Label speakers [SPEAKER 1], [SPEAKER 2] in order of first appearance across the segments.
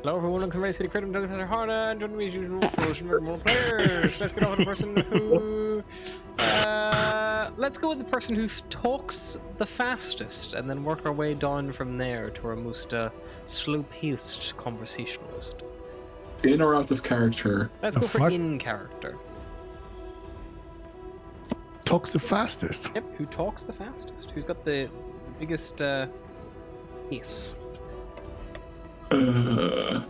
[SPEAKER 1] Hello everyone, welcome to City Creative Dr. Harda, and joining me as usual for more players. Let's get off with the person who... let's go with the person who talks the fastest, and then work our way down from there to our most slow-paced conversationalist.
[SPEAKER 2] In or out of character?
[SPEAKER 1] Let's go for in character.
[SPEAKER 3] Talks the fastest?
[SPEAKER 1] Yep, who talks the fastest? Who's got the biggest pace?
[SPEAKER 3] I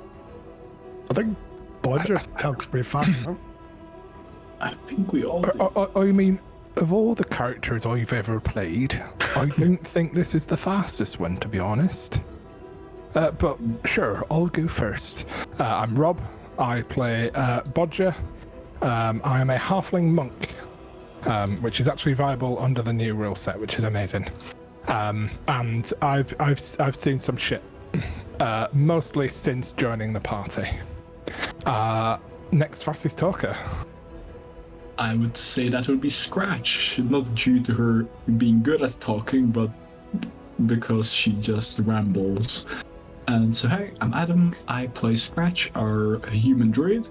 [SPEAKER 3] think Bodger talks pretty fast, huh?
[SPEAKER 2] I think we all do.
[SPEAKER 4] I mean, of all the characters I've ever played, I don't think this is the fastest one, to be honest. But sure, I'll go first. I'm Rob. I play Bodger. I am a halfling monk, which is actually viable under the new rule set, which is amazing. And I've seen some shit. Mostly since joining the party. Next fastest talker.
[SPEAKER 2] I would say that would be Scratch, not due to her being good at talking, but because she just rambles. And so, hey, I'm Adam. I play Scratch, our human druid.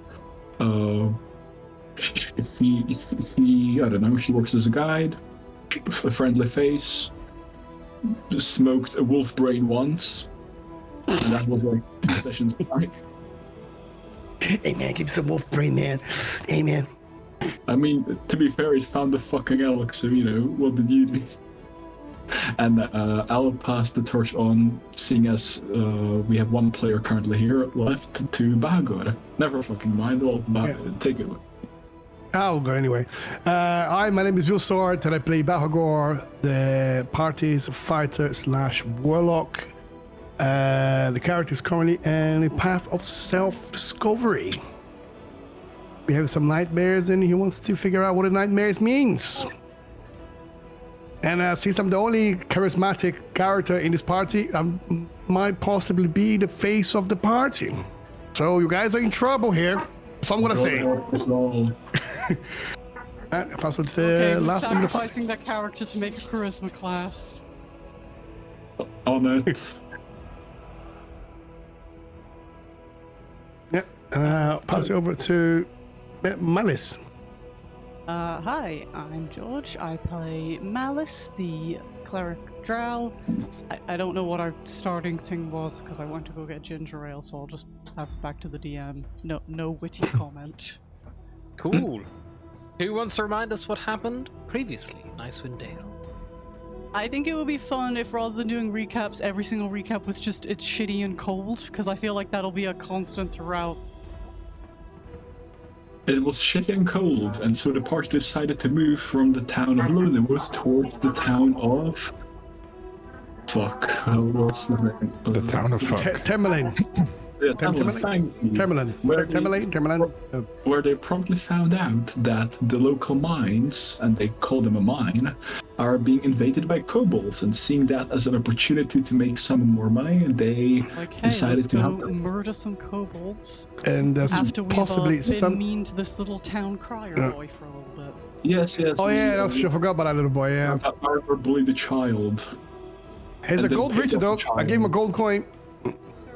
[SPEAKER 2] If he, I don't know, she works as a guide, a friendly face, smoked a wolf brain once. And that was like 2 sessions back.
[SPEAKER 3] Hey man, give me some wolf brain, man. Hey man.
[SPEAKER 2] I mean, to be fair, it found the fucking elk, so you know, what did you do? And I'll pass the torch on, seeing as we have 1 player currently here left, to Bahagor. Never fucking mind, take it away.
[SPEAKER 3] I'll go anyway. Hi, my name is Will Sword, and I play Bahagor, the party's fighter / warlock. The character is currently in a path of self-discovery. We have some nightmares, and he wants to figure out what the nightmares means. And since I'm the only charismatic character in this party, I might possibly be the face of the party. So you guys are in trouble here. So I'm gonna say. Pass on to the last one.
[SPEAKER 5] Sacrificing that character to make a charisma class.
[SPEAKER 2] Oh no.
[SPEAKER 3] Pass it over to Malice.
[SPEAKER 5] Hi, I'm George. I play Malice, the cleric drow. I don't know what our starting thing was because I went to go get ginger ale, so I'll just pass it back to the DM. No witty comment.
[SPEAKER 1] Cool. Who wants to remind us what happened previously in Icewind Dale?
[SPEAKER 5] I think it would be fun if rather than doing recaps, every single recap was just it's shitty and cold, because I feel like that'll be a constant throughout.
[SPEAKER 2] It was shitty and cold, and so the party decided to move from the town of Lunewood towards the town of... Fuck, what's the name?
[SPEAKER 4] The town of fuck.
[SPEAKER 3] Temelin.
[SPEAKER 2] Yeah, Temelin. Where they promptly found out that the local mines, and they call them a mine, are being invaded by kobolds, and seeing that as an opportunity to make some more money, they decided
[SPEAKER 5] let's
[SPEAKER 2] to
[SPEAKER 5] go
[SPEAKER 2] help them.
[SPEAKER 5] murder some kobolds.
[SPEAKER 3] And there's
[SPEAKER 5] after we've
[SPEAKER 3] possibly
[SPEAKER 5] been mean to this little town crier boy for a little bit.
[SPEAKER 2] Yes.
[SPEAKER 3] Oh yeah, I forgot about that little boy, yeah.
[SPEAKER 2] Or bully the child.
[SPEAKER 3] He's a gold breacher though. I gave him a gold coin.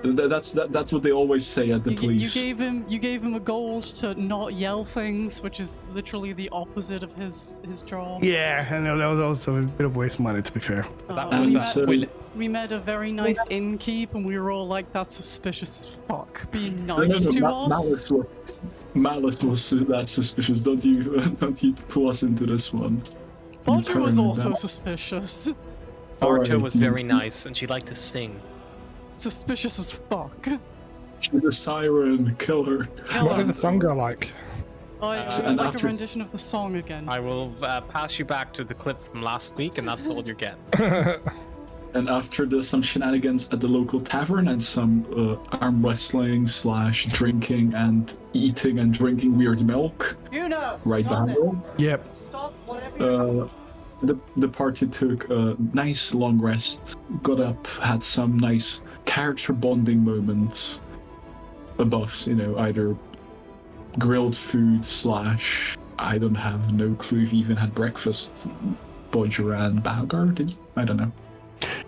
[SPEAKER 2] That's what they always say at the police.
[SPEAKER 5] You gave him a gold to not yell things, which is literally the opposite of his job.
[SPEAKER 3] Yeah, and that was also a bit of waste money, to be fair.
[SPEAKER 5] We met a very nice innkeep, and we were all like, "That's suspicious as fuck." Being nice to us.
[SPEAKER 2] Malice was that suspicious. Don't you pull us into this one?
[SPEAKER 5] Bodger was also suspicious.
[SPEAKER 1] Arto was very nice, and she liked to sing.
[SPEAKER 5] Suspicious as fuck.
[SPEAKER 2] She's a siren. Kill her.
[SPEAKER 4] What did the song go like?
[SPEAKER 5] I'd like a rendition of the song again.
[SPEAKER 1] I will pass you back to the clip from last week, and that's all you get.
[SPEAKER 2] And after some shenanigans at the local tavern and some arm wrestling / drinking and eating and drinking weird milk, right behind her.
[SPEAKER 3] Yep.
[SPEAKER 5] Stop whatever.
[SPEAKER 2] The party took a nice long rest, got up, had some nice character bonding moments above, either grilled food / I don't have no clue if you even had breakfast. Bodger and Bahagor, did you? I don't know.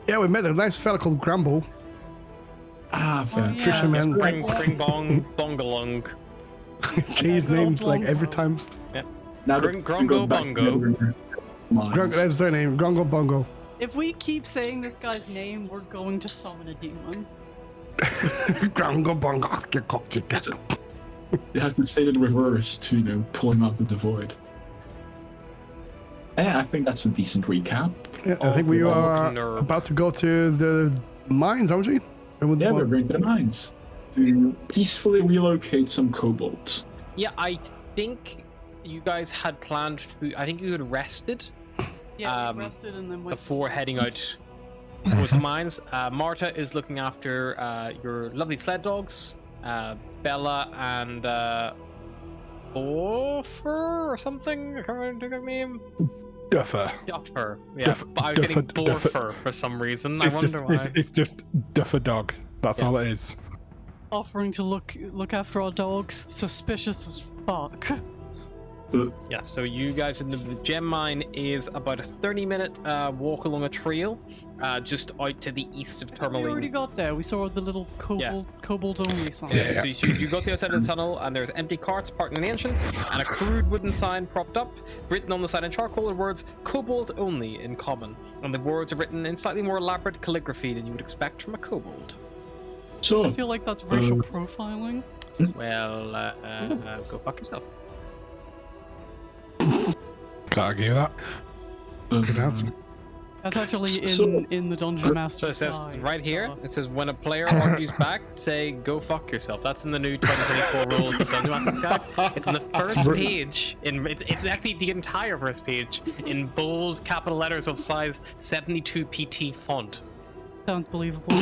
[SPEAKER 3] Yeah, we met a nice fella called Grumble.
[SPEAKER 2] Fair.
[SPEAKER 5] yeah.
[SPEAKER 3] Fisherman.
[SPEAKER 1] Bring bong bongalong.
[SPEAKER 3] Change names like every time.
[SPEAKER 2] Now that we
[SPEAKER 1] Grongo
[SPEAKER 2] got back
[SPEAKER 1] Bongo.
[SPEAKER 2] together, minds.
[SPEAKER 3] That's their name. Grongo Bongo.
[SPEAKER 5] If we keep saying this guy's name, we're going to summon a demon.
[SPEAKER 3] Grongo Bongo.
[SPEAKER 2] You have to say it in reverse to, pull him out of the void. Yeah, I think that's a decent recap.
[SPEAKER 3] Yeah, I think we are
[SPEAKER 1] Nerd.
[SPEAKER 3] about to go to the mines, aren't we?
[SPEAKER 2] Yeah, we're going to the mines to peacefully relocate some kobolds.
[SPEAKER 1] Yeah, I think you guys had planned to. I think you had rested
[SPEAKER 5] Yeah, we rested and then went
[SPEAKER 1] before heading out towards the mines. Marta is looking after your lovely sled dogs, Bella and Borfer or something. I can't remember the name.
[SPEAKER 4] Duffer.
[SPEAKER 1] Duffer. Yeah, but I was getting Borfer for some reason. I wonder why.
[SPEAKER 4] It's just Duffer dog. That's all it is.
[SPEAKER 5] offering to look after our dogs. Suspicious as fuck.
[SPEAKER 1] Yeah, so you guys in the gem mine is about a 30-minute walk along a trail, just out to the east of
[SPEAKER 5] We
[SPEAKER 1] Tourmaline.
[SPEAKER 5] already got there. We saw the little kobold only sign.
[SPEAKER 4] Yeah.
[SPEAKER 1] So you got to the outside of the tunnel, and there's empty carts parked in the entrance, and a crude wooden sign propped up. Written on the sign in charcoal are words "kobold only" in common, and the words are written in slightly more elaborate calligraphy than you would expect from a kobold.
[SPEAKER 2] So,
[SPEAKER 5] I feel like that's racial profiling.
[SPEAKER 1] Well, go fuck yourself.
[SPEAKER 4] Can't argue that.
[SPEAKER 3] Good answer.
[SPEAKER 5] That's actually
[SPEAKER 2] So-
[SPEAKER 5] in the Dungeon
[SPEAKER 1] So
[SPEAKER 5] Master.
[SPEAKER 1] it says right here, it says when a player argues back, say "go fuck yourself." That's in the new 2024 rules of Dungeon Master Guide. It's on the first page. It's actually the entire first page in bold capital letters of size 72 PT font.
[SPEAKER 5] Sounds believable.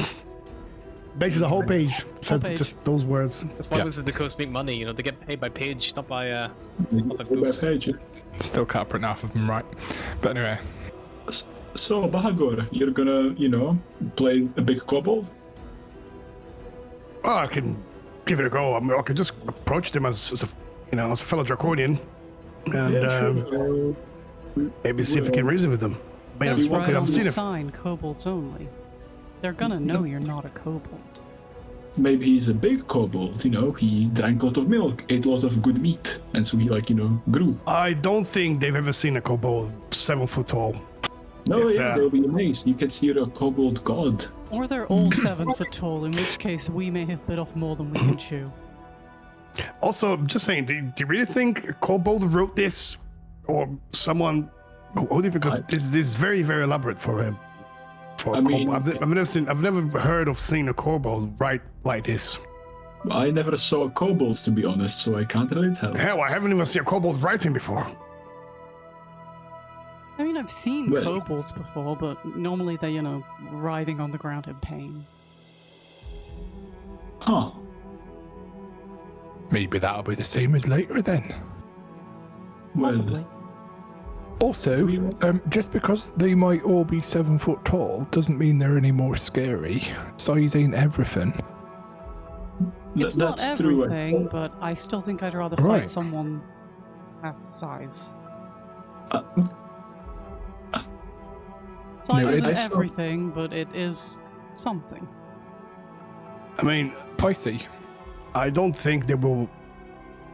[SPEAKER 3] Basically, the whole page says
[SPEAKER 5] page.
[SPEAKER 3] just those words.
[SPEAKER 1] That's why
[SPEAKER 4] Yeah.
[SPEAKER 1] Wizards of the Coast make money. You know, they get paid by page, not by
[SPEAKER 2] books.
[SPEAKER 4] Still can't print half of them right. But anyway,
[SPEAKER 2] So, Bahagor, you're gonna, play a big kobold?
[SPEAKER 3] Oh, I can give it a go. I mean, I could just approach them as a fellow Draconian, and
[SPEAKER 2] sure.
[SPEAKER 3] maybe see if we can reason with them. I mean,
[SPEAKER 5] That's
[SPEAKER 3] I've
[SPEAKER 5] right on the
[SPEAKER 3] seen it.
[SPEAKER 5] sign, kobolds only. They're gonna know you're not a kobold.
[SPEAKER 2] Maybe he's a big kobold, he drank a lot of milk, ate a lot of good meat, and so he, grew.
[SPEAKER 3] I don't think they've ever seen a kobold 7 foot tall.
[SPEAKER 2] No,
[SPEAKER 3] Yes,
[SPEAKER 2] they'll be amazed. You can see you're a kobold god.
[SPEAKER 5] Or they're all 7 foot tall, in which case we may have bit off more than we can chew.
[SPEAKER 3] Also, just saying, do you really think a kobold wrote this, or someone? Who do you think? Because this is very, very elaborate for him. For a
[SPEAKER 2] I mean-
[SPEAKER 3] kobold. I've never heard of seeing a kobold write like this.
[SPEAKER 2] I never saw a kobold, to be honest, so I can't really tell.
[SPEAKER 3] Hell, I haven't even seen a kobold writing before.
[SPEAKER 5] I mean, I've seen
[SPEAKER 2] Well-
[SPEAKER 5] kobolds before, but normally they're, writhing on the ground in pain.
[SPEAKER 2] Huh.
[SPEAKER 4] maybe that'll be the same as later then.
[SPEAKER 2] Well,
[SPEAKER 5] Possibly.
[SPEAKER 4] Also, just because they might all be 7 foot tall doesn't mean they're any more scary. Size ain't everything.
[SPEAKER 5] It's not
[SPEAKER 2] that's true.
[SPEAKER 5] everything, but I still think I'd rather fight
[SPEAKER 4] Right.
[SPEAKER 5] someone half the size.
[SPEAKER 2] Uh,
[SPEAKER 5] Size
[SPEAKER 4] No,
[SPEAKER 5] isn't
[SPEAKER 2] I saw-
[SPEAKER 5] everything, but it is something.
[SPEAKER 3] I mean,
[SPEAKER 4] Picey.
[SPEAKER 3] I don't think they will.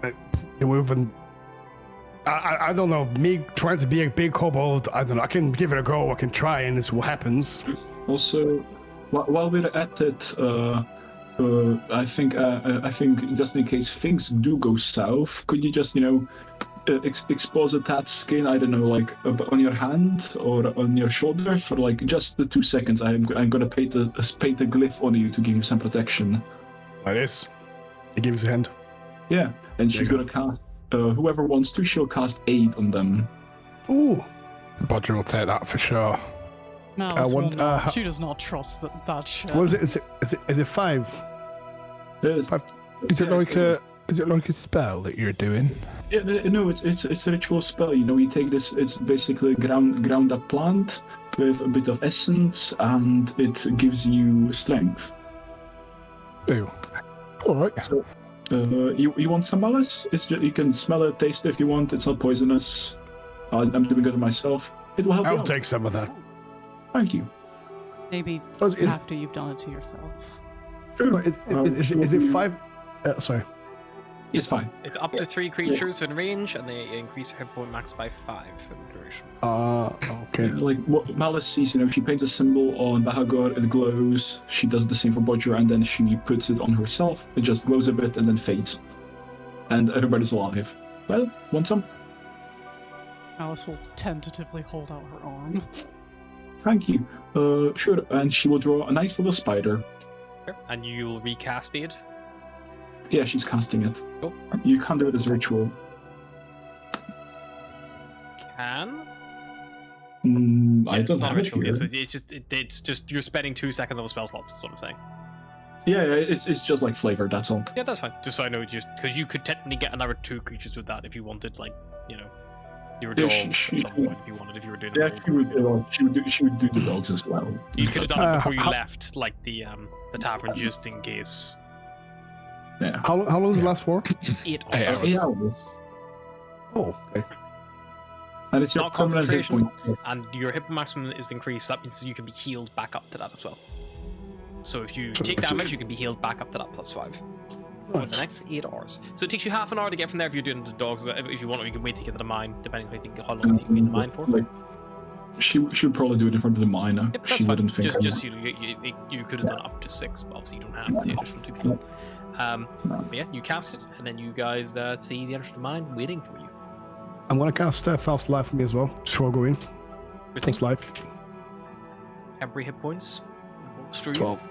[SPEAKER 3] They will even. I don't know. Me trying to be a big kobold. I don't know. I can give it a go. I can try, and this what happens.
[SPEAKER 2] Also, while we're at it, I think just in case things do go south, could you just expose a tad skin? I don't know, on your hand or on your shoulder for just the 2 seconds. I'm gonna paint a glyph on you to give you some protection.
[SPEAKER 3] Like this. He gives a hand.
[SPEAKER 2] Yeah, and she's gonna cast. Whoever wants to, she'll cast aid on them.
[SPEAKER 3] Ooh.
[SPEAKER 4] Bodger will take that for sure.
[SPEAKER 5] Malice
[SPEAKER 3] want-
[SPEAKER 5] will not.
[SPEAKER 3] ho-
[SPEAKER 5] She does not trust that shit.
[SPEAKER 3] What is it? Is it 5?
[SPEAKER 2] Yes.
[SPEAKER 4] Is it like a spell that you're doing?
[SPEAKER 2] Yeah, no, it's a ritual spell. You take this. It's basically a ground up plant with a bit of essence, and it gives you strength.
[SPEAKER 4] Ooh. All right.
[SPEAKER 2] You want some malice? You can smell it, taste it if you want. It's not poisonous. I'm doing it myself. It will help you
[SPEAKER 3] I'll
[SPEAKER 2] out.
[SPEAKER 3] take some of that.
[SPEAKER 2] Thank you.
[SPEAKER 5] Maybe
[SPEAKER 3] Is-
[SPEAKER 5] after you've done it to yourself.
[SPEAKER 2] Sure.
[SPEAKER 3] Is it 5? Sorry.
[SPEAKER 2] It's fine.
[SPEAKER 1] It's up to 3 creatures in range, and they increase your hit point max by 5 for the duration.
[SPEAKER 3] Okay.
[SPEAKER 2] Like what Malice sees, she paints a symbol on Bahagor, it glows. She does the same for Bodger, and then she puts it on herself. It just glows a bit and then fades. And everybody's alive. Well, want some?
[SPEAKER 5] Alice will tentatively hold out her arm.
[SPEAKER 2] Thank you. Sure. And she will draw a nice little spider.
[SPEAKER 1] And you'll recast it.
[SPEAKER 2] Yeah, she's casting it.
[SPEAKER 1] Cool.
[SPEAKER 2] You can't do it as ritual.
[SPEAKER 1] Can?
[SPEAKER 2] I don't have it
[SPEAKER 1] ritual,
[SPEAKER 2] here.
[SPEAKER 1] yeah, so it's just you're spending 2 seconds on the spell slots. That's what I'm saying.
[SPEAKER 2] Yeah, it's just like flavor. That's all.
[SPEAKER 1] Yeah, that's fine. Just so I know, just because you could technically get another 2 creatures with that if you wanted, like your
[SPEAKER 2] Yeah,
[SPEAKER 1] dogs at some point if you wanted, if you were doing.
[SPEAKER 2] Yeah, she would do the dogs as well.
[SPEAKER 1] You could have done it before you left, like the tavern, just in case.
[SPEAKER 2] Yeah.
[SPEAKER 3] How long does it last for?
[SPEAKER 1] 8
[SPEAKER 4] hours.
[SPEAKER 1] hours.
[SPEAKER 2] 8 hours.
[SPEAKER 3] Oh, okay.
[SPEAKER 2] And it's your
[SPEAKER 1] Not
[SPEAKER 2] permanent hit
[SPEAKER 1] concentration,
[SPEAKER 2] point.
[SPEAKER 1] and your hit maximum is increased. That means you can be healed back up to that as well. So if you take damage, you can be healed back up to that +5 for the next 8 hours. So it takes you half an hour to get from there if you're doing the dogs. But if you want, you can wait to get to the mine, depending on how long you can be in the mine for.
[SPEAKER 2] Like, she would probably do it in front of the mine.
[SPEAKER 1] Yep, that's
[SPEAKER 2] She
[SPEAKER 1] fine.
[SPEAKER 2] wouldn't think.
[SPEAKER 1] You could have done up to 6, but obviously you don't have the additional 2 people. But yeah, you cast it, and then you guys see the additional mine waiting for you.
[SPEAKER 3] I'm gonna cast False Life for me as well, before I go in. False Life.
[SPEAKER 1] Temporary hit points. Rolls through you.
[SPEAKER 3] 12.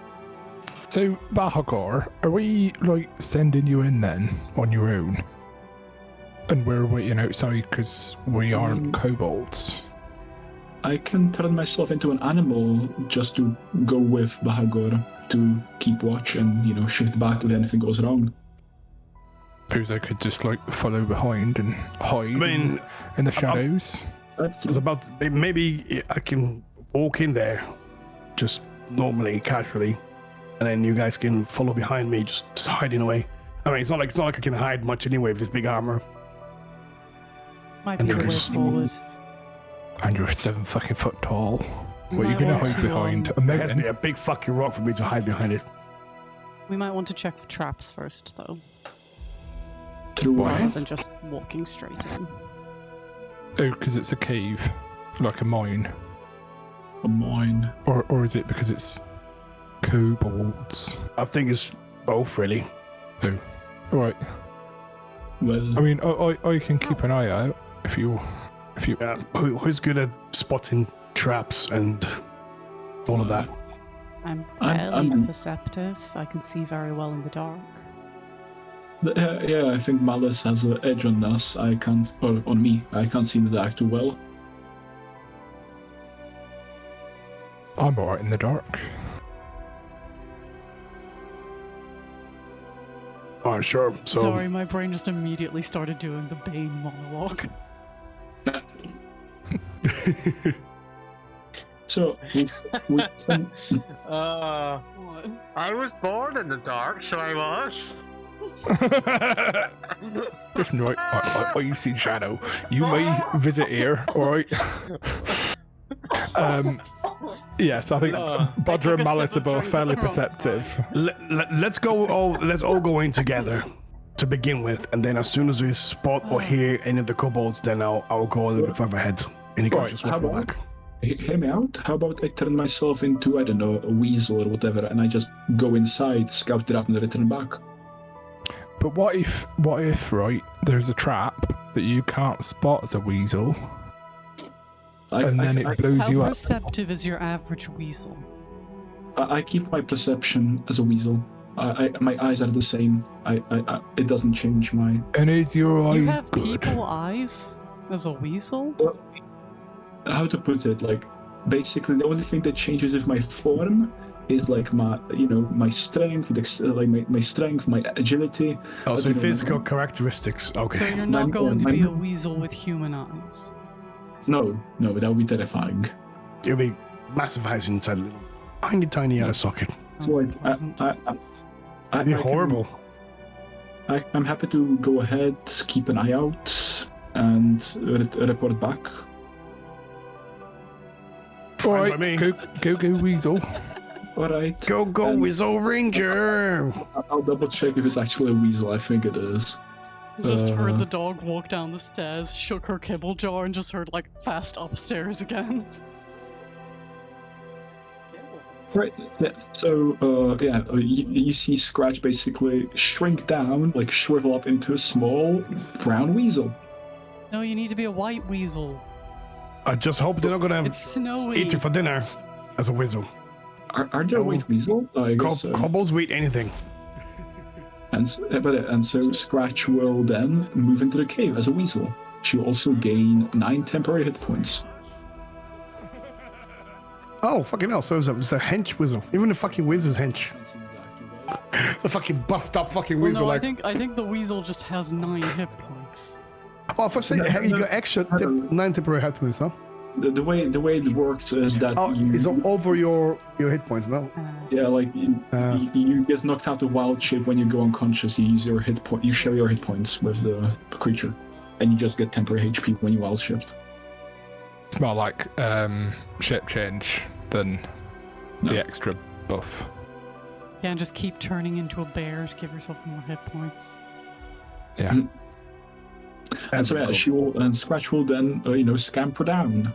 [SPEAKER 4] So, Bahagor, are we, sending you in then, on your own? And we're waiting outside because we aren't kobolds?
[SPEAKER 2] I can turn myself into an animal just to go with Bahagor to keep watch and, shift back if anything goes wrong.
[SPEAKER 4] Suppose I could just, follow behind and hide in the shadows?
[SPEAKER 3] It's about maybe I can walk in there, just normally, casually, and then you guys can follow behind me, just hiding away. I mean, it's not like I can hide much anyway with this big armor.
[SPEAKER 5] Might be the way forward.
[SPEAKER 4] And you're 7 fucking foot tall. What are you
[SPEAKER 5] might
[SPEAKER 4] gonna
[SPEAKER 5] want
[SPEAKER 4] hide
[SPEAKER 5] to,
[SPEAKER 4] behind? A
[SPEAKER 3] It has to
[SPEAKER 4] mountain?
[SPEAKER 3] be a big fucking rock for me to hide behind it.
[SPEAKER 5] We might want to check for traps first, though,
[SPEAKER 2] Through
[SPEAKER 5] rather
[SPEAKER 2] what?
[SPEAKER 5] than just walking straight in.
[SPEAKER 4] Oh, because it's a cave, like a mine,
[SPEAKER 2] A mine.
[SPEAKER 4] or is it because it's kobolds?
[SPEAKER 3] I think it's both, really.
[SPEAKER 4] Oh, right.
[SPEAKER 2] Well,
[SPEAKER 4] I mean, I can keep an eye out if you.
[SPEAKER 3] Yeah, who's good at spotting traps and all of that?
[SPEAKER 5] I'm
[SPEAKER 2] I'm-
[SPEAKER 5] fairly perceptive. I can see very well in the dark.
[SPEAKER 2] yeah, I think Malice has an edge on us. I can't, or on me. I can't see in the dark too well.
[SPEAKER 4] I'm alright in the dark.
[SPEAKER 3] Oh, sure. So,
[SPEAKER 5] Sorry, my brain just immediately started doing the Bane monologue.
[SPEAKER 2] So, we spend,
[SPEAKER 5] What?
[SPEAKER 1] I was born in the dark, so I was.
[SPEAKER 4] Listen, right, I see Shadow. You may visit here, alright? Yes, I think Bodger and Malice are both fairly perceptive.
[SPEAKER 3] let's all go in together to begin with, and then as soon as we spot or hear any of the kobolds, then I'll go a little bit further ahead. And you guys
[SPEAKER 2] Right,
[SPEAKER 3] just
[SPEAKER 2] how
[SPEAKER 3] walk
[SPEAKER 2] about-
[SPEAKER 3] back.
[SPEAKER 2] hear me out. How about I turn myself into, I don't know, a weasel or whatever, and I just go inside, scout it out, and return back?
[SPEAKER 4] But what if, right, there's a trap that you can't spot as a weasel, and then it blows
[SPEAKER 5] How
[SPEAKER 4] you up?
[SPEAKER 5] perceptive is your average weasel?
[SPEAKER 2] I keep my perception as a weasel. My eyes are the same. It doesn't change my.
[SPEAKER 4] And is your
[SPEAKER 5] You
[SPEAKER 4] eyes
[SPEAKER 5] have
[SPEAKER 4] good?
[SPEAKER 5] people eyes as a weasel?
[SPEAKER 2] How to put it? Like, basically, the only thing that changes with my form is like my, my strength, my strength, my agility.
[SPEAKER 3] Oh, so
[SPEAKER 2] you know,
[SPEAKER 3] physical characteristics. Okay.
[SPEAKER 5] So you're
[SPEAKER 2] My-
[SPEAKER 5] not going to
[SPEAKER 2] my-
[SPEAKER 5] be a weasel with human eyes.
[SPEAKER 2] No, that would be terrifying.
[SPEAKER 3] You'll be massive eyes inside a little tiny eye socket.
[SPEAKER 2] So like,
[SPEAKER 5] Unpleasant.
[SPEAKER 3] It'd be horrible.
[SPEAKER 2] I'm happy to go ahead, keep an eye out, and report back.
[SPEAKER 3] Fine by
[SPEAKER 4] Alright,
[SPEAKER 3] me.
[SPEAKER 4] go weasel.
[SPEAKER 2] Alright.
[SPEAKER 3] Go, Weasel Ranger!
[SPEAKER 2] I'll double check if it's actually a weasel. I think it is.
[SPEAKER 5] Just heard the dog walk down the stairs, shook her kibble jar, and just heard like fast upstairs again.
[SPEAKER 2] Right. Yeah. So, you see Scratch basically shrink down, like shrivel up into a small brown weasel.
[SPEAKER 5] No, you need to be a white weasel.
[SPEAKER 3] I just hope they're not gonna
[SPEAKER 5] It's snowy.
[SPEAKER 3] eat you for dinner as a weasel.
[SPEAKER 2] Are there white weasel? I guess so.
[SPEAKER 3] Kobolds will eat anything.
[SPEAKER 2] And so Scratch will then move into the cave as a weasel. She'll also gain 9 temporary hit points.
[SPEAKER 3] Oh, fucking hell. So it's a hench weasel. Even the fucking weasel's hench. The fucking buffed up fucking
[SPEAKER 5] Well,
[SPEAKER 3] weasel.
[SPEAKER 5] no,
[SPEAKER 3] like,
[SPEAKER 5] I think the weasel just has 9 hit points.
[SPEAKER 3] oh, if I say you got extra 9 temporary hit points, no?
[SPEAKER 2] The way it works is that
[SPEAKER 3] It's over your hit points, no?
[SPEAKER 2] yeah, like you get knocked out of wild shape when you go unconscious. You use your hit point. You share your hit points with the creature, and you just get temporary HP when you wild shift.
[SPEAKER 4] It's more like shape change than the extra buff.
[SPEAKER 5] Yeah, and just keep turning into a bear to give yourself more hit points.
[SPEAKER 4] Yeah.
[SPEAKER 2] And so Scratch will then scamper down.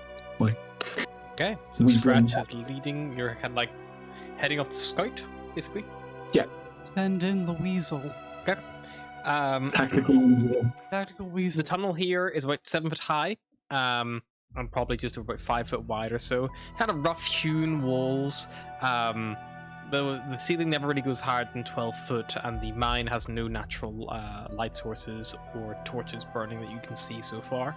[SPEAKER 1] Okay, so
[SPEAKER 2] Weasel.
[SPEAKER 1] Scratch is leading. You're kind of like heading off to scout, basically.
[SPEAKER 5] Send in the weasel.
[SPEAKER 1] Okay.
[SPEAKER 2] Tactical weasel.
[SPEAKER 5] Tactical
[SPEAKER 1] The
[SPEAKER 5] weasel.
[SPEAKER 1] tunnel here is about 7 foot high, and probably just about 5 foot wide or so. Kind of rough-hewn walls. The ceiling never really goes higher than 12 foot, and the mine has no natural light sources or torches burning that you can see so far.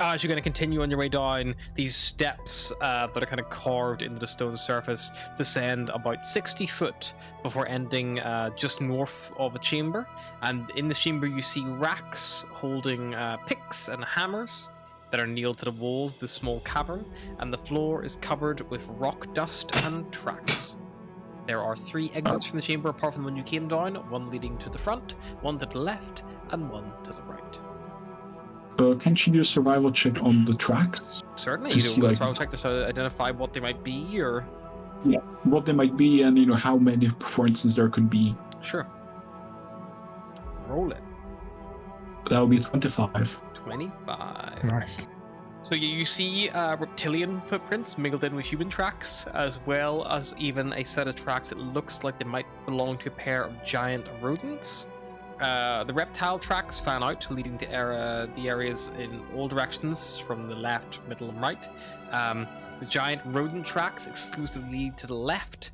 [SPEAKER 1] As you're going to continue on your way down, these steps that are kind of carved into the stone surface descend about 60 foot before ending just north of a chamber. And in the chamber, you see racks holding picks and hammers that are nailed to the walls of this small cavern, and the floor is covered with rock dust and tracks. There are 3 exits from the chamber apart from the one you came down, one leading to the front, one to the left, and one to the right.
[SPEAKER 2] Can she do a survival check on the tracks?
[SPEAKER 1] Certainly,
[SPEAKER 2] To
[SPEAKER 1] you
[SPEAKER 2] see,
[SPEAKER 1] do a
[SPEAKER 2] like-
[SPEAKER 1] survival check to identify what they might be, or...
[SPEAKER 2] What they might be, and how many, for instance, there could be.
[SPEAKER 1] Sure. Roll it.
[SPEAKER 2] That would be 25.
[SPEAKER 1] 25.
[SPEAKER 4] Nice.
[SPEAKER 1] So you see reptilian footprints mingled in with human tracks, as well as even a set of tracks that looks like they might belong to a pair of giant rodents. The reptile tracks fan out, leading to the areas in all directions from the left, middle, and right. The giant rodent tracks exclusively lead to the left,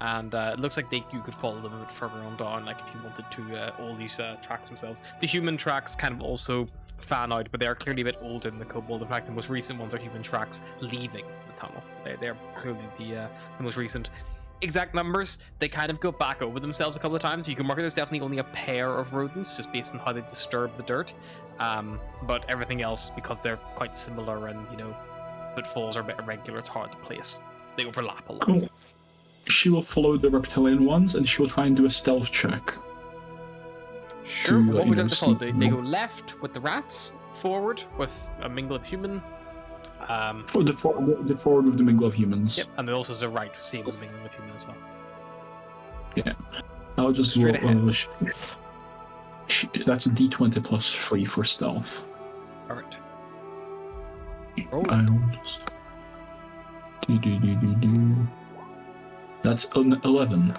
[SPEAKER 1] and it looks like you could follow them a bit further on down, like if you wanted to. All these tracks themselves. The human tracks kind of also fan out, but they are clearly a bit older than the kobold. In fact, the most recent ones are human tracks leaving the tunnel. They're clearly the most recent. Exact numbers, they kind of go back over themselves a couple of times. You can mark it there's definitely only a pair of rodents, just based on how they disturb the dirt. But everything else, because they're quite similar and, footfalls are a bit irregular, it's hard to place. They overlap a lot.
[SPEAKER 2] Cool. She will follow the reptilian ones, and she will try and do a stealth check.
[SPEAKER 1] Sure,
[SPEAKER 2] to,
[SPEAKER 1] what would they follow? They
[SPEAKER 2] see-
[SPEAKER 1] go left with the rats, forward with a mingle of human.
[SPEAKER 2] For the forward with the mingle of humans.
[SPEAKER 1] Yep, and then also to the right, same as mingling of human as well.
[SPEAKER 2] I'll just
[SPEAKER 1] Straight
[SPEAKER 2] roll.
[SPEAKER 1] ahead.
[SPEAKER 2] That's a d20 plus 3 for stealth.
[SPEAKER 1] Alright. Roll.
[SPEAKER 2] I'll just. That's an 11.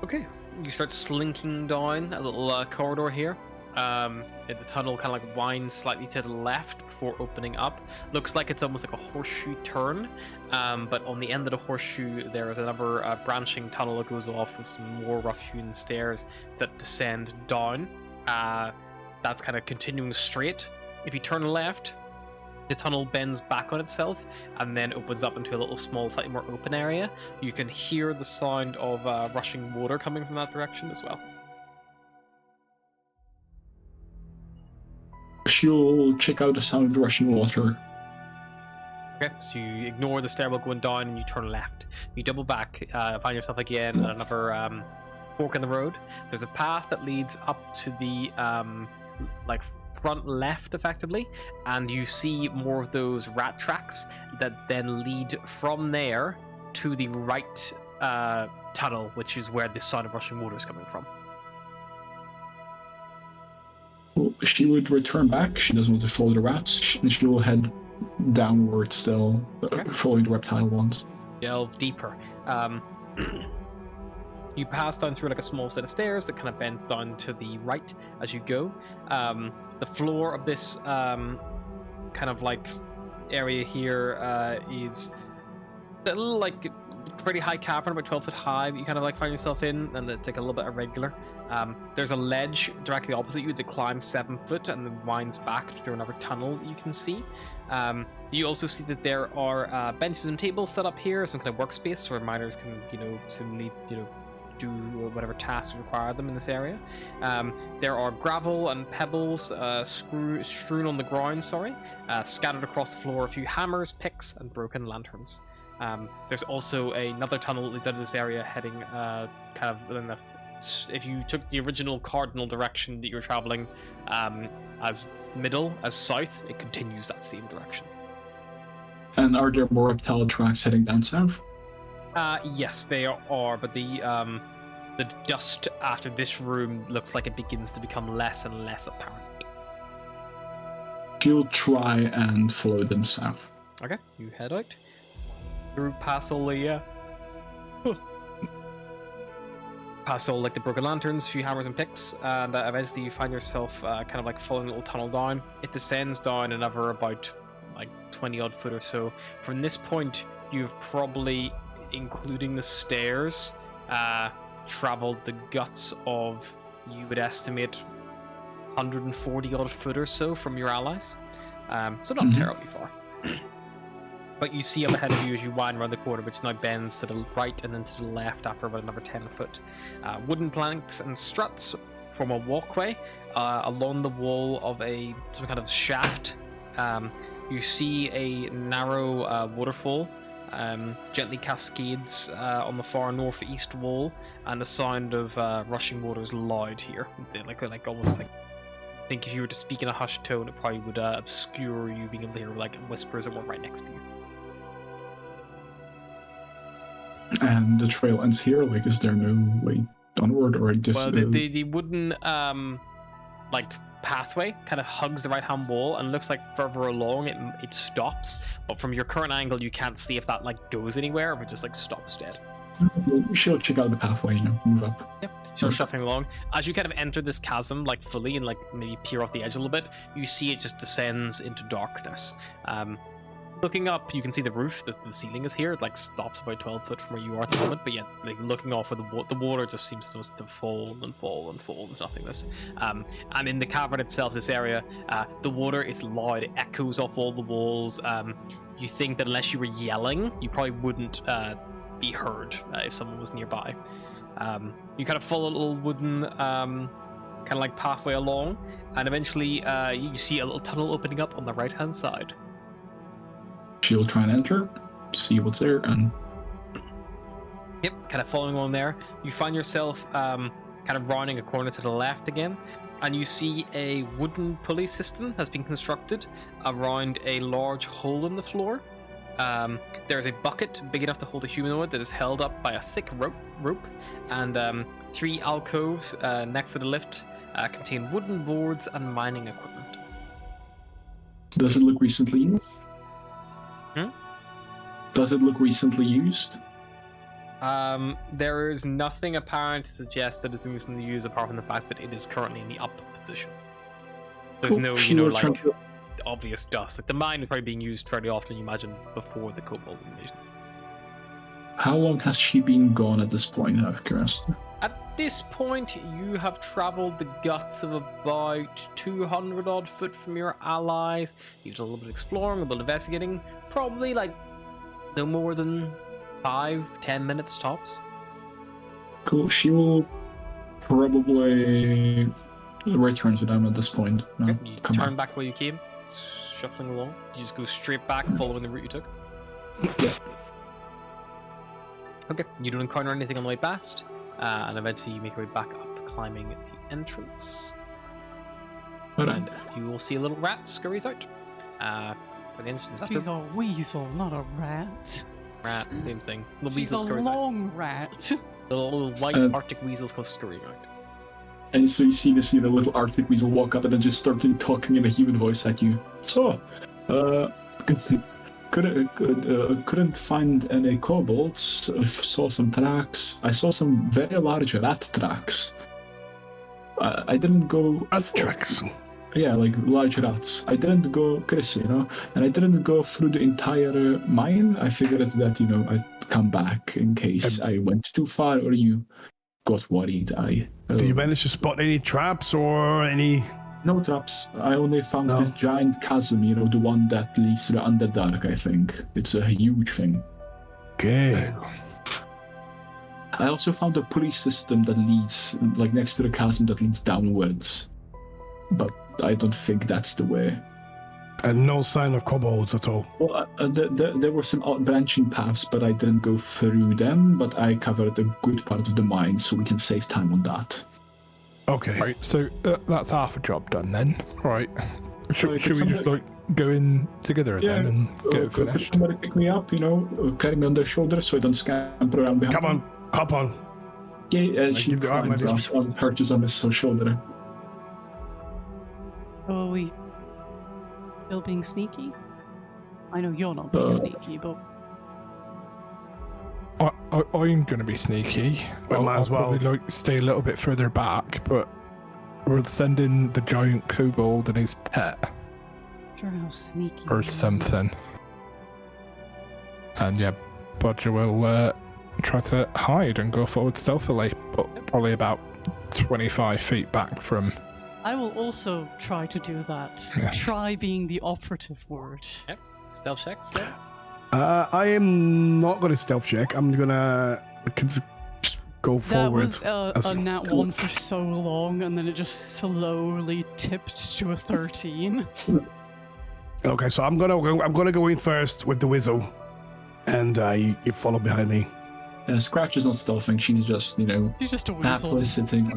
[SPEAKER 1] Okay, you start slinking down a little corridor here. The tunnel kind of like winds slightly to the left before opening up. Looks like it's almost like a horseshoe turn, but on the end of the horseshoe there is another branching tunnel that goes off with some more rough-hewn stairs that descend down. That's kind of continuing straight. If you turn left, the tunnel bends back on itself and then opens up into a little small, slightly more open area. You can hear the sound of rushing water coming from that direction as well.
[SPEAKER 2] She'll check out the sound of the rushing water.
[SPEAKER 1] Okay, so you ignore the stairwell going down and you turn left. You double back, find yourself again at another fork in the road. There's a path that leads up to the front left, effectively, and you see more of those rat tracks that then lead from there to the right tunnel, which is where this sound of rushing water is coming from.
[SPEAKER 2] Well, she would return back. She doesn't want to follow the rats, and she will head downward still, following the reptile ones.
[SPEAKER 1] Delve deeper. You pass down through like a small set of stairs that kind of bends down to the right as you go. The floor of this kind of like area here is a little like pretty high cavern, about 12 foot high, that you kind of like find yourself in, and it's like a little bit irregular. There's a ledge directly opposite you that climbs 7 foot and then winds back through another tunnel that you can see. You also see that there are benches and tables set up here, some kind of workspace where miners can, simply, do whatever tasks require them in this area. There are gravel and pebbles strewn on the ground, scattered across the floor, a few hammers, picks, and broken lanterns. There's also another tunnel that leads out of this area heading if you took the original cardinal direction that you were traveling as south, it continues that same direction.
[SPEAKER 2] And are there more reptile tracks heading down south?
[SPEAKER 1] Yes, they are, but the dust after this room looks like it begins to become less and less apparent.
[SPEAKER 2] She'll try and follow them south.
[SPEAKER 1] Okay, you head out. Through past all the the broken lanterns, a few hammers and picks, and eventually you find yourself kind of like following a little tunnel down. It descends down another about like 20 odd foot or so. From this point, you've probably, including the stairs, traveled the guts of, you would estimate, 140 odd foot or so from your allies. So not terribly far. But you see up ahead of you as you wind around the corner, which now bends to the right and then to the left after about another 10 foot. Wooden planks and struts form a walkway along the wall of some kind of shaft. You see a narrow waterfall, gently cascades on the far northeast wall, and the sound of rushing water is loud here. Like almost like, I think if you were to speak in a hushed tone, it probably would obscure you being able to hear like whispers that were right next to you.
[SPEAKER 2] And the trail ends here. Like, is there no way onward, or just?
[SPEAKER 1] Well, the wooden pathway kind of hugs the right-hand wall, and looks like further along it stops. But from your current angle, you can't see if that like goes anywhere, or if it just like stops dead.
[SPEAKER 2] She'll check out the pathway, move up.
[SPEAKER 1] Yep. So shuffling along. As you kind of enter this chasm like fully and like maybe peer off the edge a little bit, you see it just descends into darkness. Looking up, you can see the roof. The ceiling is here. It like stops about 12 foot from where you are at the moment. But yeah, like looking off, the water just seems to fall and fall and fall to nothingness. And in the cavern itself, this area, the water is loud. It echoes off all the walls. You think that unless you were yelling, you probably wouldn't be heard if someone was nearby. You kind of follow a little wooden kind of like pathway along, and eventually you see a little tunnel opening up on the right-hand side.
[SPEAKER 2] She'll try and enter, see what's there, and...
[SPEAKER 1] Yep, kind of following along there. You find yourself kind of rounding a corner to the left again, and you see a wooden pulley system has been constructed around a large hole in the floor. There is a bucket big enough to hold a humanoid that is held up by a thick rope, and 3 alcoves next to the lift contain wooden boards and mining equipment.
[SPEAKER 2] Does it look recently used? Does it look recently used?
[SPEAKER 1] There is nothing apparent to suggest that it's been recently used, apart from the fact that it is currently in the up position. There's no, obvious dust. Like the mine is probably being used fairly often, you imagine, before the Kobold invasion.
[SPEAKER 2] How long has she been gone at this point, out of curiosity?
[SPEAKER 1] At this point, you have traveled the guts of about 200 odd foot from your allies. You've done a little bit of exploring, a little bit of investigating, probably like no more than 5-10 minutes tops.
[SPEAKER 2] Cool. She will probably return to them at this point.
[SPEAKER 1] Okay. You turn back where you came, shuffling along. You just go straight back, following the route you took.
[SPEAKER 2] Yeah.
[SPEAKER 1] Okay. You don't encounter anything on the way past, and eventually you make your way back up, climbing the entrance.
[SPEAKER 2] Alright.
[SPEAKER 1] You will see a little rat scurries out. For the instance, after
[SPEAKER 5] She's a weasel, not a rat.
[SPEAKER 1] rat, same thing. Little
[SPEAKER 5] She's
[SPEAKER 1] weasel
[SPEAKER 5] a
[SPEAKER 1] scurries out.
[SPEAKER 5] long rat.
[SPEAKER 1] Little white Arctic weasels go scurrying out.
[SPEAKER 2] And so you see this, little Arctic weasel walk up and then just start talking in a human voice at you. So, couldn't find any kobolds. Saw some tracks. I saw some very large rat tracks. I didn't go.
[SPEAKER 3] Tracks.
[SPEAKER 2] Yeah, like large rats. I didn't go crazy, and I didn't go through the entire mine. I figured that, I'd come back in case I went too far or you got worried.
[SPEAKER 3] Did you manage to spot any traps or any?
[SPEAKER 2] No traps. I only found this giant chasm, the one that leads to the Underdark, I think. It's a huge thing.
[SPEAKER 3] Okay.
[SPEAKER 2] I also found a police system that leads, next to the chasm that leads downwards. But I don't think that's the way.
[SPEAKER 3] And no sign of kobolds at all.
[SPEAKER 2] Well, there were some branching paths, but I didn't go through them. But I covered a good part of the mine, so we can save time on that.
[SPEAKER 3] Okay.
[SPEAKER 4] Right, so that's half a job done then. Right. Should we just go in together then and get it finished?
[SPEAKER 2] Could somebody pick me up, carry me on their shoulders so I don't scamper around behind.
[SPEAKER 3] Come on, hop on.
[SPEAKER 2] Yeah, she
[SPEAKER 3] give the arm
[SPEAKER 2] climbs on perches on his shoulder.
[SPEAKER 5] Oh, are we still being sneaky? I know you're not being sneaky, but...
[SPEAKER 4] I'm going to be sneaky.
[SPEAKER 3] Well, might as well.
[SPEAKER 4] I'll probably stay a little bit further back, but we'll send in the giant kobold and his pet.
[SPEAKER 5] Sure how sneaky.
[SPEAKER 4] Or something. And yeah, Bodger will try to hide and go forward stealthily, but probably about 25 feet back from...
[SPEAKER 5] I will also try to do that.
[SPEAKER 4] Yeah.
[SPEAKER 5] Try being the operative word.
[SPEAKER 1] Yep. Stealth checks. Yeah.
[SPEAKER 3] I am not going to stealth check. I'm going to just go
[SPEAKER 5] That
[SPEAKER 3] forward.
[SPEAKER 5] was a nat 1 for so long, and then it just slowly tipped to a 13.
[SPEAKER 3] Okay, so I'm gonna go in first with the whistle, and you follow behind me.
[SPEAKER 2] Scratch is not stealthing. She's just,
[SPEAKER 5] She's just a weasel.
[SPEAKER 2] happily sitting.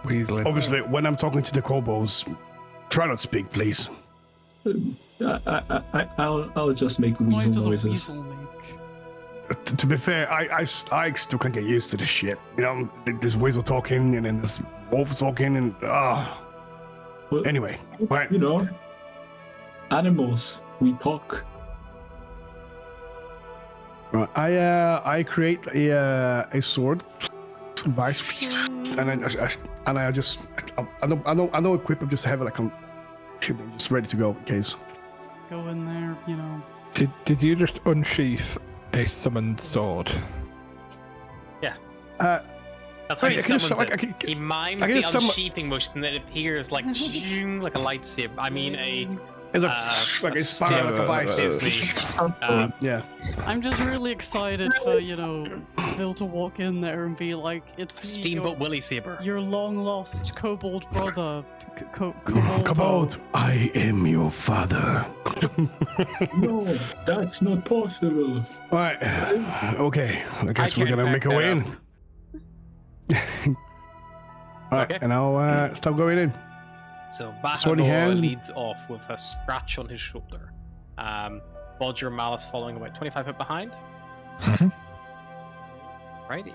[SPEAKER 4] Weaseling.
[SPEAKER 3] Obviously, when I'm talking to the kobolds, try not to speak, please.
[SPEAKER 2] I'll just make
[SPEAKER 5] Noise does
[SPEAKER 2] weasel
[SPEAKER 5] a
[SPEAKER 2] noises.
[SPEAKER 5] weasel make?
[SPEAKER 3] To be fair, I still can't get used to this shit. This weasel talking, and then this wolf talking, and
[SPEAKER 2] Well,
[SPEAKER 3] Anyway, right.
[SPEAKER 2] Animals. We talk.
[SPEAKER 3] Right, I create a sword, vice, and I know equip them just to have it like on, just ready to go in case.
[SPEAKER 5] Go in there,
[SPEAKER 4] Did you just unsheath a summoned sword?
[SPEAKER 1] Yeah. That's
[SPEAKER 3] Oh,
[SPEAKER 1] how he summons it.
[SPEAKER 3] I
[SPEAKER 1] He mimes
[SPEAKER 3] I
[SPEAKER 1] the
[SPEAKER 3] can summon-
[SPEAKER 1] unsheathing motion, and then it appears like like a lightsaber. I mean,
[SPEAKER 3] it's like a sparrow, like a vice.
[SPEAKER 1] Disney.
[SPEAKER 3] Yeah.
[SPEAKER 5] I'm just really excited for, Bill to walk in there and be like, it's me,
[SPEAKER 1] Steamboat Willie Saber.
[SPEAKER 5] your long lost kobold brother.
[SPEAKER 3] Kobold, I am your father.
[SPEAKER 2] No, that's not possible.
[SPEAKER 3] Right. Okay. I guess we're
[SPEAKER 1] can't
[SPEAKER 3] gonna make
[SPEAKER 1] back
[SPEAKER 3] a
[SPEAKER 1] that
[SPEAKER 3] way in. Alright,
[SPEAKER 1] Okay.
[SPEAKER 3] and I'll start going in.
[SPEAKER 1] So
[SPEAKER 3] Swordy
[SPEAKER 1] Bahagor
[SPEAKER 3] hand.
[SPEAKER 1] leads off with a scratch on his shoulder. Bodger and Malice following about 25 feet behind.
[SPEAKER 4] Mhm.
[SPEAKER 1] Righty.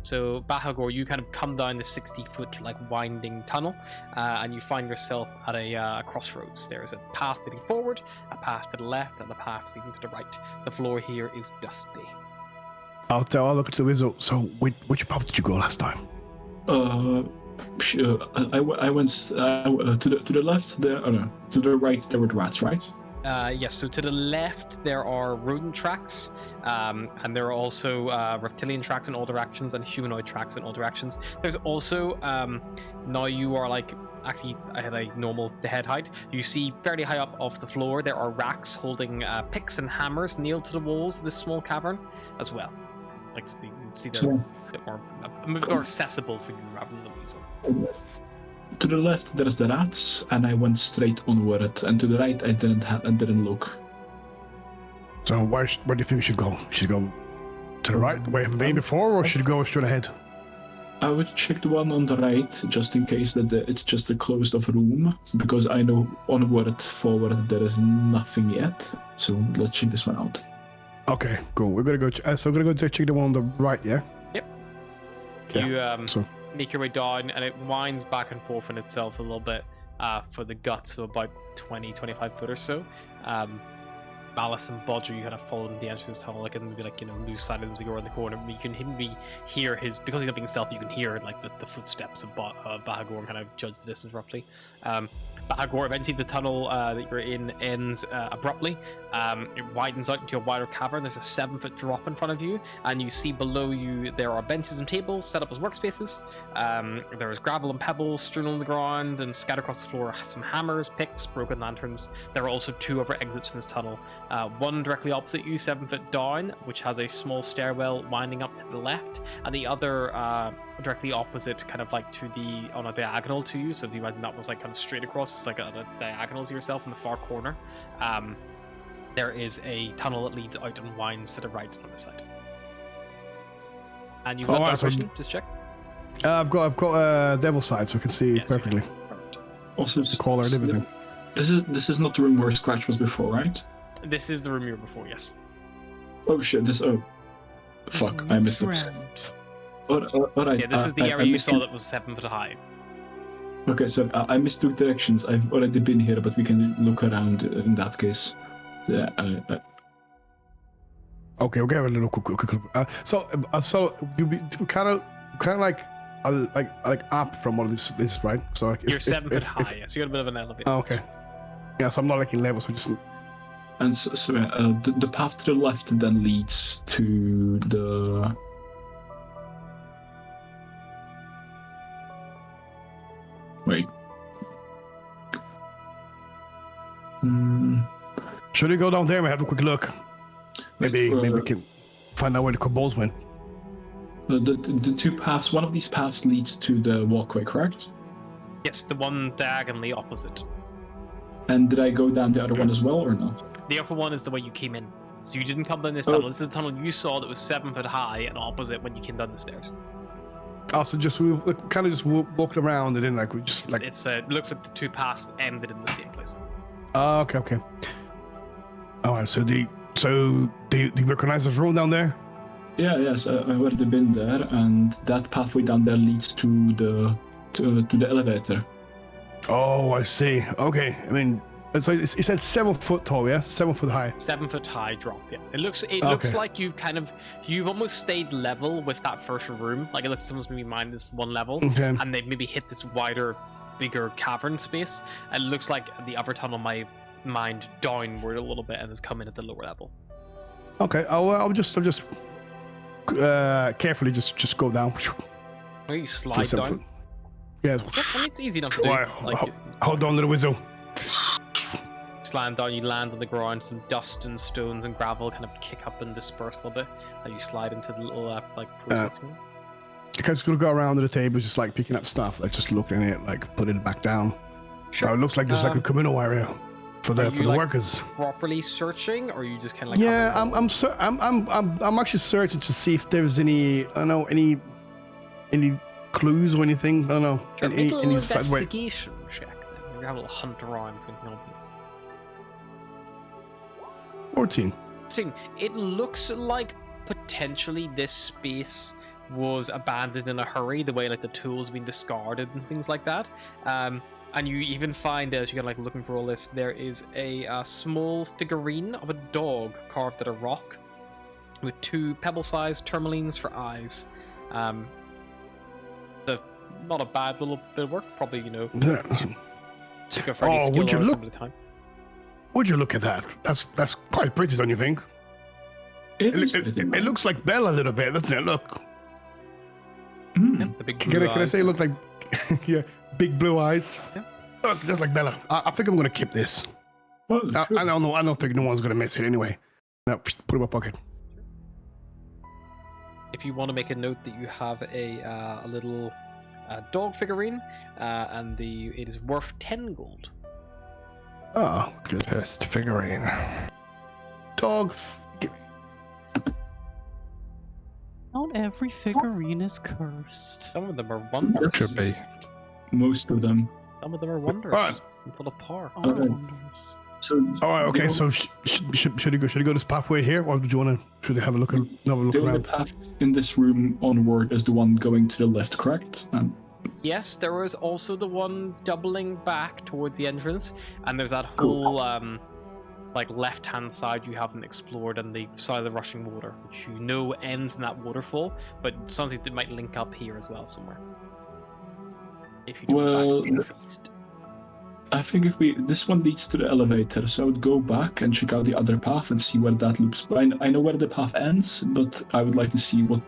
[SPEAKER 1] So Bahagor, you kind of come down the 60-foot winding tunnel, and you find yourself at a crossroads. There is a path leading forward, a path to the left, and a path leading to the right. The floor here is dusty.
[SPEAKER 3] I'll look at the whistle. So, which path did you go last time?
[SPEAKER 2] I went to the left there. Oh no, to the right there were the rats, right?
[SPEAKER 1] Yes, so to the left there are rodent tracks, and there are also reptilian tracks in all directions and humanoid tracks in all directions. There's also, now you are actually at a normal head height. You see fairly high up off the floor, there are racks holding picks and hammers nailed to the walls of this small cavern as well. So you can see they're a bit more accessible for you rather than the weasel.
[SPEAKER 2] To the left there's the rats, and I went straight onward. And to the right I didn't look.
[SPEAKER 3] So, where do you think we should go? Should we go to the right, where we haven't been before, or should we go straight ahead?
[SPEAKER 2] I would check the one on the right, just in case that it's just a closed off room, because I know onward, forward, there is nothing yet. So let's check this one out.
[SPEAKER 3] Okay, cool. We're gonna go. So we're gonna go check the one on the right. Yeah.
[SPEAKER 1] Yep.
[SPEAKER 3] Okay.
[SPEAKER 1] You
[SPEAKER 3] So
[SPEAKER 1] make your way down, and it winds back and forth in itself a little bit for the guts of about 20-25 foot or so. Malice and Bodger, you kind of follow the entrance of this tunnel, like in maybe like, you know, loose side of the door in the corner. You can maybe hear his, because he's not being stealthy, you can hear like the footsteps of Bahagor and kind of judge the distance roughly. Bahagor, eventually the tunnel that you're in ends abruptly. It widens out into a wider cavern. There's a 7-foot drop in front of you, and you see below you there are benches and tables set up as workspaces. There is gravel and pebbles strewn on the ground, and scattered across the floor some hammers, picks, broken lanterns. There are also 2 other exits from this tunnel. One directly opposite you, 7 foot down, which has a small stairwell winding up to the left, and the other directly opposite, kind of like on a diagonal to you. So if you imagine that was like kind of straight across, it's like a diagonal to yourself in the far corner. There is a tunnel that leads out and winds to the right on the side. And you've got that vision, just check.
[SPEAKER 3] I've got Devil's Side, so I can see perfectly.
[SPEAKER 2] Also,
[SPEAKER 3] Caller and everything.
[SPEAKER 2] This is not the room where Scratch was before, right?
[SPEAKER 1] This is the room you were before, yes.
[SPEAKER 2] Oh shit! Fuck! I missed it. Alright.
[SPEAKER 1] Yeah, this is the area you saw that was 7 foot high.
[SPEAKER 2] Okay, so I mistook directions. I've already been here, but we can look around in that case. Yeah.
[SPEAKER 3] Okay, we'll get a little quick. So you be kind of like up from all this, right? So like,
[SPEAKER 1] you're 7 foot high, so you got a bit of an elevator.
[SPEAKER 3] Oh, okay. Yeah, so I'm not like in levels, so just.
[SPEAKER 2] And so the path to the left then leads to the. Wait.
[SPEAKER 3] Should we go down there and have a quick look? Maybe we can find out where the kobolds went.
[SPEAKER 2] The 2 paths. One of these paths leads to the walkway, correct?
[SPEAKER 1] Yes, the one diagonally opposite.
[SPEAKER 2] And did I go down the other one as well, or not?
[SPEAKER 1] The other one is the way you came in. So you didn't come down this tunnel. This is the tunnel you saw that was 7 foot high and opposite when you came down the stairs.
[SPEAKER 3] Also, we kind of just walked around and then like we just like.
[SPEAKER 1] It looks like the 2 paths ended in the same place.
[SPEAKER 3] Okay. All right. So do you recognize this room down there?
[SPEAKER 2] Yes, I've already been there, and that pathway down there leads to the elevator.
[SPEAKER 3] Oh, I see. Okay. I mean, so it said 7 foot tall, yes? 7 foot high.
[SPEAKER 1] 7 foot high drop, yeah. It looks like you've almost stayed level with that first room. Like it looks almost maybe mined this one level,
[SPEAKER 3] okay.
[SPEAKER 1] And they've maybe hit this wider, bigger cavern space. And it looks like the other tunnel might have mined downward a little bit and has come in at the lower level.
[SPEAKER 3] Okay. I'll just carefully just go down.
[SPEAKER 1] Or you slide down.
[SPEAKER 3] Yes.
[SPEAKER 1] I mean, it's easy enough to do.
[SPEAKER 3] Hold on to the whistle.
[SPEAKER 1] Slide down, you land on the ground, some dust and stones and gravel kind of kick up and disperse a little bit. And you slide into the little process room.
[SPEAKER 3] I'm just gonna go around to the table, just like picking up stuff, like just looking at it, like putting it back down.
[SPEAKER 1] Sure.
[SPEAKER 3] So it looks like there's like a communal area for the workers.
[SPEAKER 1] Properly searching, or are you just kind of like?
[SPEAKER 3] Yeah, I'm actually searching to see if there's any clues or anything. I don't know.
[SPEAKER 1] Sure, make a little investigation check. Then. You have a little hunt around for anything obvious.
[SPEAKER 3] 14.
[SPEAKER 1] It looks like potentially this space was abandoned in a hurry, the way like the tools have been discarded and things like that. And you even find, as you're like looking for all this, there is a small figurine of a dog carved out of rock with 2 pebble-sized tourmalines for eyes. So not a bad little bit of work. Probably, took a fairly skill over some of the time.
[SPEAKER 3] Would you look at that? That's quite pretty, don't you think? It looks like Bella a little bit, doesn't it? Look.
[SPEAKER 1] Yeah, the big blue eyes.
[SPEAKER 3] Can I say it looks like yeah, big blue eyes?
[SPEAKER 1] Yeah.
[SPEAKER 3] Look, just like Bella. I think I'm gonna keep this.
[SPEAKER 2] Well,
[SPEAKER 3] I don't think no one's gonna miss it anyway. No, put it in my pocket.
[SPEAKER 1] If you want to make a note that you have a little dog figurine, and it is worth 10 gold.
[SPEAKER 3] Oh, good.
[SPEAKER 4] Best figurine.
[SPEAKER 3] Dog.
[SPEAKER 5] Not every figurine is cursed.
[SPEAKER 1] Some of them are wonders.
[SPEAKER 4] Should be.
[SPEAKER 2] Most of them.
[SPEAKER 1] Some of them are wonders.
[SPEAKER 3] Right.
[SPEAKER 1] And full of power.
[SPEAKER 5] All
[SPEAKER 2] Okay.
[SPEAKER 5] wonders.
[SPEAKER 2] So.
[SPEAKER 3] All right, okay.
[SPEAKER 2] the
[SPEAKER 3] So should you go this pathway here, or would you want to? Should I have a look
[SPEAKER 2] only
[SPEAKER 3] around?
[SPEAKER 2] path in this room onward is the one going to the left, correct?
[SPEAKER 1] Yes, there was also the one doubling back towards the entrance, and there's that whole like left-hand side you haven't explored on the side of the rushing water, which you know ends in that waterfall, but it sounds like it might link up here as well somewhere. If you do
[SPEAKER 2] Well,
[SPEAKER 1] back to the northeast.
[SPEAKER 2] I think this one leads to the elevator, so I would go back and check out the other path and see where that loops. But I know where the path ends, but I would like to see what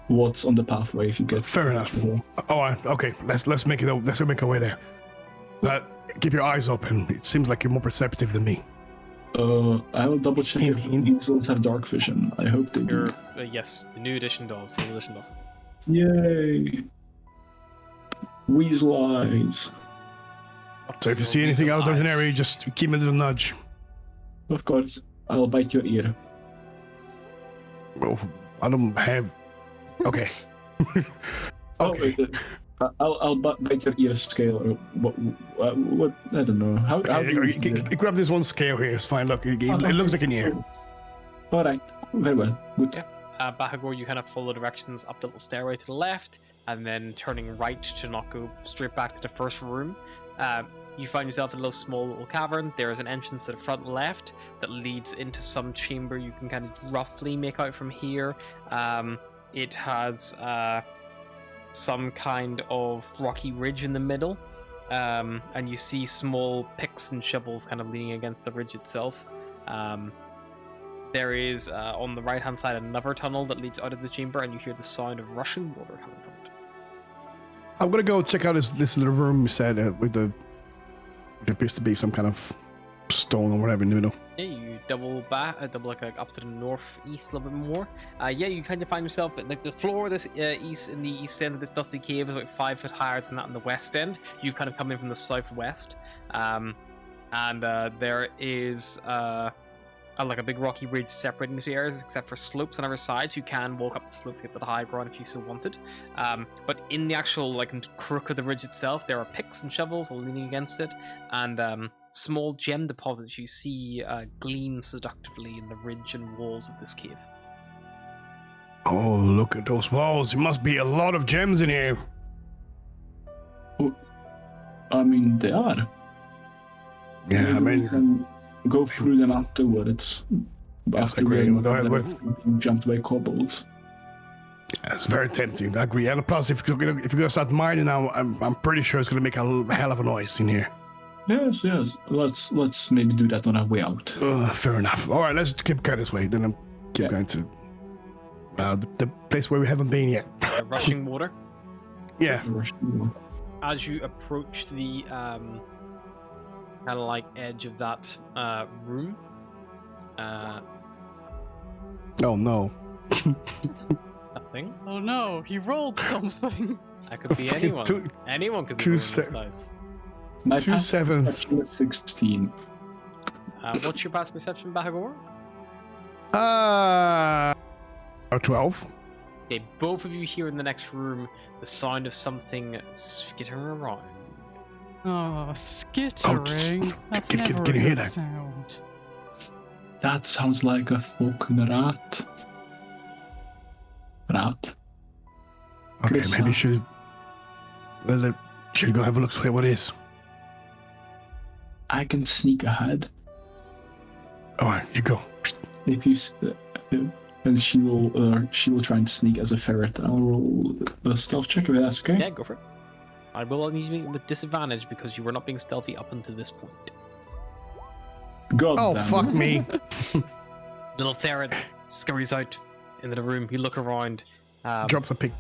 [SPEAKER 2] what's on the pathway. If you get
[SPEAKER 3] Fair enough. All right, okay. Let's make it. Let's make our way there. Keep your eyes open. It seems like you're more perceptive than me.
[SPEAKER 2] I will double check if easels have dark vision. I hope they do.
[SPEAKER 1] Yes, the new edition does. The new edition does.
[SPEAKER 2] Yay! Weasel eyes.
[SPEAKER 3] So if you see anything out of the area, just give me a little nudge.
[SPEAKER 2] Of course, I'll bite your ear.
[SPEAKER 3] Oh, I don't have. Okay. Okay.
[SPEAKER 2] I'll bite your ear scale or what? I don't know. How do you
[SPEAKER 3] Grab this one scale here. It's fine. Look, it looks like an ear.
[SPEAKER 2] All right. Very well. Good.
[SPEAKER 1] Bahagor, you kind of follow directions up the little stairway to the left, and then turning right to not go straight back to the first room. You find yourself in a small little cavern. There is an entrance to the front left that leads into some chamber you can kind of roughly make out from here. It has some kind of rocky ridge in the middle, and you see small picks and shovels kind of leaning against the ridge itself. There is, on the right-hand side, another tunnel that leads out of the chamber, and you hear the sound of rushing water coming from it.
[SPEAKER 3] I'm gonna go check out this little room you said with the. It appears to be some kind of stone or whatever in the middle.
[SPEAKER 1] Yeah, you double like up to the northeast a little bit more. Yeah, you kind of find yourself at like the floor of this in the east end of this dusty cave is about 5 foot higher than that in the west end. You've kind of come in from the southwest, and there is like a big rocky ridge separating the two areas, except for slopes on either side. So you can walk up the slope to get to the high ground if you so wanted. But in the actual crook of the ridge itself, there are picks and shovels leaning against it, and small gem deposits you see gleam seductively in the ridge and walls of this cave.
[SPEAKER 3] Oh, look at those walls. There must be a lot of gems in here.
[SPEAKER 2] I mean, they are.
[SPEAKER 3] Yeah, I
[SPEAKER 2] Maybe we
[SPEAKER 3] mean,
[SPEAKER 2] can go through them afterwards. After
[SPEAKER 3] agree.
[SPEAKER 2] we jumped by kobolds.
[SPEAKER 3] it's very tempting. I agree. And plus, if you're gonna start mining now, I'm pretty sure it's gonna make a hell of a noise in here.
[SPEAKER 2] Yes. Let's maybe do that on our way out.
[SPEAKER 3] Fair enough. All right, let's keep going this way. Then I'm going to the place where we haven't been yet.
[SPEAKER 1] Rushing water.
[SPEAKER 3] Yeah.
[SPEAKER 1] As you approach the kind of like edge of that room,
[SPEAKER 3] Oh no.
[SPEAKER 1] nothing.
[SPEAKER 5] Oh no, he rolled something.
[SPEAKER 1] That could be
[SPEAKER 3] Fucking
[SPEAKER 1] anyone. Anyone could be
[SPEAKER 3] two
[SPEAKER 1] rolling
[SPEAKER 3] se-
[SPEAKER 1] those dice.
[SPEAKER 2] My
[SPEAKER 3] Two
[SPEAKER 2] path
[SPEAKER 3] sevens.
[SPEAKER 2] perception is 16.
[SPEAKER 1] What's your past perception, Bahagor?
[SPEAKER 3] 12.
[SPEAKER 1] Okay, both of you hear in the next room the sound of something skittering around.
[SPEAKER 5] Oh, skittering. That's
[SPEAKER 3] can
[SPEAKER 5] never
[SPEAKER 3] you
[SPEAKER 5] a
[SPEAKER 3] hear
[SPEAKER 5] good
[SPEAKER 3] that?
[SPEAKER 5] sound.
[SPEAKER 2] That sounds like a fucking rat. Rat.
[SPEAKER 3] Okay,
[SPEAKER 2] Chris,
[SPEAKER 3] maybe you should. Well, should go have a look to what it is.
[SPEAKER 2] I can sneak ahead.
[SPEAKER 3] All right, you go.
[SPEAKER 2] If you and she will try and sneak as a ferret. I'll roll a stealth check if that's okay.
[SPEAKER 1] Yeah, go for it. I will need you with disadvantage because you were not being stealthy up until this point.
[SPEAKER 2] God
[SPEAKER 3] Oh,
[SPEAKER 2] damn
[SPEAKER 3] fuck
[SPEAKER 2] it.
[SPEAKER 3] me.
[SPEAKER 1] Little ferret scurries out into the room. You look around.
[SPEAKER 3] Drops a pick.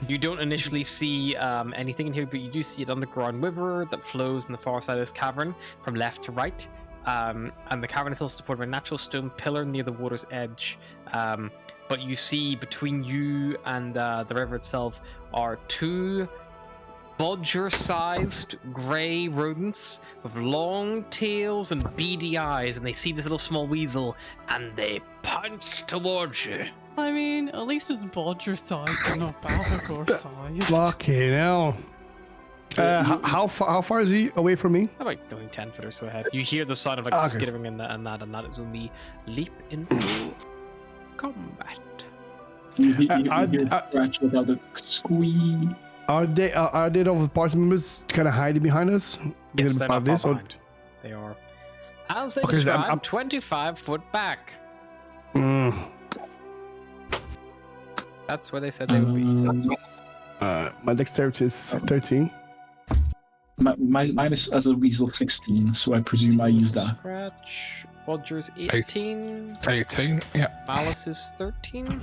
[SPEAKER 1] You don't initially see anything in here, but you do see an underground river that flows in the far side of this cavern from left to right. And the cavern is also supported by a natural stone pillar near the water's edge. But you see between you and the river itself are two bodger-sized grey rodents with long tails and beady eyes, and they see this little small weasel, and they punch towards you.
[SPEAKER 5] I mean, at least it's bodger size and not Balagor size.
[SPEAKER 3] Fucking hell. How far is he away from me?
[SPEAKER 1] About only 10 foot or so ahead. You hear the sound of like
[SPEAKER 3] Okay.
[SPEAKER 1] skittering and that is when we leap into combat.
[SPEAKER 2] You
[SPEAKER 3] I-
[SPEAKER 2] hear
[SPEAKER 3] I-
[SPEAKER 2] Scratch without a squeak.
[SPEAKER 3] Are they of party members kind of hiding behind us?
[SPEAKER 1] Yes,
[SPEAKER 3] Getting
[SPEAKER 1] they're
[SPEAKER 3] part
[SPEAKER 1] not
[SPEAKER 3] of
[SPEAKER 1] far
[SPEAKER 3] or-
[SPEAKER 1] behind. They are, as they
[SPEAKER 3] Okay, so
[SPEAKER 1] describe,
[SPEAKER 3] I'm-
[SPEAKER 1] 25 foot back.
[SPEAKER 3] Mm.
[SPEAKER 1] That's where they said they would be.
[SPEAKER 3] My dexterity is 13.
[SPEAKER 2] Mine is as a weasel 16, so I presume I use that.
[SPEAKER 1] Scratch. Bodger's 18.
[SPEAKER 4] 18, yeah.
[SPEAKER 1] Malice is 13.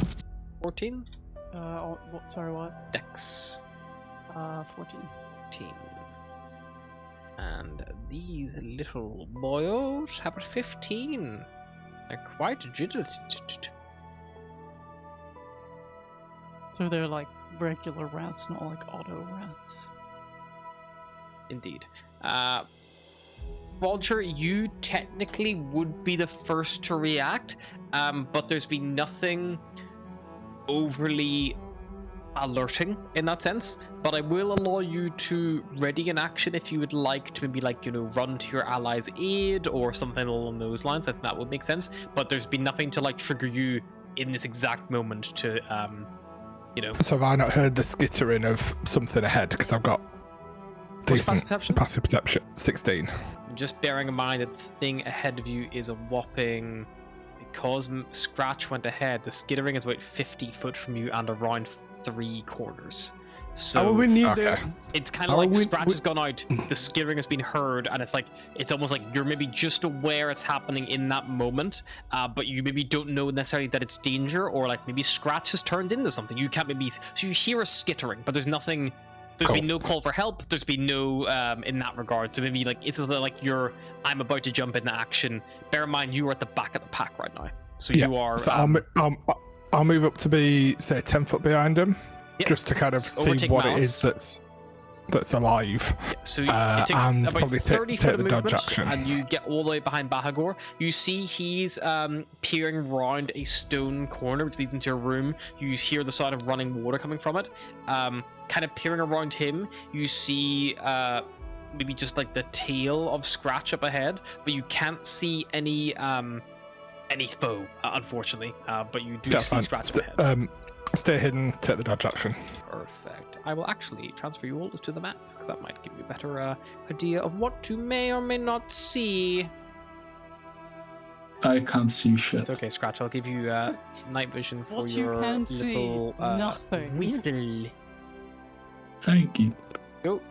[SPEAKER 1] 14.
[SPEAKER 5] What? Sorry, what?
[SPEAKER 1] Dex.
[SPEAKER 5] 14.
[SPEAKER 1] 14. And these little boyos have a 15. They're quite agile.
[SPEAKER 5] So they're like regular rats, not like auto rats.
[SPEAKER 1] Indeed. Vulture, you technically would be the first to react, but there's been nothing overly alerting in that sense. But I will allow you to ready an action if you would like to maybe run to your ally's aid or something along those lines. I think that would make sense. But there's been nothing to trigger you in this exact moment to
[SPEAKER 4] So have I not heard the skittering of something ahead? Because I've got
[SPEAKER 1] What's your
[SPEAKER 4] decent passive perception. 16.
[SPEAKER 1] Just bearing in mind that the thing ahead of you is a whopping, because Scratch went ahead, the skittering is about 50 foot from you and around 3 corners. So
[SPEAKER 3] we need
[SPEAKER 4] okay.
[SPEAKER 1] it's kind of like Scratch has gone out, the skittering has been heard, and it's almost like you're maybe just aware it's happening in that moment, but you maybe don't know necessarily that it's danger, or maybe Scratch has turned into something. You can't maybe, so you hear a skittering, but there's nothing. There's been no call for help. There's been no in that regard. So maybe it's just I'm about to jump into action. Bear in mind you are at the back of the pack right now, so you are.
[SPEAKER 4] So I'll move up to be, say, 10 foot behind him, just to kind of see
[SPEAKER 1] overtake
[SPEAKER 4] what
[SPEAKER 1] Malice.
[SPEAKER 4] it is that's alive.
[SPEAKER 1] So it takes
[SPEAKER 4] and
[SPEAKER 1] about
[SPEAKER 4] probably
[SPEAKER 1] 30
[SPEAKER 4] take
[SPEAKER 1] foot
[SPEAKER 4] the
[SPEAKER 1] of
[SPEAKER 4] dodge
[SPEAKER 1] movement,
[SPEAKER 4] action.
[SPEAKER 1] and you get all the way behind Bahagor. You see he's peering round a stone corner, which leads into a room. You hear the sound of running water coming from it. Kind of peering around him, you see maybe just the tail of Scratch up ahead, but you can't see any foe, unfortunately. But you do see Scratch up ahead.
[SPEAKER 4] Stay hidden, take the dodge action.
[SPEAKER 1] Perfect. I will actually transfer you all to the map, because that might give you a better idea of what you may or may not see.
[SPEAKER 2] I can't see shit.
[SPEAKER 1] It's okay, Scratch. I'll give you night vision for
[SPEAKER 5] What you
[SPEAKER 1] your
[SPEAKER 5] can see,
[SPEAKER 1] little
[SPEAKER 5] nothing.
[SPEAKER 1] whistle.
[SPEAKER 2] Thank you.
[SPEAKER 1] Go.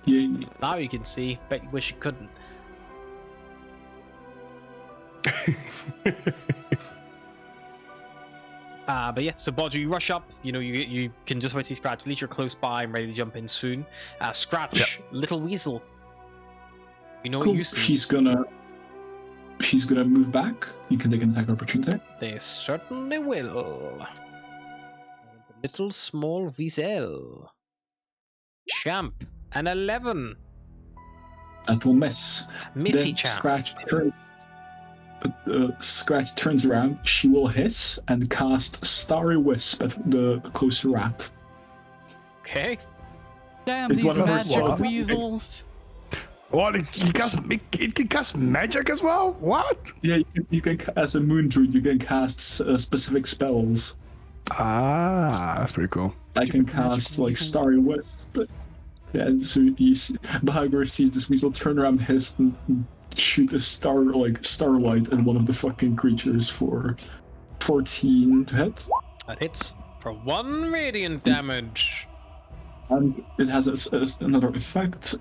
[SPEAKER 2] Yay.
[SPEAKER 1] Now you can see. Bet you wish you couldn't. But yeah, so Bodger, you rush up. You can just about see Scratch. At least you're close by and ready to jump in soon. Scratch, little weasel. You know
[SPEAKER 2] Cool.
[SPEAKER 1] what you see?
[SPEAKER 2] She's gonna move back. You can take an attack opportunity.
[SPEAKER 1] They certainly will. It's a little small weasel. Champ, an 11.
[SPEAKER 2] That will miss.
[SPEAKER 1] Missy
[SPEAKER 2] Then
[SPEAKER 1] champ.
[SPEAKER 2] Scratch turns around. She will hiss and cast Starry Wisp at the closer rat.
[SPEAKER 1] Okay.
[SPEAKER 5] Damn,
[SPEAKER 2] It's
[SPEAKER 5] these
[SPEAKER 2] one of her
[SPEAKER 5] magic
[SPEAKER 2] spells.
[SPEAKER 5] weasels.
[SPEAKER 3] What? It can cast magic as well? What?
[SPEAKER 2] Yeah, you can as a moon druid, you can cast specific spells.
[SPEAKER 3] Ah, that's pretty cool.
[SPEAKER 2] I can
[SPEAKER 5] Stupid magic
[SPEAKER 2] cast
[SPEAKER 5] weasel.
[SPEAKER 2] Starry Wisp. But yeah, so Bahagor sees this weasel turn around, hiss, and shoot a starlight at one of the fucking creatures for 14 to hit.
[SPEAKER 1] That hits for 1 radiant damage.
[SPEAKER 2] And it has another effect.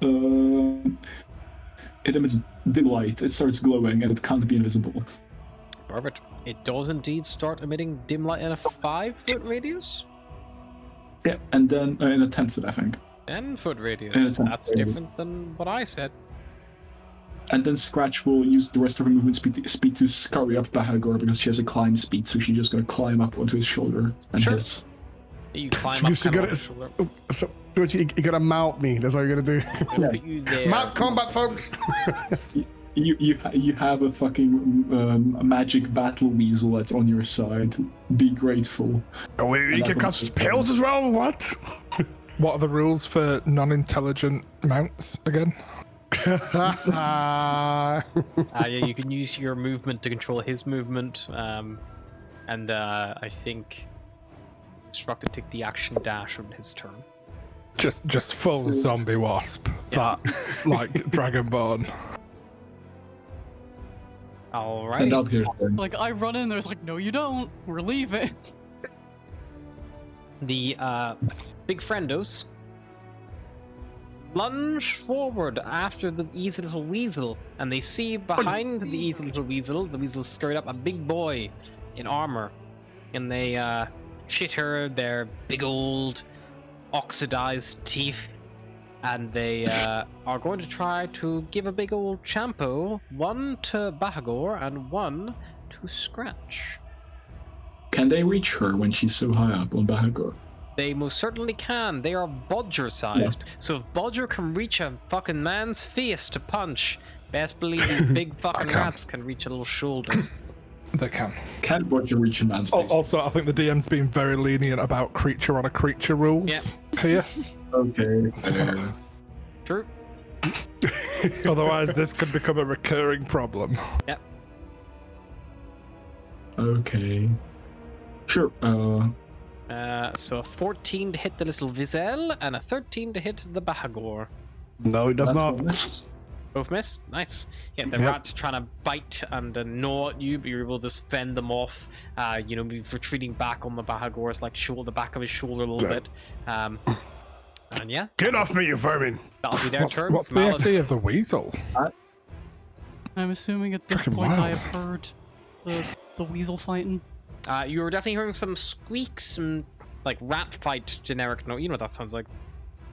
[SPEAKER 2] It emits dim light. It starts glowing and it can't be invisible.
[SPEAKER 1] Perfect. It does indeed start emitting dim light in a 5-foot radius.
[SPEAKER 2] Yeah, and then in a 10-foot, I think.
[SPEAKER 1] 10-foot radius.
[SPEAKER 2] Yeah, 10
[SPEAKER 1] That's
[SPEAKER 2] foot.
[SPEAKER 1] different than what I said.
[SPEAKER 2] And then Scratch will use the rest of her movement speed to scurry up Bahagor because she has a climb speed, so she's just gonna climb up onto his shoulder and
[SPEAKER 1] Sure.
[SPEAKER 2] hiss.
[SPEAKER 1] You climb
[SPEAKER 3] So
[SPEAKER 1] up
[SPEAKER 3] you
[SPEAKER 1] kind of
[SPEAKER 3] gotta-
[SPEAKER 1] on the shoulder.
[SPEAKER 3] So, you gotta mount me. That's all you're gonna do.
[SPEAKER 1] Gonna put you there.
[SPEAKER 3] Mount combat, folks.
[SPEAKER 2] You have a fucking a magic battle weasel on your side. Be grateful.
[SPEAKER 3] Oh, wait, you
[SPEAKER 2] And
[SPEAKER 3] can
[SPEAKER 2] that
[SPEAKER 3] cast
[SPEAKER 2] would-
[SPEAKER 3] spells as well. What?
[SPEAKER 4] What are the rules for non-intelligent mounts again?
[SPEAKER 1] Yeah, you can use your movement to control his movement, and I think Destructor take the action dash on his turn.
[SPEAKER 4] Just full zombie wasp.
[SPEAKER 1] Yeah.
[SPEAKER 4] That like Dragonborn.
[SPEAKER 1] All right.
[SPEAKER 2] And up here. Then.
[SPEAKER 5] Like, I run in, there's like, no, you don't. We're leaving.
[SPEAKER 1] The big friendos lunge forward after the easy little weasel, and they see behind the easy little weasel, the weasel scurried up a big boy in armor, and they chitter their big old oxidized teeth, and they are going to try to give a big old champo, one to Bahagor and one to Scratch.
[SPEAKER 2] Can they reach her when she's so high up on Bahagor?
[SPEAKER 1] They most certainly can. They are Bodger sized. So if Bodger can reach a fucking man's face to punch, best believe these big fucking
[SPEAKER 4] can.
[SPEAKER 1] rats can reach a little shoulder.
[SPEAKER 4] They can.
[SPEAKER 2] Can Roger reach a man's face?
[SPEAKER 4] Also, I think the DM's been very lenient about creature on a creature rules here.
[SPEAKER 2] Okay.
[SPEAKER 1] True.
[SPEAKER 4] Otherwise, this could become a recurring problem.
[SPEAKER 1] Yep.
[SPEAKER 2] Okay. Sure.
[SPEAKER 1] So a 14 to hit the little Vizel and a 13 to hit the Bahagor.
[SPEAKER 3] No, it does
[SPEAKER 2] that's
[SPEAKER 3] not.
[SPEAKER 2] one miss.
[SPEAKER 1] Both miss. Nice. Yeah, the
[SPEAKER 3] Yep.
[SPEAKER 1] rats are trying to bite and gnaw at you, but you're able to just fend them off. Move retreating back on the Bahagor's like the back of his shoulder a little bit. And yeah,
[SPEAKER 3] Get off me, you vermin!
[SPEAKER 1] that'll be their turn.
[SPEAKER 4] What's the
[SPEAKER 1] Malice.
[SPEAKER 4] SE of the weasel?
[SPEAKER 5] I'm assuming at this
[SPEAKER 4] Fucking
[SPEAKER 5] point I
[SPEAKER 4] wild.
[SPEAKER 5] have heard the weasel fighting.
[SPEAKER 1] You were definitely hearing some squeaks and like rat fight generic. No, you know what that sounds like.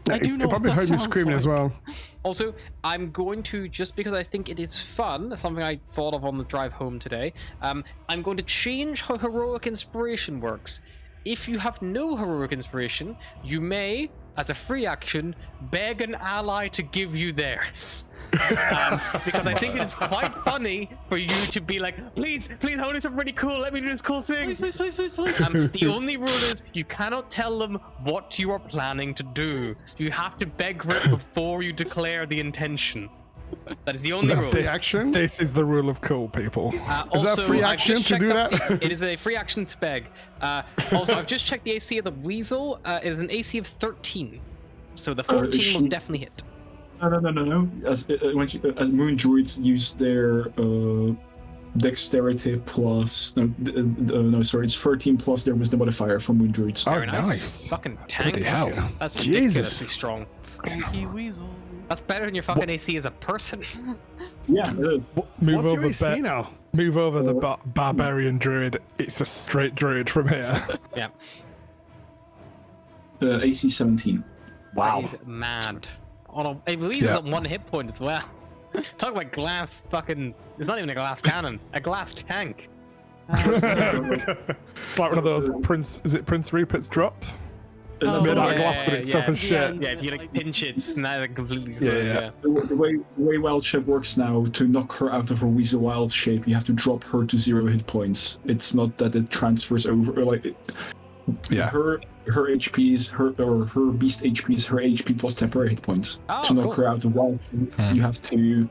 [SPEAKER 5] I do
[SPEAKER 3] You
[SPEAKER 5] know
[SPEAKER 3] probably
[SPEAKER 5] what that
[SPEAKER 3] heard me
[SPEAKER 5] sounds
[SPEAKER 3] screaming as
[SPEAKER 5] like.
[SPEAKER 3] well.
[SPEAKER 1] Also, I'm going to, just because I think it is fun, something I thought of on the drive home today, I'm going to change how heroic inspiration works. If you have no heroic inspiration, you may, as a free action, beg an ally to give you theirs. Because I think it is quite funny for you to be like, please, I want to do something really cool, let me do this cool thing.
[SPEAKER 5] Please.
[SPEAKER 1] The only rule is you cannot tell them what you are planning to do. You have to beg for it before you declare the intention. That is the only rule.
[SPEAKER 3] Free action?
[SPEAKER 4] This is the rule of cool, people.
[SPEAKER 3] Is that a
[SPEAKER 1] Also,
[SPEAKER 3] free
[SPEAKER 1] I've
[SPEAKER 3] action
[SPEAKER 1] just
[SPEAKER 3] to do
[SPEAKER 1] checked
[SPEAKER 3] that?
[SPEAKER 1] It is a free action to beg. Also, I've just checked the AC of the Weasel. It is an AC of 13. So the 14 will
[SPEAKER 2] she-
[SPEAKER 1] definitely hit.
[SPEAKER 2] No. As moon druids use their dexterity plus sorry, it's 13 plus their wisdom modifier for moon druids.
[SPEAKER 4] Oh,
[SPEAKER 1] Very nice.
[SPEAKER 4] nice.
[SPEAKER 1] Fucking tank.
[SPEAKER 4] Bloody hell.
[SPEAKER 1] That's
[SPEAKER 3] Jesus.
[SPEAKER 1] ridiculously strong.
[SPEAKER 5] Funky weasel.
[SPEAKER 1] That's better than your fucking AC as a person.
[SPEAKER 2] Yeah, it is.
[SPEAKER 4] Move
[SPEAKER 3] What's your
[SPEAKER 4] over,
[SPEAKER 3] AC now?
[SPEAKER 4] move over the barbarian druid. It's a straight druid from here.
[SPEAKER 1] Yeah.
[SPEAKER 2] AC 17.
[SPEAKER 3] Wow.
[SPEAKER 1] He's mad. I believe he's
[SPEAKER 4] Yeah.
[SPEAKER 1] at 1 hit point as well. Talk about glass fucking. It's not even a glass cannon. A glass tank.
[SPEAKER 4] It's like one of those Prince. Is it Prince Rupert's drop? It's
[SPEAKER 5] Oh,
[SPEAKER 4] made out of
[SPEAKER 1] yeah,
[SPEAKER 4] glass, but it's tough
[SPEAKER 1] yeah.
[SPEAKER 4] as shit.
[SPEAKER 1] Yeah, if you like pinch it, it's not completely.
[SPEAKER 4] Yeah.
[SPEAKER 2] The way Wild Shape works now, to knock her out of her Weasel Wild Shape, you have to drop her to 0 hit points. It's not that it transfers over,
[SPEAKER 4] Yeah.
[SPEAKER 2] her HPs, her beast HPs, her HP plus temporary hit points.
[SPEAKER 1] Oh,
[SPEAKER 2] To knock
[SPEAKER 1] cool.
[SPEAKER 2] her out of Wild Shape, you have to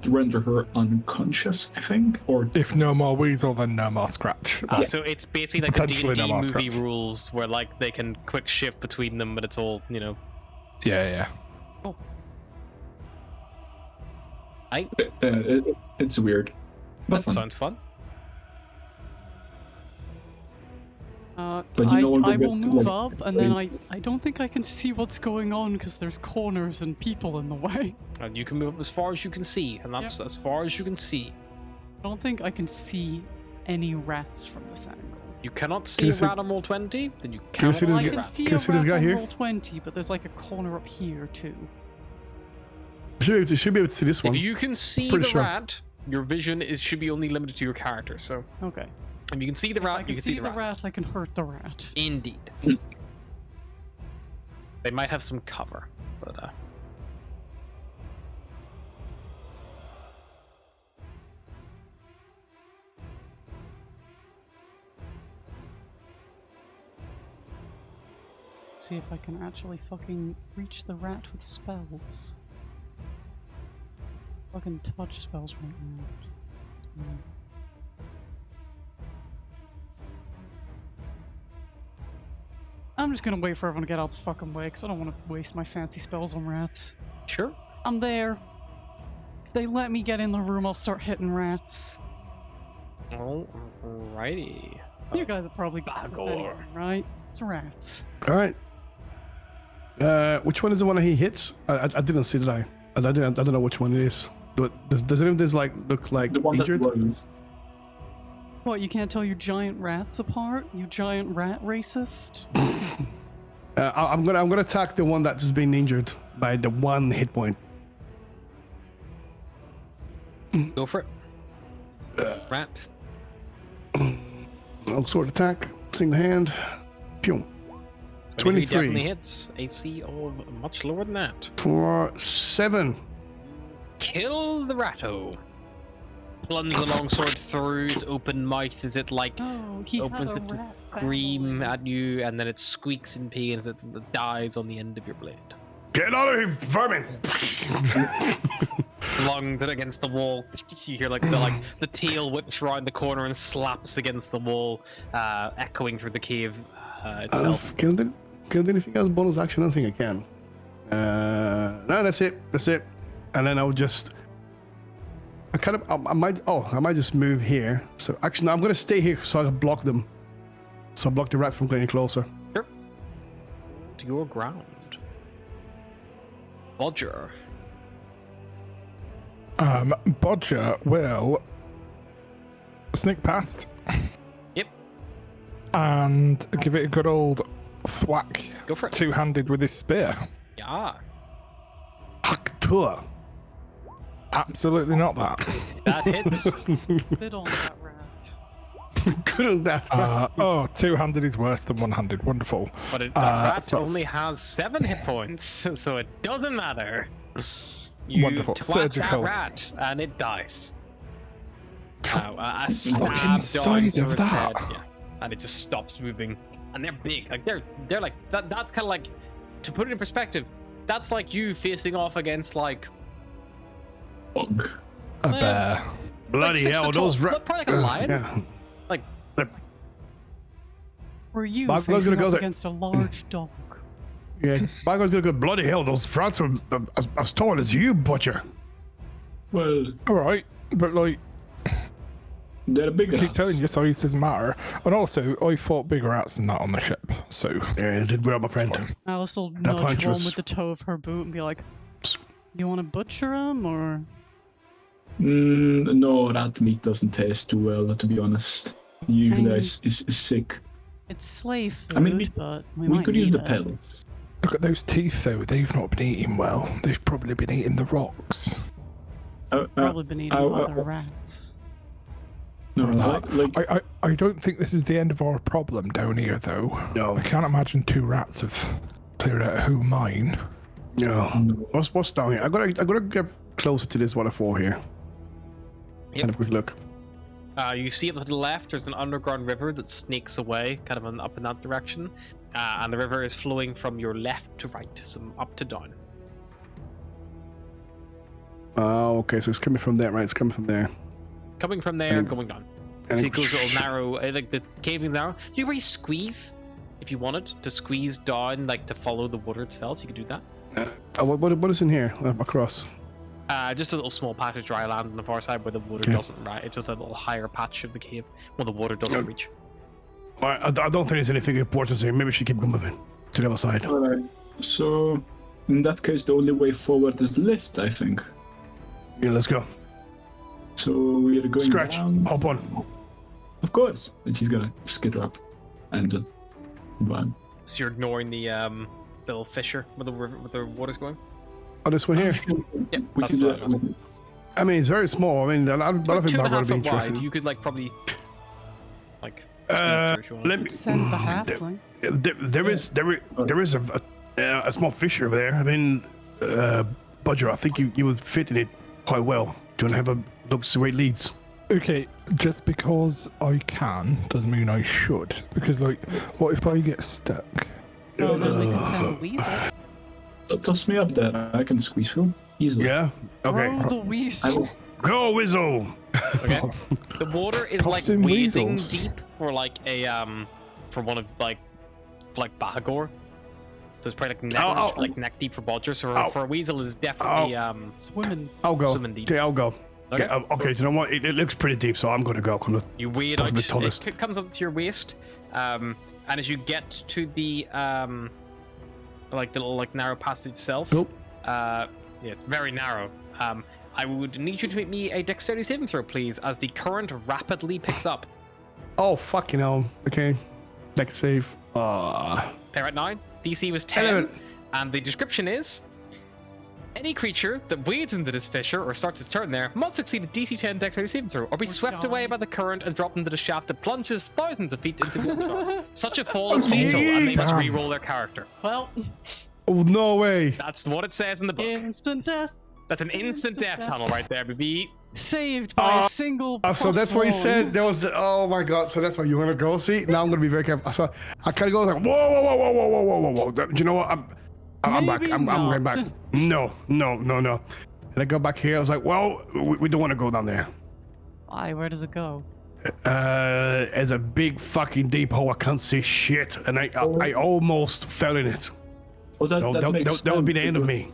[SPEAKER 2] render her unconscious, I think, or
[SPEAKER 4] If no more weasel, then no more scratch.
[SPEAKER 1] So it's basically like the
[SPEAKER 4] Potentially
[SPEAKER 1] D&D
[SPEAKER 4] no more
[SPEAKER 1] movie
[SPEAKER 4] scratch.
[SPEAKER 1] rules where like they can quick shift between them, but it's all,
[SPEAKER 4] Yeah.
[SPEAKER 2] it's weird. But
[SPEAKER 1] That
[SPEAKER 2] fun.
[SPEAKER 1] sounds fun.
[SPEAKER 2] But you no longer
[SPEAKER 5] I will
[SPEAKER 2] get,
[SPEAKER 5] move
[SPEAKER 2] like,
[SPEAKER 5] up, and then I don't think I can see what's going on because there's corners and people in the way.
[SPEAKER 1] And you can move up as far as you can see, and that's as far as you can see.
[SPEAKER 5] I don't think I can see any rats from this angle.
[SPEAKER 1] You cannot see
[SPEAKER 3] Can you
[SPEAKER 1] a
[SPEAKER 3] see-
[SPEAKER 1] rat on roll 20, then you
[SPEAKER 3] Can you
[SPEAKER 1] cannot
[SPEAKER 3] see
[SPEAKER 1] see
[SPEAKER 3] this
[SPEAKER 1] a
[SPEAKER 5] I
[SPEAKER 3] guy-
[SPEAKER 5] can
[SPEAKER 1] rat.
[SPEAKER 5] see
[SPEAKER 3] Can you
[SPEAKER 5] a
[SPEAKER 3] see this
[SPEAKER 5] rat
[SPEAKER 3] guy
[SPEAKER 5] on
[SPEAKER 3] here?
[SPEAKER 5] roll 20, but there's like a corner up here too.
[SPEAKER 3] You should be able to see this one.
[SPEAKER 1] If you can see
[SPEAKER 3] Pretty
[SPEAKER 1] the
[SPEAKER 3] sure.
[SPEAKER 1] rat, your vision should be only limited to your character. So
[SPEAKER 5] Okay.
[SPEAKER 1] if you can see the
[SPEAKER 5] If I
[SPEAKER 1] rat,
[SPEAKER 5] can
[SPEAKER 1] you can
[SPEAKER 5] see the rat, I can hurt the rat.
[SPEAKER 1] Indeed. They might have some cover, but
[SPEAKER 5] See if I can actually fucking reach the rat with spells. Fucking touch spells right now. I'm just gonna wait for everyone to get out the fucking way, because I don't want to waste my fancy spells on rats.
[SPEAKER 1] sure.
[SPEAKER 5] I'm there. If they let me get in the room, I'll start hitting rats.
[SPEAKER 1] Alrighty.
[SPEAKER 5] You guys are probably good with anything, right? It's rats.
[SPEAKER 3] All right. Which one is the one that he hits? I didn't see that. I don't know which one it is. But does any of this like look like
[SPEAKER 2] The one
[SPEAKER 3] injured?
[SPEAKER 2] that blows.
[SPEAKER 5] What, you can't tell your giant rats apart? You giant rat racist?
[SPEAKER 3] I'm gonna attack the one that's just been injured by the 1 hit point.
[SPEAKER 1] Go for it. Rat.
[SPEAKER 3] I'll sword attack, single hand. Pew.
[SPEAKER 1] He
[SPEAKER 3] 23
[SPEAKER 1] definitely hits. AC of much lower than that.
[SPEAKER 3] for 7.
[SPEAKER 1] Kill the ratto. Plunge the longsword through its open mouth as it like
[SPEAKER 5] Oh, he
[SPEAKER 1] opens
[SPEAKER 5] had a
[SPEAKER 1] the
[SPEAKER 5] rat
[SPEAKER 1] scream
[SPEAKER 5] family.
[SPEAKER 1] at you, and then it squeaks in pain as it dies on the end of your blade.
[SPEAKER 3] Get out of here, vermin!
[SPEAKER 1] Lunged it against the wall. You hear like the tail whips around the corner and slaps against the wall, echoing through the cave itself.
[SPEAKER 3] Can I do anything else? Bonus action? I don't think I can. No, that's it. That's it. And then I'll just. I might just move here. So actually, no, I'm gonna stay here so I can block them. So I block the rat from getting closer.
[SPEAKER 1] Sure. To your ground. Bodger.
[SPEAKER 4] Bodger will sneak past.
[SPEAKER 1] Yep.
[SPEAKER 4] And give it a good old thwack.
[SPEAKER 1] Go for it.
[SPEAKER 4] Two-handed with his spear.
[SPEAKER 1] Yeah.
[SPEAKER 3] Haktua.
[SPEAKER 4] Absolutely not that.
[SPEAKER 1] That hits.
[SPEAKER 5] Spit on that rat.
[SPEAKER 3] Couldn't that?
[SPEAKER 4] Two-handed is worse than one-handed. Wonderful.
[SPEAKER 1] But rat
[SPEAKER 4] so that's-
[SPEAKER 1] only has 7 hit points, so it doesn't matter. You
[SPEAKER 4] Wonderful.
[SPEAKER 1] twat
[SPEAKER 4] Surgical.
[SPEAKER 1] that rat, and it dies. Now, a stab
[SPEAKER 4] Fucking
[SPEAKER 1] down
[SPEAKER 4] size
[SPEAKER 1] through
[SPEAKER 4] of
[SPEAKER 1] its
[SPEAKER 4] that.
[SPEAKER 1] head, yeah, and it just stops moving. And they're big, like they're like that. That's kind of like, to put it in perspective, that's like you facing off against like
[SPEAKER 2] Bug.
[SPEAKER 4] A
[SPEAKER 1] Well,
[SPEAKER 4] bear.
[SPEAKER 3] Bloody
[SPEAKER 1] 6
[SPEAKER 3] hell,
[SPEAKER 1] foot tall.
[SPEAKER 3] those
[SPEAKER 1] Probably like a lion.
[SPEAKER 3] Yeah.
[SPEAKER 1] Like
[SPEAKER 5] Were you
[SPEAKER 3] Bug was
[SPEAKER 5] facing
[SPEAKER 3] gonna go
[SPEAKER 5] up
[SPEAKER 3] there.
[SPEAKER 5] against a large dog?
[SPEAKER 3] Yeah. Bagger's gonna go. Bloody hell, those rats are as tall as you, butcher.
[SPEAKER 2] Well,
[SPEAKER 4] All right, but like,
[SPEAKER 2] they're big
[SPEAKER 4] keep
[SPEAKER 2] rats.
[SPEAKER 4] telling you size doesn't matter. And also, I fought bigger rats than that on the ship, so
[SPEAKER 3] Yeah, you did well, my friend.
[SPEAKER 5] Alice will
[SPEAKER 3] That
[SPEAKER 5] nudge
[SPEAKER 3] punch
[SPEAKER 5] one
[SPEAKER 3] was-
[SPEAKER 5] with the toe of her boot and be like, "You want to butcher him, or
[SPEAKER 2] No, rat meat doesn't taste too well, to be honest. Usually is sick.
[SPEAKER 5] it's slave food?"
[SPEAKER 2] I mean,
[SPEAKER 5] but
[SPEAKER 2] We
[SPEAKER 5] might
[SPEAKER 2] could use
[SPEAKER 5] need
[SPEAKER 2] the
[SPEAKER 5] it.
[SPEAKER 2] pellets.
[SPEAKER 4] look at those teeth though. They've not been eating well. They've probably been eating the rocks.
[SPEAKER 5] Probably been eating other rats.
[SPEAKER 2] No,
[SPEAKER 4] That.
[SPEAKER 2] like
[SPEAKER 4] I don't think this is the end of our problem down here though.
[SPEAKER 3] No.
[SPEAKER 4] I can't imagine 2 rats have cleared out a whole mine.
[SPEAKER 3] No. What's down here? I gotta get closer to this waterfall here.
[SPEAKER 1] Yep.
[SPEAKER 3] Have a quick look.
[SPEAKER 1] you see to the left, there's an underground river that snakes away, kind of up in that direction, and the river is flowing from your left to right, so up to down.
[SPEAKER 3] Oh, okay. So it's coming from there, right? It's coming from there.
[SPEAKER 1] Coming from there,
[SPEAKER 3] And-
[SPEAKER 1] going down.
[SPEAKER 3] and
[SPEAKER 1] See,
[SPEAKER 3] it-
[SPEAKER 1] it goes a little narrow, like the cave is narrow. You can squeeze if you wanted to squeeze down, like to follow the water itself. You could do that.
[SPEAKER 3] What is in here across?
[SPEAKER 1] Just a little small patch of dry land on the far side where the water
[SPEAKER 3] Okay.
[SPEAKER 1] doesn't. Right, it's just a little higher patch of the cave where the water doesn't
[SPEAKER 3] Okay.
[SPEAKER 1] reach.
[SPEAKER 3] I don't think there's anything important here. Maybe we should keep moving to the other side.
[SPEAKER 2] alright. So in that case, the only way forward is the lift, I think.
[SPEAKER 3] Yeah, let's go.
[SPEAKER 2] So we are going
[SPEAKER 3] Scratch.
[SPEAKER 2] down.
[SPEAKER 3] Hop on.
[SPEAKER 2] Of course. And she's gonna skitter up and just run.
[SPEAKER 1] So you're ignoring the little fissure where the river, where the water's going.
[SPEAKER 3] Oh, this one here.
[SPEAKER 1] Yeah,
[SPEAKER 2] We
[SPEAKER 1] that's
[SPEAKER 2] can do
[SPEAKER 1] what I was-
[SPEAKER 2] that.
[SPEAKER 3] I mean, it's very small. I mean, I don't think
[SPEAKER 1] 2.5
[SPEAKER 3] Bagger would be
[SPEAKER 1] foot
[SPEAKER 3] interested.
[SPEAKER 1] wide. You could like probably like squeeze through if you wanted.
[SPEAKER 3] Let me.
[SPEAKER 5] Send the halfling.
[SPEAKER 3] There is a a small fissure over there. I mean, Budger, I think you would fit in it quite well. Do you want to have a look to where it leads?
[SPEAKER 4] Okay, just because I can doesn't mean I should. Because, like, what if I get stuck?
[SPEAKER 5] Well, then we can send a weasel.
[SPEAKER 2] Toss me up there. I can squeeze through easily.
[SPEAKER 3] Yeah? Okay.
[SPEAKER 5] Oh, the weasel.
[SPEAKER 3] Go, Wizzo!
[SPEAKER 1] Okay. The water is like
[SPEAKER 4] Tossing
[SPEAKER 1] wading
[SPEAKER 4] weasels.
[SPEAKER 1] deep for like a for one of like Bahagor. So it's probably like neck deep for Bodger. So for a weasel is definitely
[SPEAKER 5] Swimming.
[SPEAKER 3] I'll go.
[SPEAKER 1] Swimming deep.
[SPEAKER 3] Okay, I'll go.
[SPEAKER 1] Okay.
[SPEAKER 3] Okay, do you know what? It looks pretty deep, so I'm going to go.
[SPEAKER 1] You wade
[SPEAKER 3] That's
[SPEAKER 1] out.
[SPEAKER 3] the tallest.
[SPEAKER 1] It comes up to your waist, and as you get to the like the little like narrow passage itself,
[SPEAKER 3] Nope.
[SPEAKER 1] yeah, it's very narrow. I would need you to make me a dexterity saving throw, please, as the current rapidly picks up.
[SPEAKER 3] Oh, fucking hell. Okay. Next save.
[SPEAKER 1] They're at 9. DC was 10,
[SPEAKER 3] 11.
[SPEAKER 1] and the description is: any creature that wades into this fissure or starts its turn there must succeed a DC 10 dexterity saving throw, or be swept away by the current and dropped into the shaft that plunges thousands of feet into the underdark. Such a fall is fatal, and they must re-roll their character.
[SPEAKER 5] Well,
[SPEAKER 3] Oh, no way.
[SPEAKER 1] That's what it says in the book.
[SPEAKER 5] instant death.
[SPEAKER 1] That's an instant death tunnel right there, baby.
[SPEAKER 5] Saved by a single.
[SPEAKER 3] So that's what he
[SPEAKER 5] +1.
[SPEAKER 3] said. There was the, oh my god. So that's why you want to go. See, now I'm going to be very careful. So I kind of go like, whoa. Do you know what? I'm back.
[SPEAKER 5] Maybe
[SPEAKER 3] I'm going back.
[SPEAKER 5] not.
[SPEAKER 3] No. And I go back here. I was like, well, we don't want to go down there.
[SPEAKER 5] Why? Where does it go?
[SPEAKER 3] There's a big fucking deep hole. I can't see shit. And I almost fell in it.
[SPEAKER 2] Oh,
[SPEAKER 3] That would be the end of me.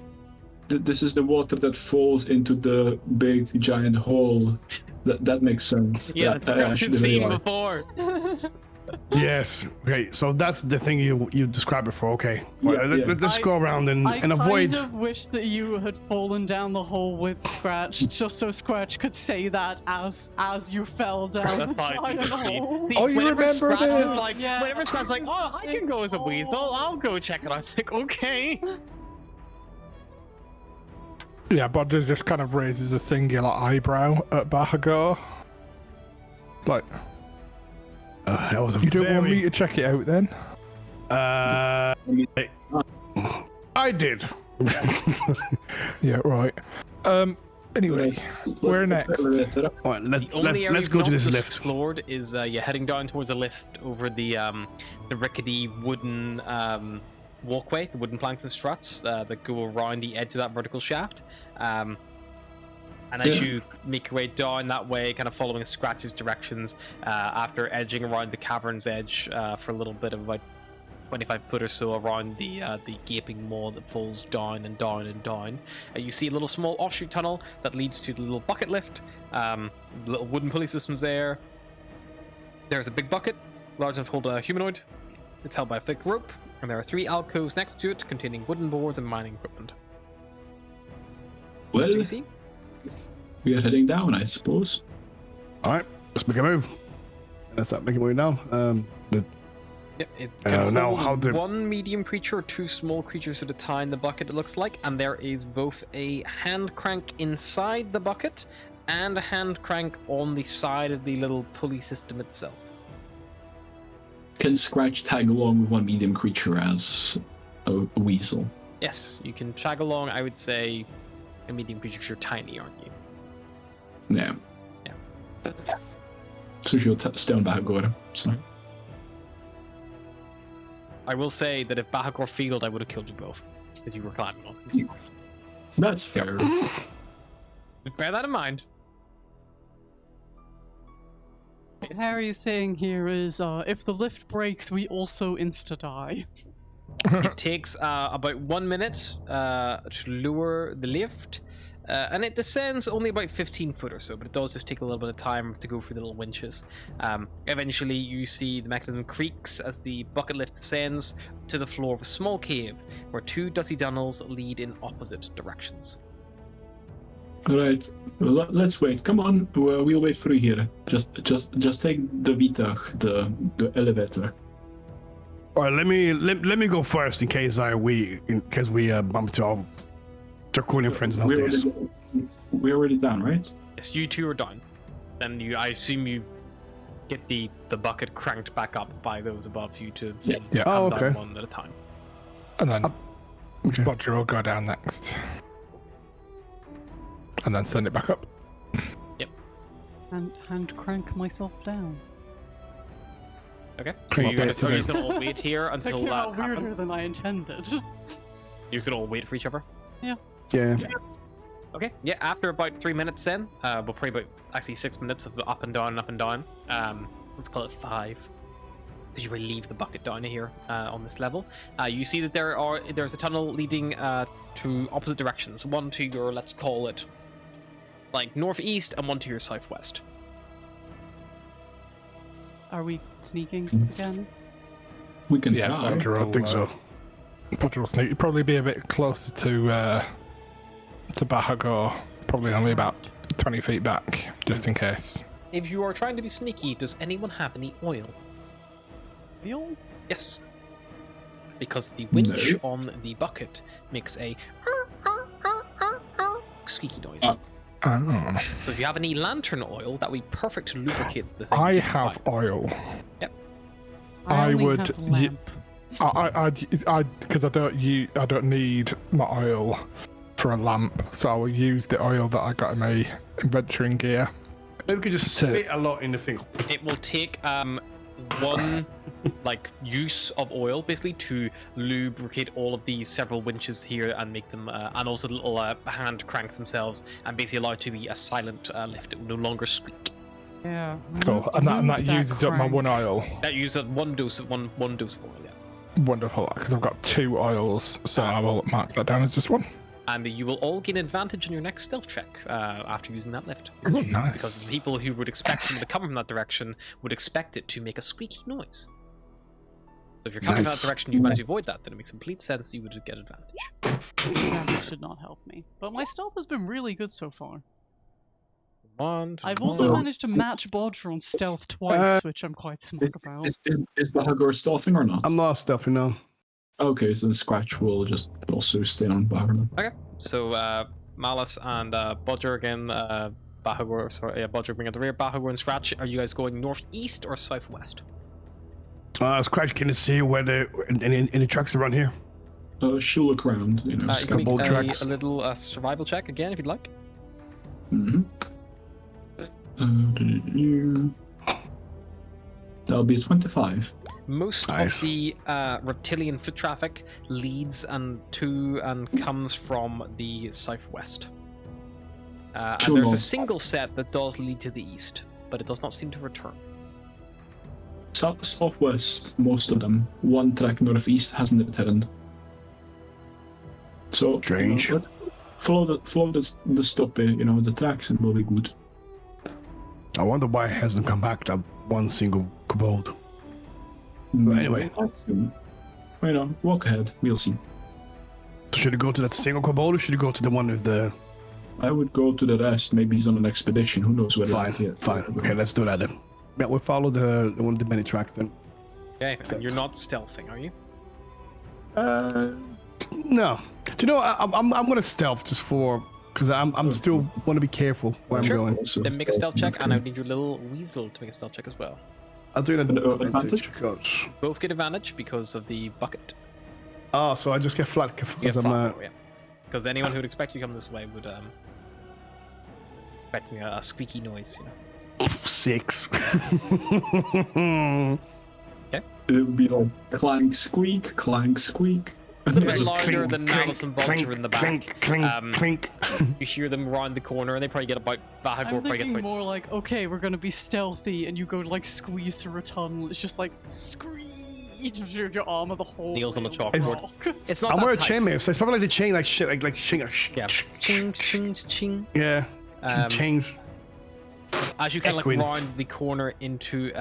[SPEAKER 2] This is the water that falls into the big giant hole. That makes sense.
[SPEAKER 1] Yeah,
[SPEAKER 2] That-
[SPEAKER 1] that's what
[SPEAKER 2] I
[SPEAKER 1] I've
[SPEAKER 2] should
[SPEAKER 1] seen
[SPEAKER 2] realize.
[SPEAKER 1] before.
[SPEAKER 3] Yes. Okay. So that's the thing you described before. Okay. Well,
[SPEAKER 2] Yeah.
[SPEAKER 3] let's go around and avoid.
[SPEAKER 5] I kind of wish that you had fallen down the hole with Scratch, just so Scratch could say that as you fell down
[SPEAKER 1] That's
[SPEAKER 5] the
[SPEAKER 1] fine.
[SPEAKER 5] giant hole.
[SPEAKER 4] Oh, you
[SPEAKER 1] Whenever
[SPEAKER 4] remember
[SPEAKER 1] Scratch
[SPEAKER 4] this?
[SPEAKER 1] is like,
[SPEAKER 5] Yeah.
[SPEAKER 1] whenever Scratch is like, oh, I can go as a weasel. I'll go check it. I was like, okay.
[SPEAKER 4] Yeah, Bodger just kind of raises a singular eyebrow at Bahagor. Like,
[SPEAKER 3] That was a
[SPEAKER 4] you don't
[SPEAKER 3] very...
[SPEAKER 4] want me to check it out then?
[SPEAKER 3] I did.
[SPEAKER 4] Yeah, right. Anyway, where next?
[SPEAKER 3] Right,
[SPEAKER 1] The only area
[SPEAKER 3] let's
[SPEAKER 1] you've
[SPEAKER 3] go to
[SPEAKER 1] not
[SPEAKER 3] this lift.
[SPEAKER 1] explored is you're heading down towards the lift over the rickety wooden walkway, the wooden planks and struts that go around the edge of that vertical shaft. And as you make your way down that way, kind of following Scratch's directions, after edging around the cavern's edge for a little bit of about 25 foot or so around the gaping maw that falls down and down and down, you see a little small offshoot tunnel that leads to the little bucket lift. Little wooden pulley systems there. There's a big bucket, large enough to hold a humanoid. It's held by a thick rope, and there are 3 alcoves next to it containing wooden boards and mining equipment.
[SPEAKER 2] Well,
[SPEAKER 1] As you see,
[SPEAKER 2] we are heading down, I suppose.
[SPEAKER 3] All right, let's make a move. Let's start making a move now.
[SPEAKER 1] yep, it can
[SPEAKER 3] now
[SPEAKER 1] hold
[SPEAKER 3] how the-
[SPEAKER 1] 1 medium creature or 2 small creatures at a time in the bucket, it looks like, and there is both a hand crank inside the bucket and a hand crank on the side of the little pulley system itself.
[SPEAKER 2] Can Scratch tag along with 1 medium creature as a weasel?
[SPEAKER 1] Yes, you can tag along. I would say a medium creature 'cause you're tiny, aren't you?
[SPEAKER 2] Yeah. So she'll stay on Bahagor. So.
[SPEAKER 1] I will say that if Bahagor failed, I would have killed you both if you were climbing on.
[SPEAKER 2] That's fair.
[SPEAKER 1] Bear that in mind.
[SPEAKER 5] What Harry is saying here is, if the lift breaks, we also insta-die.
[SPEAKER 1] It takes about 1 minute to lower the lift, and it descends only about 15 foot or so, but it does just take a little bit of time to go through the little winches. Eventually, you see the mechanism creaks as the bucket lift descends to the floor of a small cave, where 2 dusty tunnels lead in opposite directions.
[SPEAKER 2] All right, well, let's wait. Come on, we'll wait for you here. Just take the Vitach, the elevator.
[SPEAKER 3] All right, let me go first in case we bump into our draconian friends downstairs.
[SPEAKER 2] We're already down, right?
[SPEAKER 1] Yes, you 2 are down. Then I assume you get the bucket cranked back up by those above you to
[SPEAKER 2] Yeah.
[SPEAKER 3] Oh,
[SPEAKER 1] come down
[SPEAKER 3] okay.
[SPEAKER 1] one at a time.
[SPEAKER 4] And then
[SPEAKER 3] Okay.
[SPEAKER 4] Bodger will go down next. And then send it back up.
[SPEAKER 5] And hand crank myself down.
[SPEAKER 1] Okay. So
[SPEAKER 4] Come on,
[SPEAKER 1] you guys
[SPEAKER 4] Peter.
[SPEAKER 1] are just gonna all wait here until
[SPEAKER 5] Taking
[SPEAKER 1] that
[SPEAKER 5] out weirder
[SPEAKER 1] happens?
[SPEAKER 5] than I intended.
[SPEAKER 1] You're gonna all wait for each other?
[SPEAKER 3] Yeah.
[SPEAKER 1] Okay. Yeah. After about 3 minutes, then we'll probably about actually 6 minutes of up and down, up and down. Let's call it 5, because you will leave the bucket down here on this level. You see that there's a tunnel leading to opposite directions. One to your, let's call it, like northeast, and one to your southwest.
[SPEAKER 5] Are we sneaking again?
[SPEAKER 2] We can
[SPEAKER 4] Yeah,
[SPEAKER 2] try.
[SPEAKER 4] Bodger
[SPEAKER 3] I
[SPEAKER 4] will,
[SPEAKER 3] think so.
[SPEAKER 4] Bodger will sneak. You'll probably be a bit closer to Bahagor. Probably only about 20 feet back, just in case.
[SPEAKER 1] If you are trying to be sneaky, does anyone have any oil?
[SPEAKER 5] Real?
[SPEAKER 1] Yes. Because the winch
[SPEAKER 2] No.
[SPEAKER 1] on the bucket makes a squeaky noise.
[SPEAKER 4] Oh.
[SPEAKER 1] So if you have any lantern oil, that would be perfect to lubricate the thing.
[SPEAKER 4] I
[SPEAKER 1] you
[SPEAKER 4] have
[SPEAKER 1] find.
[SPEAKER 4] oil.
[SPEAKER 1] Yep.
[SPEAKER 4] I
[SPEAKER 5] only
[SPEAKER 4] would
[SPEAKER 5] have
[SPEAKER 4] y-
[SPEAKER 5] lamp.
[SPEAKER 4] I because I don't need my oil for a lamp, so I will use the oil that I got in my adventuring gear.
[SPEAKER 3] Maybe we could just
[SPEAKER 4] So-
[SPEAKER 3] spit a lot in the thing.
[SPEAKER 1] It will take one like use of oil basically to lubricate all of these several winches here and make them and also the little hand cranks themselves and basically allow it to be a silent lift. It will no longer squeak.
[SPEAKER 5] Yeah.
[SPEAKER 4] Cool, and that uses up my
[SPEAKER 5] crank.
[SPEAKER 4] one oil.
[SPEAKER 1] That uses one dose of oil. Yeah.
[SPEAKER 4] Wonderful, because I've got 2 oils, so I will mark that down as just one.
[SPEAKER 1] And you will all gain advantage on your next stealth check after using that lift.
[SPEAKER 4] Oh,
[SPEAKER 1] Because
[SPEAKER 4] nice.
[SPEAKER 1] the people who would expect someone to come from that direction would expect it to make a squeaky noise. So if you're coming from that
[SPEAKER 3] Nice.
[SPEAKER 1] direction, you manage to avoid that, then it makes complete sense you would get advantage.
[SPEAKER 5] That should not help me. But my stealth has been really good so far. I've
[SPEAKER 1] Oh.
[SPEAKER 5] also managed to match Bodger on stealth twice, which I'm quite smug about.
[SPEAKER 2] Is Bahagor stealthing or not?
[SPEAKER 3] I'm not stuffing now.
[SPEAKER 2] Okay, so then Scratch will just also stay on Bahagor.
[SPEAKER 1] Okay, so Malice and Bodger again, Bahagor, sorry, Bodger being at the rear, Bahagor and Scratch, are you guys going northeast or southwest?
[SPEAKER 3] Scratch, can you see where any tracks around here?
[SPEAKER 2] She'll look around, you know.
[SPEAKER 1] You can
[SPEAKER 3] Couple
[SPEAKER 1] make
[SPEAKER 3] tracks.
[SPEAKER 1] a little survival check again if you'd like.
[SPEAKER 2] Mm-hmm. That'll be a 25.
[SPEAKER 1] Most
[SPEAKER 3] Nice.
[SPEAKER 1] of the reptilian foot traffic leads and comes from the southwest. And
[SPEAKER 2] Sure
[SPEAKER 1] there's a
[SPEAKER 2] enough.
[SPEAKER 1] single set that does lead to the east, but it does not seem to return.
[SPEAKER 2] Southwest, most of them. One track northeast hasn't returned. So
[SPEAKER 3] Strange.
[SPEAKER 2] Follow the stop, the tracks, and we'll be good.
[SPEAKER 3] I wonder why it hasn't come back to one single kobold. But anyway.
[SPEAKER 2] Walk ahead. We'll see.
[SPEAKER 3] Should you go to that single kobold or should you go to the one with the...
[SPEAKER 2] I would go to the rest. Maybe he's on an expedition. Who knows where
[SPEAKER 3] Fine. Okay, let's do that then. Yeah, we'll follow the one of the many tracks then.
[SPEAKER 1] Okay, and you're not stealthing, are you?
[SPEAKER 3] No. Do you know, I'm gonna stealth just for... Because I'm still want to be careful where
[SPEAKER 1] Sure.
[SPEAKER 3] I'm going.
[SPEAKER 1] Then make a stealth check, and I would need your little weasel to make a stealth check as well.
[SPEAKER 3] I'll do it at
[SPEAKER 2] Advantage?
[SPEAKER 3] because...
[SPEAKER 1] Both get advantage because of the bucket.
[SPEAKER 3] Oh, so I just get flat
[SPEAKER 1] You
[SPEAKER 3] because
[SPEAKER 1] get
[SPEAKER 3] I'm...
[SPEAKER 1] flat roll, yeah. Because anyone who would expect you to come this way would expecting a squeaky noise,
[SPEAKER 3] 6.
[SPEAKER 2] It would be like clank, squeak, clank, squeak.
[SPEAKER 1] A little bit
[SPEAKER 2] Just
[SPEAKER 1] louder
[SPEAKER 2] clink,
[SPEAKER 1] than Malice and Vulture in the back.
[SPEAKER 3] Clink, clink, clink.
[SPEAKER 1] You hear them round the corner, and they probably get about Bahagor
[SPEAKER 5] I'm
[SPEAKER 1] probably gets
[SPEAKER 5] thinking
[SPEAKER 1] about
[SPEAKER 5] more like, okay, we're gonna be stealthy, and you go to like squeeze through a tunnel. It's just like squeeze your arm of the whole.
[SPEAKER 1] Nails on the
[SPEAKER 5] way
[SPEAKER 1] chalkboard.
[SPEAKER 5] rock.
[SPEAKER 1] It's not
[SPEAKER 3] I'm
[SPEAKER 1] that
[SPEAKER 3] wearing a
[SPEAKER 1] tight.
[SPEAKER 3] chainmail, so it's probably like the chain, like shit, like ching,
[SPEAKER 1] Yeah. Ching, ching, ching.
[SPEAKER 3] yeah, chains.
[SPEAKER 1] As you kind of like
[SPEAKER 3] Echoing.
[SPEAKER 1] round the corner into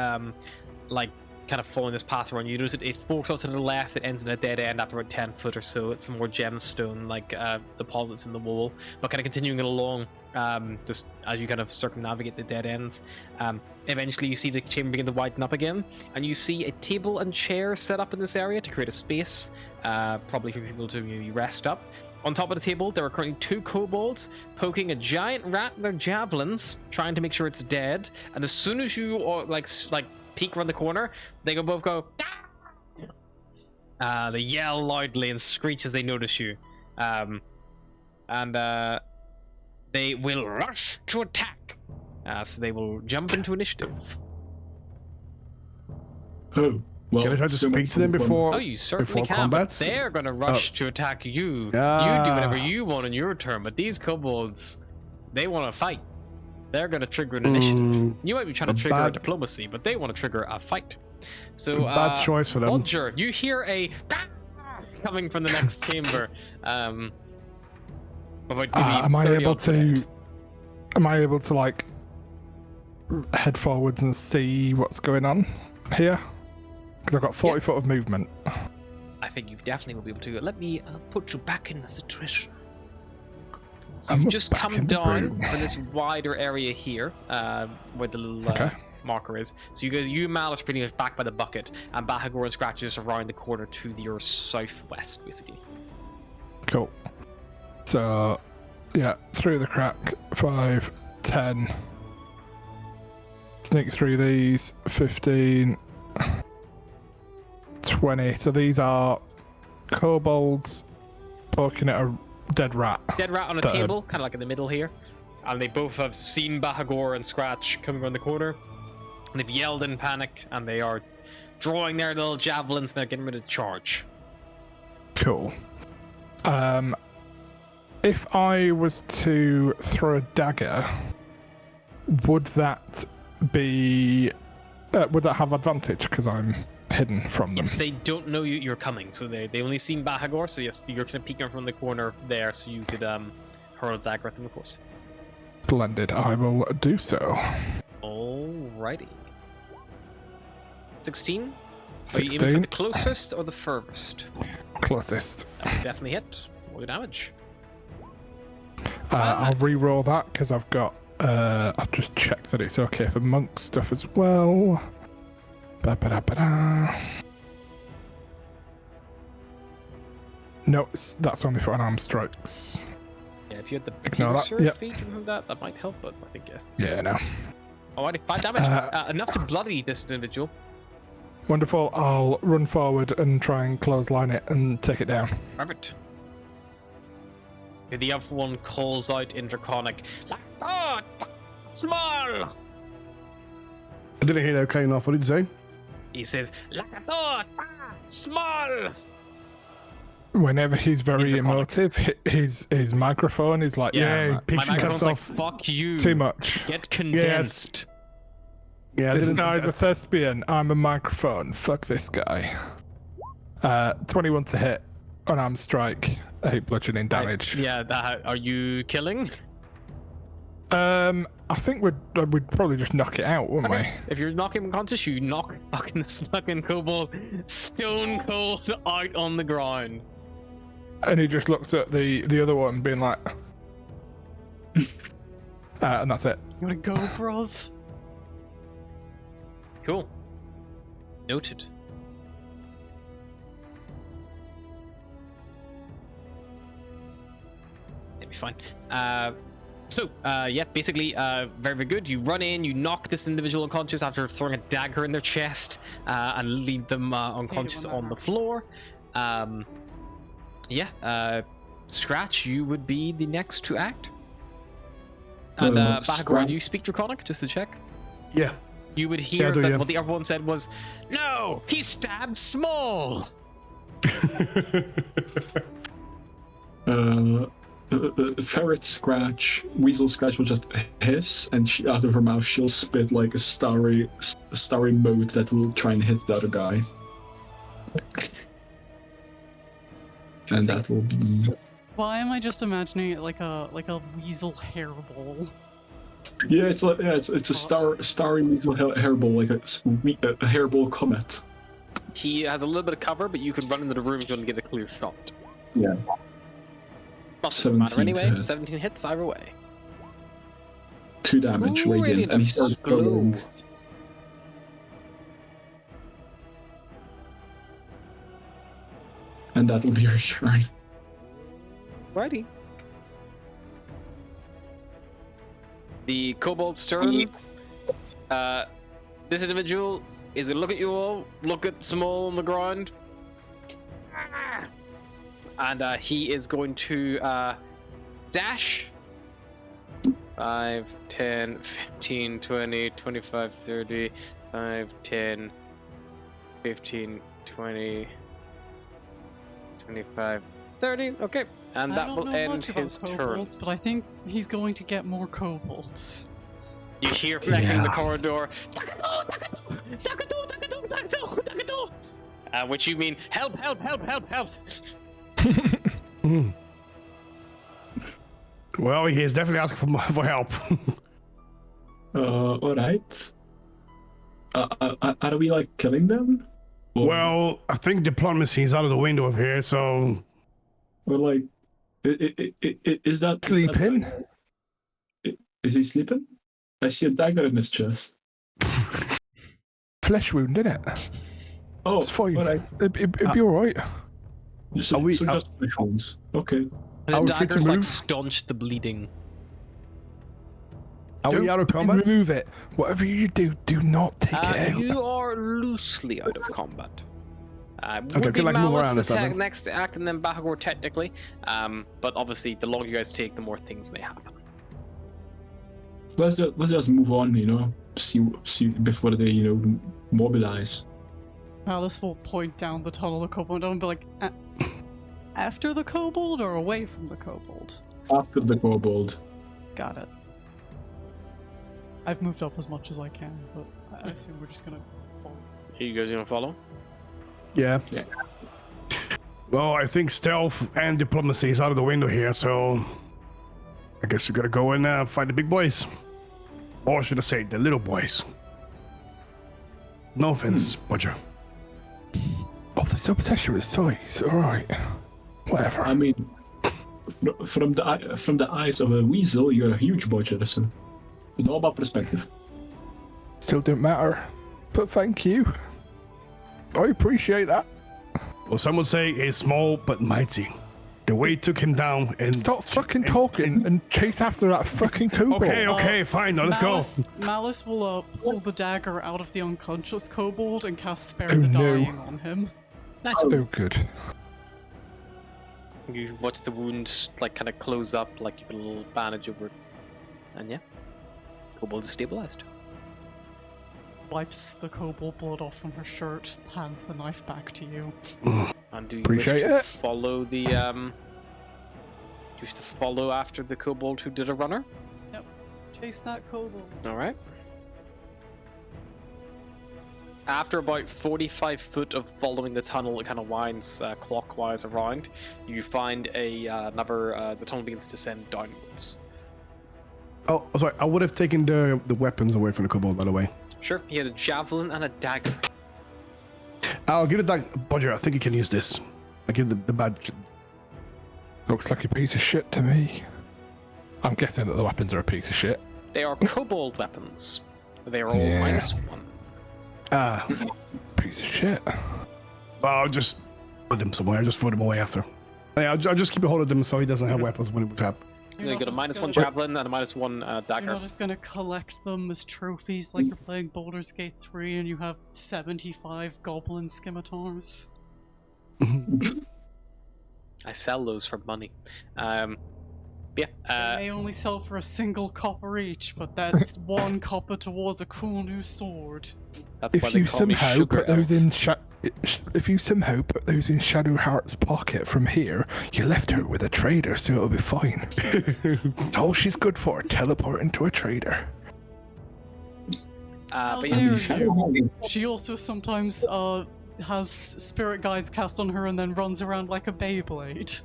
[SPEAKER 1] like kind of following this path around, you notice it forks out to the left. It ends in a dead end after about 10 foot or so. It's some more gemstone like deposits in the wall, but kind of continuing it along just as you kind of circumnavigate the dead ends. Eventually you see the chamber begin to widen up again, and you see a table and chair set up in this area to create a space probably for people to maybe rest up. On top of the table, there are currently 2 kobolds poking a giant rat with their javelins, trying to make sure it's dead. And as soon as you like peek around the corner, they both go. "Ah!" They yell loudly and screech as they notice you. And they will rush to attack. So they will jump into initiative.
[SPEAKER 2] Oh, well.
[SPEAKER 3] Can I try to
[SPEAKER 2] so
[SPEAKER 3] speak
[SPEAKER 2] much
[SPEAKER 3] to them
[SPEAKER 2] for one-
[SPEAKER 3] before?
[SPEAKER 1] Oh, you certainly
[SPEAKER 3] before
[SPEAKER 1] can,
[SPEAKER 3] combats?
[SPEAKER 1] but they're gonna rush to attack you. You do
[SPEAKER 3] Ah.
[SPEAKER 1] whatever you want on your turn, but these kobolds, they want to fight. They're gonna trigger an initiative. You might be trying to trigger a diplomacy, but they want to trigger a fight. So,
[SPEAKER 3] bad choice for them.
[SPEAKER 1] Roger, you hear a coming from the next chamber. About maybe
[SPEAKER 4] Am I
[SPEAKER 1] 30
[SPEAKER 4] able
[SPEAKER 1] odds ahead.
[SPEAKER 4] to? Am I able to like head forwards and see what's going on here? Because I've got 40 foot of movement.
[SPEAKER 1] I think you definitely will be able to. Let me put you back in the situation. So
[SPEAKER 4] I'm
[SPEAKER 1] you've just
[SPEAKER 4] back
[SPEAKER 1] come
[SPEAKER 4] in the
[SPEAKER 1] down
[SPEAKER 4] room.
[SPEAKER 1] from this wider area here, where the little
[SPEAKER 4] Okay.
[SPEAKER 1] marker is. So you Malice pretty much back by the bucket, and Bahagor and Scratch is around the corner to your southwest, basically.
[SPEAKER 4] Cool. So, yeah, through the crack. 5, 10. Sneak through these. 15. 20. So these are kobolds poking at a dead rat.
[SPEAKER 1] Dead rat on a
[SPEAKER 4] That,
[SPEAKER 1] table, kind of like in the middle here. And they both have seen Bahagor and Scratch coming around the corner. And they've yelled in panic, and they are drawing their little javelins, and they're getting ready to charge.
[SPEAKER 4] Cool. If I was to throw a dagger, would that be... would that have advantage because I'm hidden from them?
[SPEAKER 1] Yes, they don't know you're coming, so they only seen Bahagor, so yes, you're kind of peeking from the corner there, so you could hurl a dagger at them, of course.
[SPEAKER 4] Splendid. I will do so.
[SPEAKER 1] Alrighty. 16? Are you aiming for
[SPEAKER 4] 16.
[SPEAKER 1] the closest or the furthest?
[SPEAKER 4] Closest.
[SPEAKER 1] That would definitely hit. Roll your damage.
[SPEAKER 4] I'll re-roll that because I've got... I've just checked that it's okay for monk stuff as well. Ba-ba-da-ba-da. No, that's only for unarmed strikes.
[SPEAKER 1] Yeah, if you had the
[SPEAKER 4] Ignore that,
[SPEAKER 1] piercer
[SPEAKER 4] yep.
[SPEAKER 1] feat from that might help, but I think, yeah.
[SPEAKER 4] Yeah, no.
[SPEAKER 1] Alrighty, 5 damage. Enough to bloody this individual.
[SPEAKER 4] Wonderful. I'll run forward and try and clothesline it and take it down.
[SPEAKER 1] Perfect. The other one calls out in Draconic, "Oh, small!"
[SPEAKER 3] I didn't hear that came off. What did you say?
[SPEAKER 1] He says, "Lakador, small!"
[SPEAKER 4] Whenever he's very
[SPEAKER 1] Draconic.
[SPEAKER 4] emotive, his microphone is like,
[SPEAKER 3] Yeah,
[SPEAKER 1] my
[SPEAKER 3] pixie
[SPEAKER 1] microphone's
[SPEAKER 3] cuts
[SPEAKER 1] like,
[SPEAKER 3] off.
[SPEAKER 1] "Fuck you."
[SPEAKER 4] too much.
[SPEAKER 1] Get condensed.
[SPEAKER 3] Yeah, I
[SPEAKER 4] This
[SPEAKER 3] didn't.
[SPEAKER 4] guy's a thespian. I'm a microphone. Fuck this guy. 21 to hit. Unarmed strike. 8 bludgeoning damage.
[SPEAKER 1] Yeah, are you killing?
[SPEAKER 4] I think we'd probably just knock it out, wouldn't
[SPEAKER 1] Okay. If you're knocking him unconscious, you knock fucking this fucking kobold stone cold out on the ground.
[SPEAKER 4] we? And he just looks at the other one, being like, and that's it.
[SPEAKER 5] You wanna go, bruv?
[SPEAKER 1] Cool. Noted. It'll be fine. Yeah, basically, very, very good. You run in, you knock this individual unconscious after throwing a dagger in their chest, and leave them unconscious
[SPEAKER 5] when that
[SPEAKER 1] on the floor. Scratch, you would be the next to act. And Bahagor, do you speak Draconic, just to check?
[SPEAKER 3] Yeah.
[SPEAKER 1] You would hear
[SPEAKER 3] I do,
[SPEAKER 1] that
[SPEAKER 3] yeah.
[SPEAKER 1] what the other one said was, "No, he stabbed small."
[SPEAKER 2] Ferret Scratch, Weasel Scratch will just hiss, and out of her mouth she'll spit like a starry mote that will try and hit the other guy. And that will be...
[SPEAKER 5] Why am I just imagining it like a weasel hairball?
[SPEAKER 2] Yeah, it's a starry weasel hairball, like a hairball comet.
[SPEAKER 1] He has a little bit of cover, but you can run into the room if you want to get a clear shot.
[SPEAKER 2] Yeah.
[SPEAKER 1] Doesn't matter
[SPEAKER 2] 17
[SPEAKER 1] anyway.
[SPEAKER 2] hit.
[SPEAKER 1] 17 hits either way.
[SPEAKER 2] 2 damage
[SPEAKER 1] Ooh,
[SPEAKER 2] radiant, and he starts glowing.
[SPEAKER 1] explode.
[SPEAKER 2] And that will be your turn.
[SPEAKER 1] Righty. The kobold's turn. This individual is gonna look at you all, look at Small on the ground, And he is going to dash. 5, 10, 15, 20, 25, 30, 5, 10, 15, 20, 25, 30. Okay. And that will end his turn.
[SPEAKER 5] But I think he's going to get more kobolds.
[SPEAKER 1] You hear from the corridor, which you mean, help.
[SPEAKER 3] Well, he is definitely asking for help.
[SPEAKER 2] Alright. Are we, like, killing them? Or,
[SPEAKER 3] Well, I think diplomacy is out of the window of here, so...
[SPEAKER 2] or like, is that...
[SPEAKER 4] Sleeping?
[SPEAKER 2] Is he sleeping? I see a dagger in his chest.
[SPEAKER 4] Flesh wound, innit?
[SPEAKER 2] Oh,
[SPEAKER 4] It's fine.
[SPEAKER 2] alright.
[SPEAKER 4] It'd be alright.
[SPEAKER 2] So,
[SPEAKER 3] Are we-
[SPEAKER 2] just flesh wounds. Okay.
[SPEAKER 1] The
[SPEAKER 3] Are we free to
[SPEAKER 1] daggers like
[SPEAKER 3] move?
[SPEAKER 1] staunch the bleeding.
[SPEAKER 3] Are we out of
[SPEAKER 4] Don't
[SPEAKER 3] combat?
[SPEAKER 4] remove it. Whatever you do, do not take it out.
[SPEAKER 1] You are loosely out of combat.
[SPEAKER 3] Okay,
[SPEAKER 1] would be
[SPEAKER 3] good luck moving
[SPEAKER 1] Malice
[SPEAKER 3] around
[SPEAKER 1] the
[SPEAKER 3] this time, then.
[SPEAKER 1] next act, and then Bahagor technically. But obviously, the longer you guys take, the more things may happen.
[SPEAKER 2] Let's just move on, you know. See before they, you know, mobilize.
[SPEAKER 5] Alice will point down the tunnel the kobold and be like, after the kobold or away from the kobold?
[SPEAKER 2] After the kobold.
[SPEAKER 5] Got it. I've moved up as much as I can, but I assume we're just gonna follow.
[SPEAKER 1] Are you guys gonna follow?
[SPEAKER 3] Yeah.
[SPEAKER 2] Yeah.
[SPEAKER 3] Well, I think stealth and diplomacy is out of the window here, so... I guess we gotta go and find the big boys. Or should I say, the little boys. No offense, Roger.
[SPEAKER 4] Oh, this obsession with size. Alright. Whatever.
[SPEAKER 2] I mean, from the eyes of a weasel, you're a huge butcher, so it's all about perspective.
[SPEAKER 4] Still don't matter. But thank you. I appreciate that.
[SPEAKER 3] Well, some would say he's small but mighty. The way he took him down and...
[SPEAKER 4] Stop fucking talking and chase after that fucking kobold.
[SPEAKER 3] Okay, fine, now let's go.
[SPEAKER 5] Malice will pull the dagger out of the unconscious kobold and cast Spare
[SPEAKER 4] Oh,
[SPEAKER 5] the
[SPEAKER 4] no.
[SPEAKER 5] Dying on him.
[SPEAKER 1] Nice.
[SPEAKER 4] Oh, good.
[SPEAKER 1] You watch the wound like kind of close up, like you put a little bandage over it, and yeah, kobold is stabilized.
[SPEAKER 5] Wipes the kobold blood off from her shirt, hands the knife back to you.
[SPEAKER 1] And do you
[SPEAKER 4] Appreciate
[SPEAKER 1] wish to
[SPEAKER 4] it.
[SPEAKER 1] follow the do you wish to follow after the kobold who did a runner?
[SPEAKER 5] Yep. Chase that kobold.
[SPEAKER 1] All right. After about 45 foot of following the tunnel, it kind of winds clockwise around. You find another. The tunnel begins to descend downwards.
[SPEAKER 3] Oh, sorry, I would have taken the weapons away from the kobold, by the way.
[SPEAKER 1] Sure, he had a javelin and a dagger.
[SPEAKER 3] I'll give it that, Bodger. I think you can use this. I give the bad.
[SPEAKER 4] Looks like a piece of shit to me. I'm guessing that the weapons are a piece of shit.
[SPEAKER 1] They are kobold weapons. They are all
[SPEAKER 4] Yeah.
[SPEAKER 1] -1.
[SPEAKER 4] Piece of shit.
[SPEAKER 3] I'll just put them somewhere. Just throw them away after. Yeah, I'll just keep a hold of them so he doesn't have weapons when he would tap.
[SPEAKER 1] You got a -1
[SPEAKER 5] gonna-
[SPEAKER 1] javelin and a -1
[SPEAKER 5] You're
[SPEAKER 1] dagger.
[SPEAKER 5] not just gonna collect them as trophies like you're playing Baldur's Gate 3 and you have 75 goblin scimitars.
[SPEAKER 1] I sell those for money. Yeah.
[SPEAKER 5] They may only sell for a single copper each, but that's 1 copper towards a cool new sword.
[SPEAKER 1] That's why
[SPEAKER 4] If
[SPEAKER 1] they
[SPEAKER 4] you
[SPEAKER 1] call me
[SPEAKER 4] somehow
[SPEAKER 1] Sugar
[SPEAKER 4] put those
[SPEAKER 1] Elf.
[SPEAKER 4] in if you somehow put those in Shadowheart's pocket from here, you left her with a trader, so it'll be fine. That's all she's good for, teleport into a trader.
[SPEAKER 5] How
[SPEAKER 1] But
[SPEAKER 5] dare
[SPEAKER 1] yeah,
[SPEAKER 5] you. She also sometimes has spirit guides cast on her and then runs around like a Beyblade.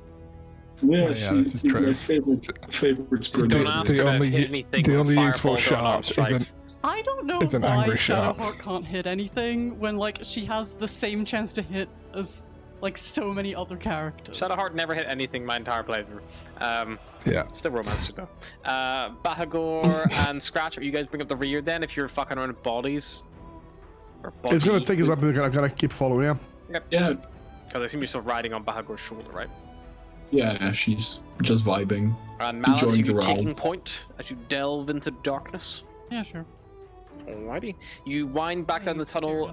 [SPEAKER 2] Yeah,
[SPEAKER 4] yeah, this is true.
[SPEAKER 2] My favorite spirit.
[SPEAKER 1] don't ask
[SPEAKER 4] the
[SPEAKER 1] her to
[SPEAKER 4] only-
[SPEAKER 1] hit anything
[SPEAKER 4] the
[SPEAKER 1] with
[SPEAKER 4] only
[SPEAKER 1] a
[SPEAKER 4] useful
[SPEAKER 1] fireball going on
[SPEAKER 4] shot
[SPEAKER 1] strikes.
[SPEAKER 4] isn't-
[SPEAKER 5] I don't know
[SPEAKER 4] It's an
[SPEAKER 5] why
[SPEAKER 4] angry shot.
[SPEAKER 5] Shadowheart can't hit anything when like she has the same chance to hit as like so many other characters.
[SPEAKER 1] Shadowheart never hit anything my entire playthrough.
[SPEAKER 4] Yeah.
[SPEAKER 1] Still romancer though. Bahagor and Scratch, you guys bring up the rear then if you're fucking around with bodies? Or
[SPEAKER 3] It's gonna
[SPEAKER 1] body?
[SPEAKER 3] take his weapon. I gotta keep following him.
[SPEAKER 2] Yeah,
[SPEAKER 1] Because I assume you're still riding on Bahagor's shoulder, right?
[SPEAKER 2] yeah, she's just vibing.
[SPEAKER 1] And Malice,
[SPEAKER 2] Enjoying
[SPEAKER 1] you
[SPEAKER 2] the ride.
[SPEAKER 1] taking point as you delve into darkness.
[SPEAKER 5] Yeah, sure.
[SPEAKER 1] Alrighty. You wind back down the tunnel,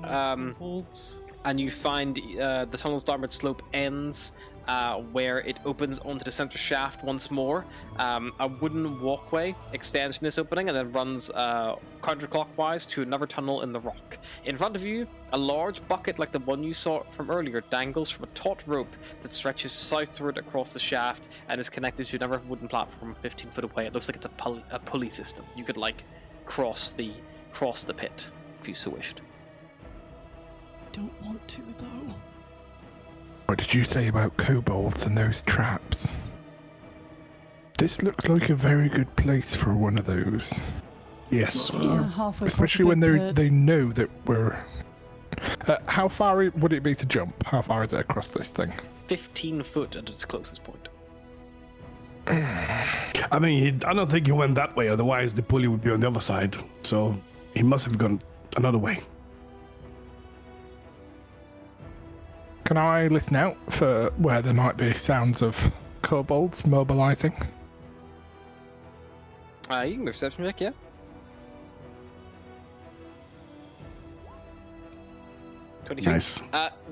[SPEAKER 1] and you find the tunnel's downward slope ends where it opens onto the center shaft once more. A wooden walkway extends from this opening and then runs counterclockwise to another tunnel in the rock. In front of you, a large bucket like the one you saw from earlier dangles from a taut rope that stretches southward across the shaft and is connected to another wooden platform 15 foot away. It looks like it's a pulley system. You could like cross the pit if you so wished.
[SPEAKER 5] Don't want to though.
[SPEAKER 4] What did you say about kobolds and those traps? This looks like a very good place for one of those.
[SPEAKER 3] Yes.
[SPEAKER 5] Yeah, halfway.
[SPEAKER 4] Especially when they know that we're... how far would it be to jump? How far is it across this thing?
[SPEAKER 1] 15 foot at its closest point.
[SPEAKER 3] I mean, I don't think he went that way, otherwise the pulley would be on the other side. So he must have gone another way.
[SPEAKER 4] Can I listen out for where there might be sounds of kobolds mobilizing?
[SPEAKER 1] You can perception check, yeah.
[SPEAKER 3] Nice.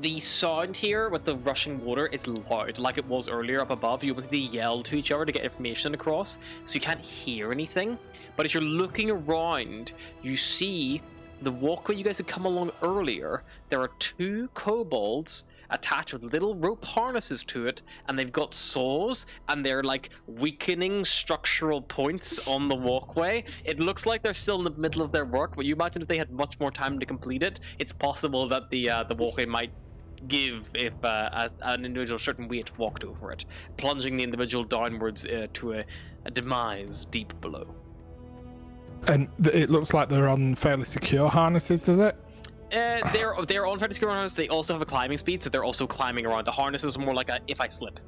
[SPEAKER 1] The sound here with the rushing water is loud, like it was earlier up above. You obviously yell to each other to get information across, so you can't hear anything. But as you're looking around, you see the walkway you guys had come along earlier. There are 2 kobolds attached with little rope harnesses to it, and they've got saws, and they're like weakening structural points on the walkway. It looks like they're still in the middle of their work, but you imagine if they had much more time to complete it, it's possible that the walkway might give if an individual certain weight walked over it, plunging the individual downwards to a demise deep below.
[SPEAKER 4] And it looks like they're on fairly secure harnesses, does it?
[SPEAKER 1] They're on fairly secure harnesses. They also have a climbing speed, so they're also climbing around. The harness is more like a if I slip.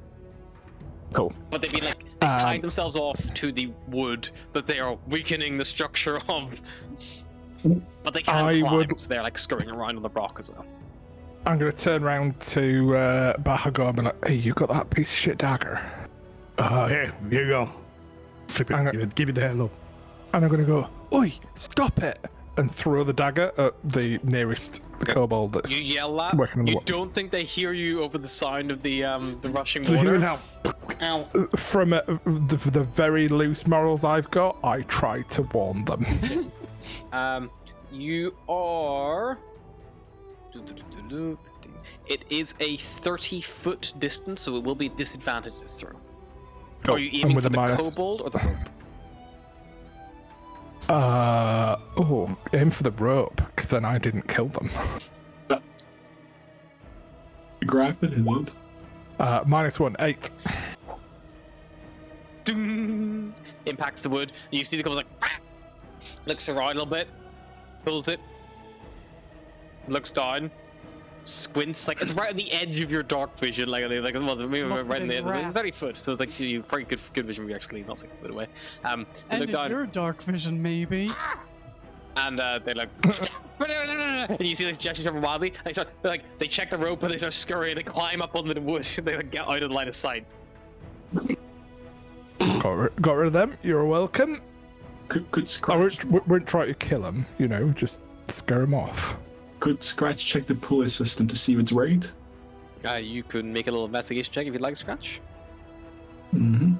[SPEAKER 4] Cool.
[SPEAKER 1] But they've tied themselves off to the wood that they are weakening the structure of. But they can't climb, so they're like scurrying around on the rock as well.
[SPEAKER 4] I'm going to turn around to Bahagor and be like, hey, you got that piece of shit dagger?
[SPEAKER 3] Here you go. Flip it, give it the handle.
[SPEAKER 4] And I'm going to go, oi, stop it! And throw the dagger at the nearest kobold that's
[SPEAKER 1] you yell that.
[SPEAKER 4] working on the
[SPEAKER 1] You don't think they hear you over the sound of the rushing water?
[SPEAKER 3] Ow.
[SPEAKER 4] From the very loose morals I've got, I try to warn them.
[SPEAKER 1] You are... It is a 30-foot distance, so it will be a disadvantage this throw. Are you aiming for the kobold or the rope?
[SPEAKER 4] Aim for the rope, because then I didn't kill them.
[SPEAKER 2] Grab it, is it?
[SPEAKER 4] -1, 8.
[SPEAKER 1] Ding! Impacts the wood. You see the kobold like... Looks around a little bit. Pulls it. Looks down. Squints. Like, it's right on the edge of your dark vision. Like well, maybe right in the 30 foot. So it's like you probably good vision. We're actually not 6 foot away.
[SPEAKER 5] And
[SPEAKER 1] look down.
[SPEAKER 5] your dark vision, maybe.
[SPEAKER 1] And they like, and you see this gesture from wildly. They check the rope and they start scurrying. They climb up onto the wood. They like get out of the line of sight.
[SPEAKER 4] Got rid of them. You're welcome.
[SPEAKER 2] Could Scratch...
[SPEAKER 4] I won't try to kill them. You know, just scare them off.
[SPEAKER 2] Could Scratch check the pulley system to see if it's rigged?
[SPEAKER 1] You could make a little investigation check if you'd like, Scratch.
[SPEAKER 2] Mm-hmm.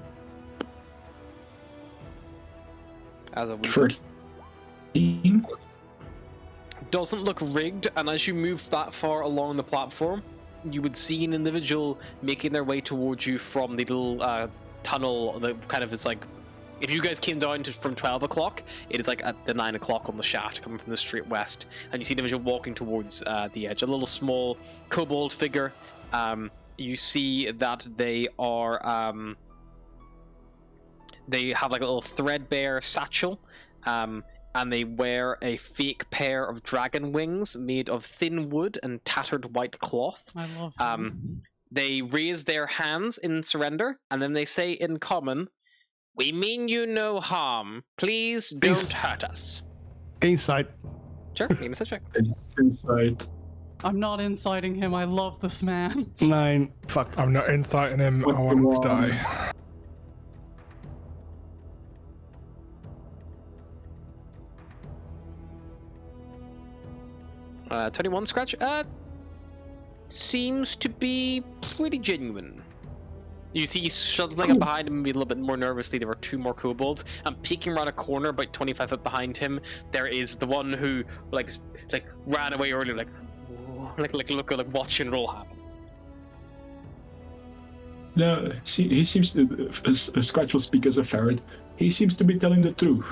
[SPEAKER 1] As a wizard.
[SPEAKER 2] 13.
[SPEAKER 1] Doesn't look rigged, and as you move that far along the platform, you would see an individual making their way towards you from the little tunnel that kind of is like... If you guys came down from 12 o'clock, it is like at the 9 o'clock on the shaft, coming from the straight west, and you see an individual walking towards the edge. A little small kobold figure. You see that they are... they have like a little threadbare satchel, and they wear a fake pair of dragon wings made of thin wood and tattered white cloth.
[SPEAKER 5] I love them.
[SPEAKER 1] They raise their hands in surrender, and then they say in common, "We mean you no harm. Please don't hurt us."
[SPEAKER 3] Insight.
[SPEAKER 1] Sure, give me a check.
[SPEAKER 2] Insight.
[SPEAKER 5] I'm not inciting him. I love this man.
[SPEAKER 3] 9. Fuck.
[SPEAKER 4] I'm not inciting him. I want him to die.
[SPEAKER 1] 21 scratch. Seems to be pretty genuine. You see shuttling up behind him a little bit more nervously. There are 2 more kobolds. Peeking around a corner about 25 foot behind him, there is the one who like ran away earlier, like watching it all happen.
[SPEAKER 2] No, he seems to. Scratch will speak as a ferret. He seems to be telling the truth.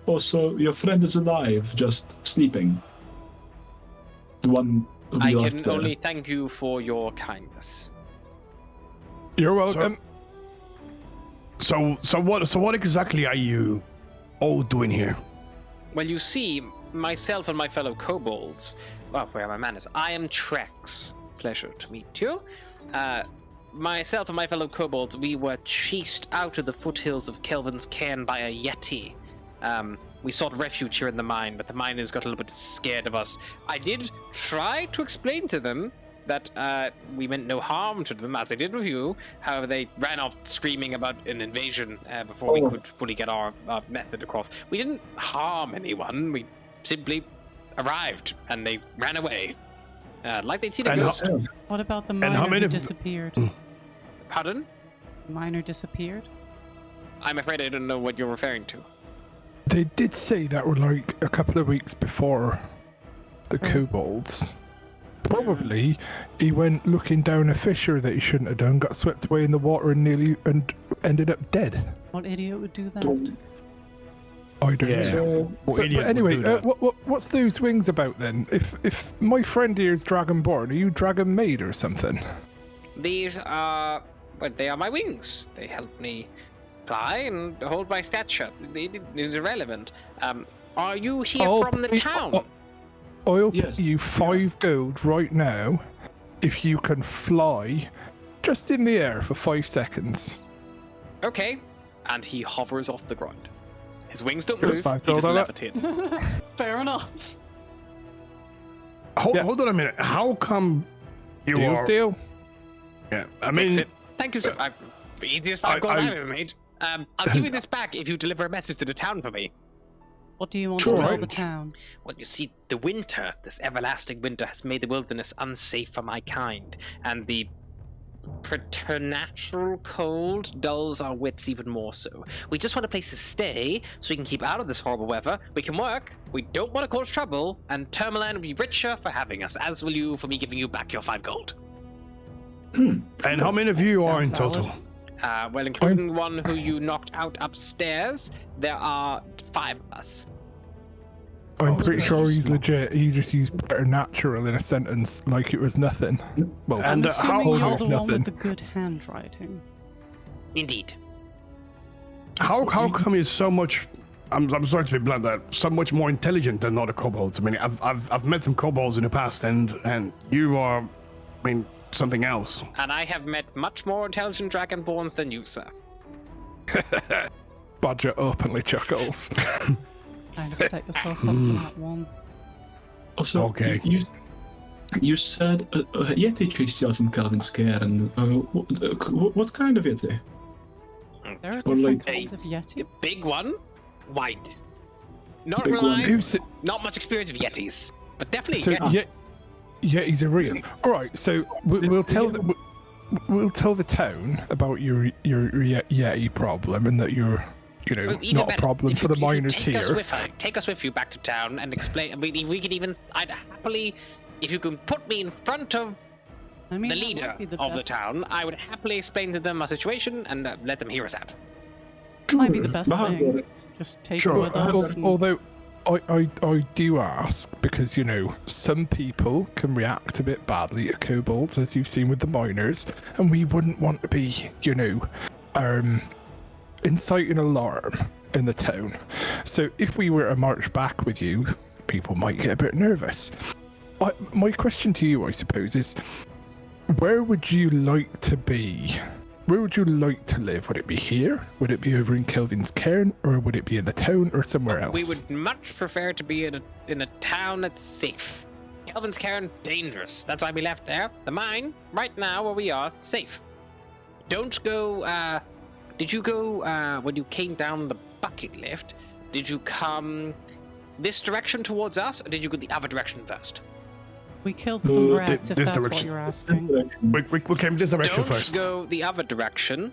[SPEAKER 2] Also, your friend is alive, just sleeping. The one
[SPEAKER 1] I can only thank you for your kindness.
[SPEAKER 4] You're welcome.
[SPEAKER 3] So what exactly are you all doing here?
[SPEAKER 1] Well, you see, myself and my fellow kobolds. Well, where are my manners? I am Trex. Pleasure to meet you. Myself and my fellow kobolds, we were chased out of the foothills of Kelvin's Cairn by a yeti. We sought refuge here in the mine, but the miners got a little bit scared of us. I did try to explain to them that we meant no harm to them, as I did with you. However, they ran off screaming about an invasion before we could fully get our method across. We didn't harm anyone. We simply arrived, and they ran away. Like they'd seen a ghost.
[SPEAKER 5] What about the miner who disappeared?
[SPEAKER 1] Pardon?
[SPEAKER 5] The miner disappeared?
[SPEAKER 1] I'm afraid I don't know what you're referring to.
[SPEAKER 4] They did say that were like a couple of weeks before the kobolds. Probably he went looking down a fissure that he shouldn't have done, got swept away in the water and ended up dead.
[SPEAKER 5] What idiot would do that?
[SPEAKER 4] I don't know. But anyway, what's those wings about then? If my friend here is Dragonborn, are you Dragon Maid or something?
[SPEAKER 1] These are, well, they are my wings. They help me fly and hold my stature. It is irrelevant. Are you here from the town?
[SPEAKER 4] I'll pay you 5 gold right now if you can fly just in the air for 5 seconds.
[SPEAKER 1] Okay. And he hovers off the ground. His wings don't move, he
[SPEAKER 4] $5
[SPEAKER 1] just levitates.
[SPEAKER 5] Fair enough.
[SPEAKER 3] Hold on a minute. How come you are...
[SPEAKER 4] Deal.
[SPEAKER 3] Yeah, I mean...
[SPEAKER 1] Thank you, sir. Easiest 5 gold I've ever made. I'll give you this back if you deliver a message to the town for me.
[SPEAKER 5] What do you want to tell the town?
[SPEAKER 1] Well, you see, the winter, this everlasting winter, has made the wilderness unsafe for my kind, and the preternatural cold dulls our wits even more so. We just want a place to stay, so we can keep out of this horrible weather. We can work, we don't want to cause trouble, and Termalan will be richer for having us, as will you for me giving you back your 5 gold.
[SPEAKER 3] And how many of you are in total?
[SPEAKER 1] Well, including one who you knocked out upstairs, there are 5 of us.
[SPEAKER 4] I'm pretty sure he's legit. He just used preternatural in a sentence like it was nothing. Well,
[SPEAKER 5] I'm assuming you're the one
[SPEAKER 4] nothing.
[SPEAKER 5] with the good handwriting.
[SPEAKER 1] Indeed.
[SPEAKER 3] How come you're so much... I'm sorry to be blunt, so much more intelligent than other kobolds? I mean, I've met some kobolds in the past, and you are, I mean, something else.
[SPEAKER 1] And I have met much more intelligent dragonborns than you, sir.
[SPEAKER 4] Badger openly chuckles.
[SPEAKER 5] Kind of set yourself up for that one.
[SPEAKER 2] Also,
[SPEAKER 3] okay.
[SPEAKER 2] You said a yeti chased you out from Calvin's Cairn. What kind of yeti?
[SPEAKER 5] There are
[SPEAKER 2] Or
[SPEAKER 5] different
[SPEAKER 2] like-
[SPEAKER 5] kinds of yeti.
[SPEAKER 1] The big one, white. Not
[SPEAKER 2] Big
[SPEAKER 1] gonna lie,
[SPEAKER 4] Who's it?
[SPEAKER 1] not much experience with yetis, but definitely
[SPEAKER 4] So
[SPEAKER 1] yeti.
[SPEAKER 4] Yetis are real. All right, so we'll tell the town about your yeti problem and that you're
[SPEAKER 1] Well, even
[SPEAKER 4] not a
[SPEAKER 1] better,
[SPEAKER 4] problem
[SPEAKER 1] if
[SPEAKER 4] for
[SPEAKER 1] you-
[SPEAKER 4] the
[SPEAKER 1] if you
[SPEAKER 4] miners here.
[SPEAKER 1] Take us with you back to town and explain. I mean, we could even. I'd happily, if you can put me in front of
[SPEAKER 5] I mean,
[SPEAKER 1] the
[SPEAKER 5] that
[SPEAKER 1] leader
[SPEAKER 5] might be
[SPEAKER 1] of the
[SPEAKER 5] best-
[SPEAKER 1] town, I would happily explain to them our situation and let them hear us out.
[SPEAKER 5] Might be the best
[SPEAKER 2] Bahagor,
[SPEAKER 5] thing. Just take
[SPEAKER 3] Sure,
[SPEAKER 5] them with us. and-
[SPEAKER 4] Although I do ask because some people can react a bit badly to kobolds, as you've seen with the miners, and we wouldn't want to be inciting alarm in the town. So if we were to march back with you, people might get a bit nervous. My question to you, I suppose, is where would you like to be? Where would you like to live? Would it be here? Would it be over in Kelvin's Cairn? Or would it be in the town or somewhere else?
[SPEAKER 1] We would much prefer to be in a town that's safe. Kelvin's Cairn, dangerous. That's why we left there. The mine, right now where we are, safe. Don't go. Did you go when you came down the bucket lift? Did you come this direction towards us, or did you go the other direction first?
[SPEAKER 5] We killed some rats, if
[SPEAKER 3] this
[SPEAKER 5] that's what
[SPEAKER 3] direction.
[SPEAKER 5] you're asking.
[SPEAKER 3] We came this direction
[SPEAKER 1] Don't
[SPEAKER 3] first.
[SPEAKER 1] go the other direction.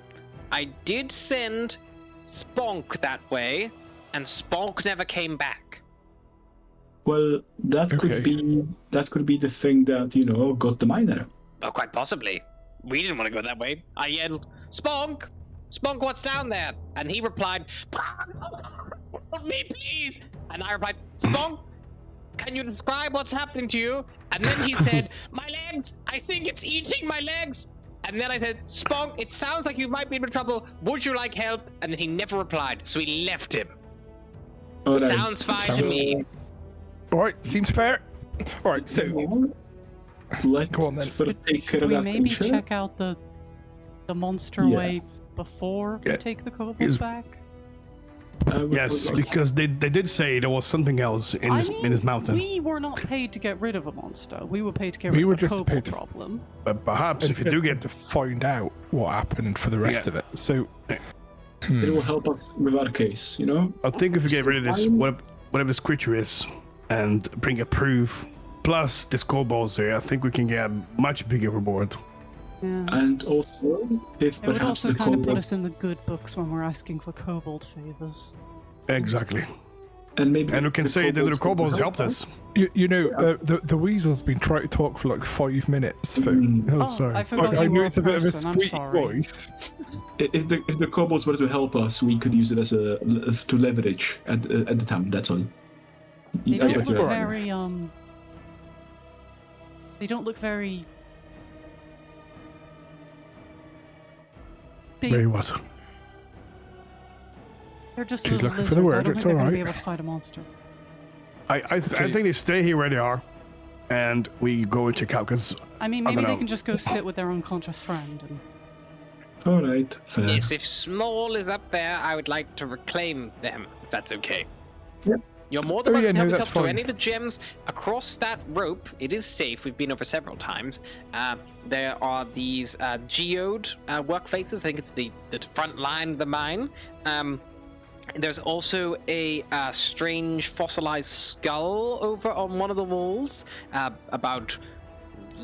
[SPEAKER 1] I did send Sponk that way, and Sponk never came back.
[SPEAKER 2] Well, that
[SPEAKER 4] Okay.
[SPEAKER 2] could be the thing that got the miner.
[SPEAKER 1] Oh, quite possibly. We didn't want to go that way. I yelled, Sponk! Sponk, what's down there? And he replied, help me, please! And I replied, Sponk, can you describe what's happening to you? And then he said, my legs! I think it's eating my legs! And then I said, Sponk, it sounds like you might be in trouble. Would you like help? And then he never replied, so we left him.
[SPEAKER 2] All right.
[SPEAKER 1] Sounds fine to me.
[SPEAKER 4] All right, seems fair. All right, so
[SPEAKER 2] Let's
[SPEAKER 4] Go on then.
[SPEAKER 2] first take care
[SPEAKER 5] Should
[SPEAKER 2] of
[SPEAKER 5] we
[SPEAKER 2] that
[SPEAKER 5] maybe
[SPEAKER 2] creature.
[SPEAKER 5] check out the monster
[SPEAKER 2] Yeah.
[SPEAKER 5] way before we
[SPEAKER 3] Yeah.
[SPEAKER 5] take the kobolds
[SPEAKER 3] Is-
[SPEAKER 5] back?
[SPEAKER 3] Yes, because they did say there was something else in this mountain.
[SPEAKER 5] We were not paid to get rid of a monster. We were paid to get
[SPEAKER 4] We
[SPEAKER 5] rid
[SPEAKER 4] were
[SPEAKER 5] of the
[SPEAKER 4] just
[SPEAKER 5] kobold
[SPEAKER 4] paid to-
[SPEAKER 5] problem.
[SPEAKER 3] But perhaps if you do get
[SPEAKER 4] to find out what happened for the rest
[SPEAKER 3] Yeah.
[SPEAKER 4] of it. So,
[SPEAKER 2] It will help us with our case,
[SPEAKER 3] I think if we get rid of this, whatever this creature is, and bring a proof, plus this kobolds here, I think we can get a much bigger reward.
[SPEAKER 5] Yeah.
[SPEAKER 2] And also, if
[SPEAKER 5] It would
[SPEAKER 2] perhaps
[SPEAKER 5] also
[SPEAKER 2] the
[SPEAKER 5] kind of put
[SPEAKER 2] kobold
[SPEAKER 5] us in the good books when we're asking for kobold favors.
[SPEAKER 3] Exactly.
[SPEAKER 2] and maybe
[SPEAKER 3] And we can
[SPEAKER 2] the
[SPEAKER 3] say that the kobolds
[SPEAKER 2] will
[SPEAKER 3] helped us.
[SPEAKER 4] the weasel's been trying to talk for like 5 minutes. For,
[SPEAKER 3] Oh,
[SPEAKER 5] Oh,
[SPEAKER 3] sorry.
[SPEAKER 5] I forgot
[SPEAKER 4] I
[SPEAKER 5] you
[SPEAKER 4] know
[SPEAKER 5] were
[SPEAKER 4] it's
[SPEAKER 5] a
[SPEAKER 4] a bit of a
[SPEAKER 5] person. I'm
[SPEAKER 4] squeaky
[SPEAKER 5] sorry.
[SPEAKER 4] voice.
[SPEAKER 2] If the kobolds were to help us, we could use it as to leverage at the time. That's all.
[SPEAKER 5] They
[SPEAKER 2] I
[SPEAKER 5] don't
[SPEAKER 2] got you.
[SPEAKER 5] look very They don't look very.
[SPEAKER 3] Very what?
[SPEAKER 5] They're just
[SPEAKER 4] She's
[SPEAKER 5] little
[SPEAKER 4] looking for the
[SPEAKER 5] lizards. I
[SPEAKER 4] word,
[SPEAKER 5] don't
[SPEAKER 4] it's
[SPEAKER 5] think they're going to be
[SPEAKER 4] alright.
[SPEAKER 5] able to fight a monster.
[SPEAKER 3] I think they stay here where they are, and we go and check out, because
[SPEAKER 5] I mean,
[SPEAKER 3] I
[SPEAKER 5] maybe
[SPEAKER 3] don't
[SPEAKER 5] they
[SPEAKER 3] know.
[SPEAKER 5] can just go sit with their unconscious friend. And...
[SPEAKER 2] All right, fair.
[SPEAKER 1] Yes, if Small is up there, I would like to reclaim them, if that's okay.
[SPEAKER 2] Yep.
[SPEAKER 1] You're more than
[SPEAKER 4] Oh,
[SPEAKER 1] welcome
[SPEAKER 4] yeah,
[SPEAKER 1] to
[SPEAKER 4] no,
[SPEAKER 1] help
[SPEAKER 4] that's
[SPEAKER 1] yourself to
[SPEAKER 4] fine.
[SPEAKER 1] any of the gems across that rope. It is safe. We've been over several times. There are these geode work faces. I think it's the front line of the mine. There's also a strange fossilized skull over on one of the walls, about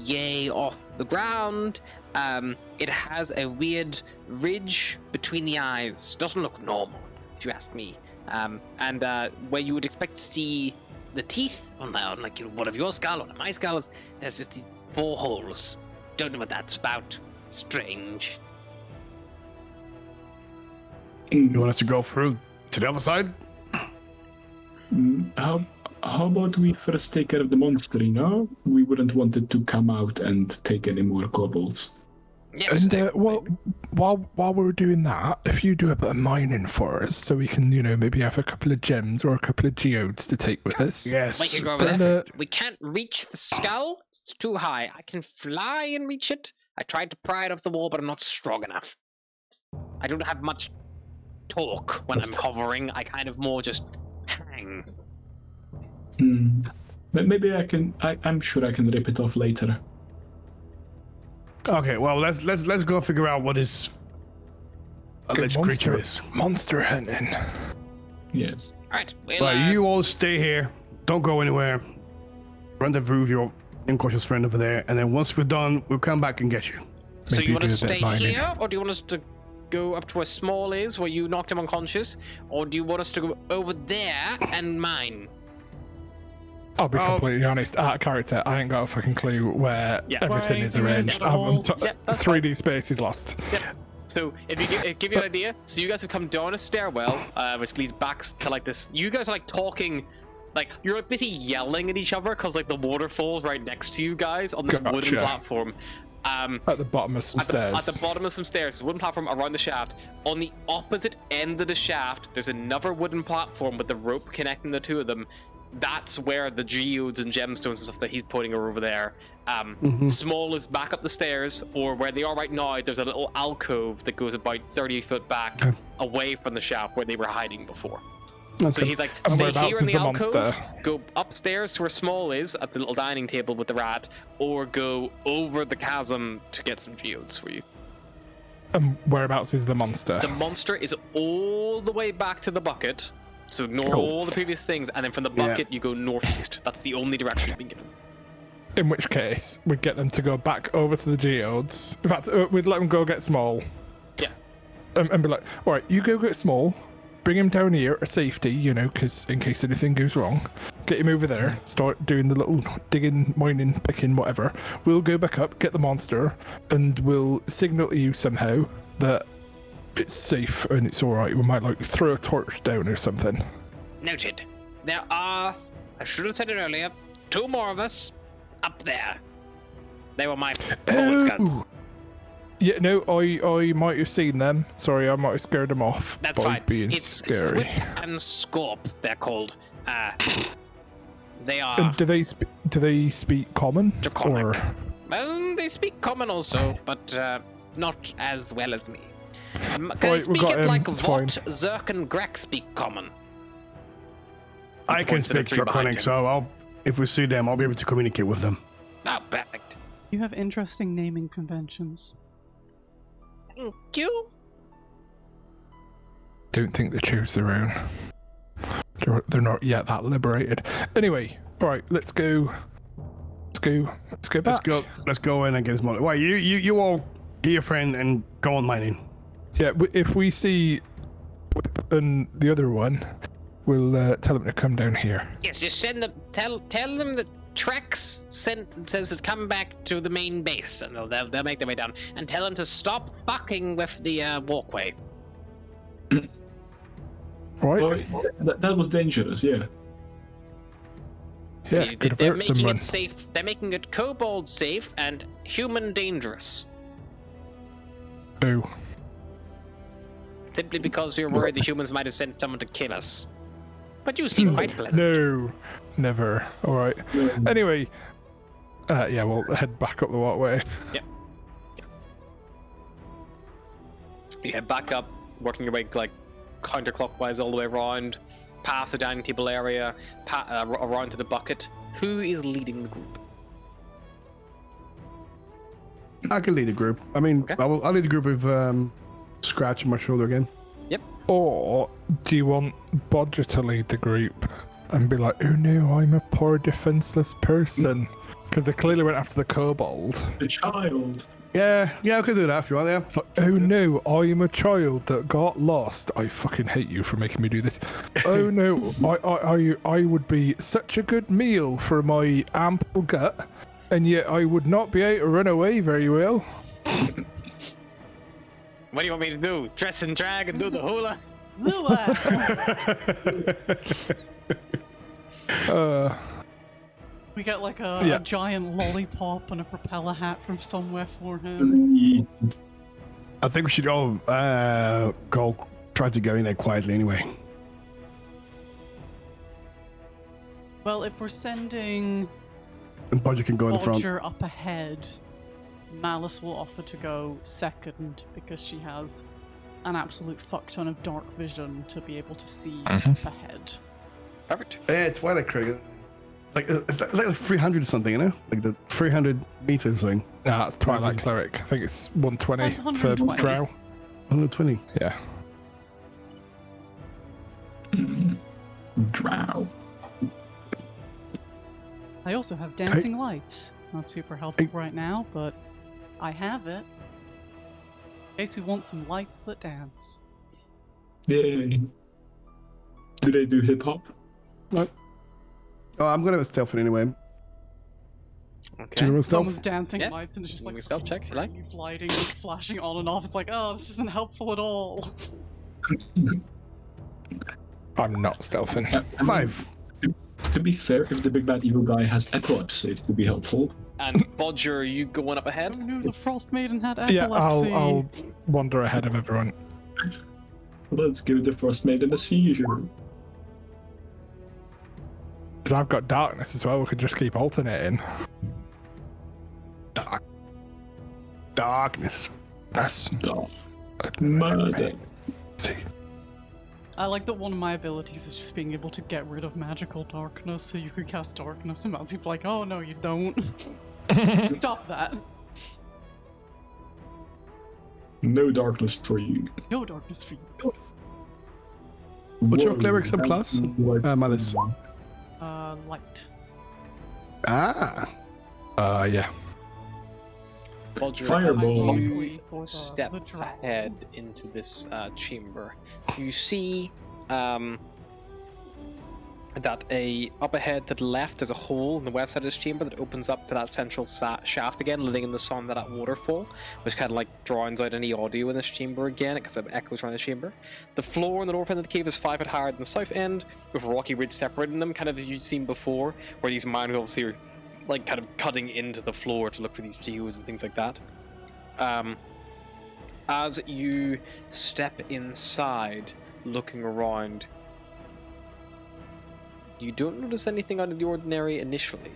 [SPEAKER 1] yay off the ground. It has a weird ridge between the eyes. Doesn't look normal, if you ask me. And where you would expect to see the teeth on like one of your skull or my skulls, there's just these 4 holes. Don't know what that's about. Strange.
[SPEAKER 3] you want us to go through to the other side?
[SPEAKER 2] How about we first take care of the monster? We wouldn't want it to come out and take any more kobolds.
[SPEAKER 1] Yes.
[SPEAKER 4] And well, while we're doing that, if you do a bit of mining for us, so we can, maybe have a couple of gems or a couple of geodes to take with us.
[SPEAKER 3] Yes.
[SPEAKER 1] We can go over
[SPEAKER 4] Then,
[SPEAKER 1] there. We can't reach the skull. It's too high. I can fly and reach it. I tried to pry it off the wall, but I'm not strong enough. I don't have much torque when I'm hovering. I kind of more just hang.
[SPEAKER 2] But maybe I can. I'm sure I can rip it off later.
[SPEAKER 3] Okay, well, let's go figure out what this alleged creature is.
[SPEAKER 4] Monster hunting.
[SPEAKER 2] Yes.
[SPEAKER 1] All right. Well,
[SPEAKER 3] Right, you all stay here. Don't go anywhere. Rendezvous with your incautious friend over there, and then once we're done, we'll come back and get you.
[SPEAKER 1] so
[SPEAKER 4] maybe
[SPEAKER 1] you want to
[SPEAKER 4] do a bit of
[SPEAKER 1] stay
[SPEAKER 4] mining.
[SPEAKER 1] here, or do you want us to go up to where Small is, where you knocked him unconscious, or do you want us to go over there and mine?
[SPEAKER 4] I'll be
[SPEAKER 3] Oh.
[SPEAKER 4] completely honest. Out of character, I ain't got a fucking clue where
[SPEAKER 1] Yeah.
[SPEAKER 4] everything
[SPEAKER 5] Where
[SPEAKER 4] is
[SPEAKER 5] everything is
[SPEAKER 4] arranged.
[SPEAKER 5] at all.
[SPEAKER 4] I'm
[SPEAKER 1] Yeah, that's
[SPEAKER 4] 3D space is lost.
[SPEAKER 1] So if you give you an idea, so you guys have come down a stairwell, which leads back to like this. You guys are like talking, like you're like busy yelling at each other because like the waterfall's right next to you guys on this wooden
[SPEAKER 4] Gotcha.
[SPEAKER 1] platform.
[SPEAKER 4] At the bottom of some stairs.
[SPEAKER 1] At the bottom of some stairs, there's a wooden platform around the shaft. On the opposite end of the shaft, there's another wooden platform with the rope connecting the two of them. That's where the geodes and gemstones and stuff that he's putting are over there. Small is back up the stairs, or where they are right now, there's a little alcove that goes about 30 foot back away from the shaft where they were hiding before. So he's like,
[SPEAKER 4] And
[SPEAKER 1] stay
[SPEAKER 4] whereabouts
[SPEAKER 1] here in
[SPEAKER 4] is
[SPEAKER 1] the
[SPEAKER 4] the
[SPEAKER 1] alcove,
[SPEAKER 4] monster?
[SPEAKER 1] go upstairs to where Small is at the little dining table with the rat, or go over the chasm to get some geodes for you.
[SPEAKER 4] And whereabouts is the monster?
[SPEAKER 1] The monster is all the way back to the bucket, so ignore
[SPEAKER 4] Oh.
[SPEAKER 1] all the previous things, and then from the bucket you go northeast. That's the only direction you've been given.
[SPEAKER 4] In which case, we'd get them to go back over to the geodes. In fact, we'd let them go get Small.
[SPEAKER 1] Yeah.
[SPEAKER 4] And be like, all right, you go get Small, bring him down here to safety, you know, because in case anything goes wrong, get him over there, start doing the little digging, mining, picking, whatever. We'll go back up, get the monster, and we'll signal to you somehow that it's safe and it's all right. We might like throw a torch down or something.
[SPEAKER 1] Noted. There are, I should have said it earlier, 2 more of us up there. They were my forward scouts.
[SPEAKER 4] Yeah, no, I might have seen them. Sorry, I might have scared them off.
[SPEAKER 1] That's
[SPEAKER 4] by
[SPEAKER 1] fine.
[SPEAKER 4] Being
[SPEAKER 1] It's
[SPEAKER 4] scary.
[SPEAKER 1] Thwip and Scorp, they're called. They are
[SPEAKER 4] And do they speak common?
[SPEAKER 1] draconic.
[SPEAKER 4] Or...
[SPEAKER 1] Well, they speak common also, but not as well as me. Can
[SPEAKER 4] Right,
[SPEAKER 1] they
[SPEAKER 4] we
[SPEAKER 1] speak
[SPEAKER 4] got
[SPEAKER 1] it
[SPEAKER 4] him,
[SPEAKER 1] like
[SPEAKER 4] it's
[SPEAKER 1] Vought,
[SPEAKER 4] fine.
[SPEAKER 1] Zerk, and Grek speak common?
[SPEAKER 3] I can
[SPEAKER 1] Points to the
[SPEAKER 3] speak
[SPEAKER 1] 3 behind
[SPEAKER 3] Draconic,
[SPEAKER 1] him.
[SPEAKER 3] so if we see them, I'll be able to communicate with them.
[SPEAKER 1] Oh, perfect.
[SPEAKER 5] You have interesting naming conventions.
[SPEAKER 1] Thank you.
[SPEAKER 4] Don't think they choose their own. They're not yet that liberated. Anyway, all right, let's go. Let's go back.
[SPEAKER 3] Let's go in and get his money. Wait, you all get your friend and go on mining.
[SPEAKER 4] Yeah, if we see Whip and the other one, we'll tell them to come down here.
[SPEAKER 1] Yes, just send them. Tell them that Trex says to come back to the main base, and they'll make their way down. And tell them to stop fucking with the walkway.
[SPEAKER 4] Right?
[SPEAKER 2] That was dangerous, yeah.
[SPEAKER 4] Yeah,
[SPEAKER 1] They-
[SPEAKER 4] could have
[SPEAKER 1] they're
[SPEAKER 4] hurt
[SPEAKER 1] making
[SPEAKER 4] someone.
[SPEAKER 1] it safe. They're making it kobold safe and human dangerous.
[SPEAKER 4] Oh,
[SPEAKER 1] Simply because we were worried the humans might have sent someone to kill us. But you seem quite pleasant.
[SPEAKER 4] no, never. All right.
[SPEAKER 2] Yeah.
[SPEAKER 4] Anyway, yeah, we'll head back up the walkway.
[SPEAKER 1] You head back up, working your way like counterclockwise all the way around, past the dining table area, around to the bucket. Who is leading the group?
[SPEAKER 3] I can lead a group. I mean,
[SPEAKER 1] Okay.
[SPEAKER 3] I'll lead a group with Scratch on my shoulder again.
[SPEAKER 4] Or do you want Bodger to lead the group and be like, oh no, I'm a poor defenseless person? Because they clearly went after the kobold.
[SPEAKER 2] The child.
[SPEAKER 3] Yeah, I can do that if you want. Yeah.
[SPEAKER 4] It's like, oh no, I'm a child that got lost. I fucking hate you for making me do this. Oh no, I would be such a good meal for my ample gut, and yet I would not be able to run away very well.
[SPEAKER 1] What do you want me to do? Dress and drag and do the hula?
[SPEAKER 5] We get like a
[SPEAKER 4] Yeah.
[SPEAKER 5] giant lollipop and a propeller hat from somewhere for him.
[SPEAKER 3] I think we should all go try to go in there quietly anyway.
[SPEAKER 5] Well, if we're sending
[SPEAKER 3] And Bodger can go in the front.
[SPEAKER 5] Bodger up ahead, Malice will offer to go second because she has an absolute fuck ton of dark vision to be able to see up ahead.
[SPEAKER 1] Perfect.
[SPEAKER 3] Yeah, it's Twilight Craig. Like it's like 300 or something, you know, like the 300 meters thing.
[SPEAKER 4] Nah, it's Twilight Cleric. I think it's 120 for
[SPEAKER 5] 120.
[SPEAKER 4] Drow.
[SPEAKER 3] 120.
[SPEAKER 4] Yeah.
[SPEAKER 2] Drow.
[SPEAKER 5] I also have dancing lights. Not super helpful right now, but I have it. In case we want some lights that dance.
[SPEAKER 2] Yay. Do they do hip hop?
[SPEAKER 3] No. Oh, I'm gonna have a stealth anyway.
[SPEAKER 1] Okay.
[SPEAKER 3] General stealth.
[SPEAKER 5] Someone's dancing
[SPEAKER 1] Yeah.
[SPEAKER 5] lights and it's just
[SPEAKER 1] Give me
[SPEAKER 5] like
[SPEAKER 1] a stealth check, if you like.
[SPEAKER 5] lighting, flashing on and off. It's like, oh, this isn't helpful at all.
[SPEAKER 4] I'm not stealthing.
[SPEAKER 3] 5.
[SPEAKER 2] To be fair, if the big bad evil guy has epilepsy, it would be helpful.
[SPEAKER 1] And Bodger, are you going up
[SPEAKER 5] Oh
[SPEAKER 1] ahead?
[SPEAKER 5] no, the Frostmaiden had
[SPEAKER 4] Yeah,
[SPEAKER 5] epilepsy.
[SPEAKER 4] I'll wander ahead of everyone.
[SPEAKER 2] Let's give the Frostmaiden a seizure.
[SPEAKER 4] Because I've got darkness as well, we could just keep alternating.
[SPEAKER 3] Darkness.
[SPEAKER 4] That's
[SPEAKER 2] Murder.
[SPEAKER 4] see.
[SPEAKER 5] I like that one of my abilities is just being able to get rid of magical darkness, so you can cast darkness and Malzy's like, oh no, you don't. Stop that.
[SPEAKER 2] No darkness for you.
[SPEAKER 5] No darkness for you.
[SPEAKER 3] What's your
[SPEAKER 2] Whoa,
[SPEAKER 3] cleric subclass?
[SPEAKER 2] that's like-
[SPEAKER 3] Malice.
[SPEAKER 5] Light.
[SPEAKER 3] Ah.
[SPEAKER 4] Yeah.
[SPEAKER 1] Bodger,
[SPEAKER 2] Fireball.
[SPEAKER 1] as you
[SPEAKER 5] Wait for the
[SPEAKER 1] step
[SPEAKER 5] drow.
[SPEAKER 1] ahead into this chamber, you see that up ahead to the left there's a hole in the west side of this chamber that opens up to that central shaft again, letting in the sun to that waterfall, which kind of like drowns out any audio in this chamber again because it echoes around the chamber. The floor in the north end of the cave is 5 foot higher than the south end, with rocky ridge separating them, kind of as you've seen before, where these manholes here like kind of cutting into the floor to look for these geodes and things like that. As you step inside, looking around, you don't notice anything out of the ordinary initially,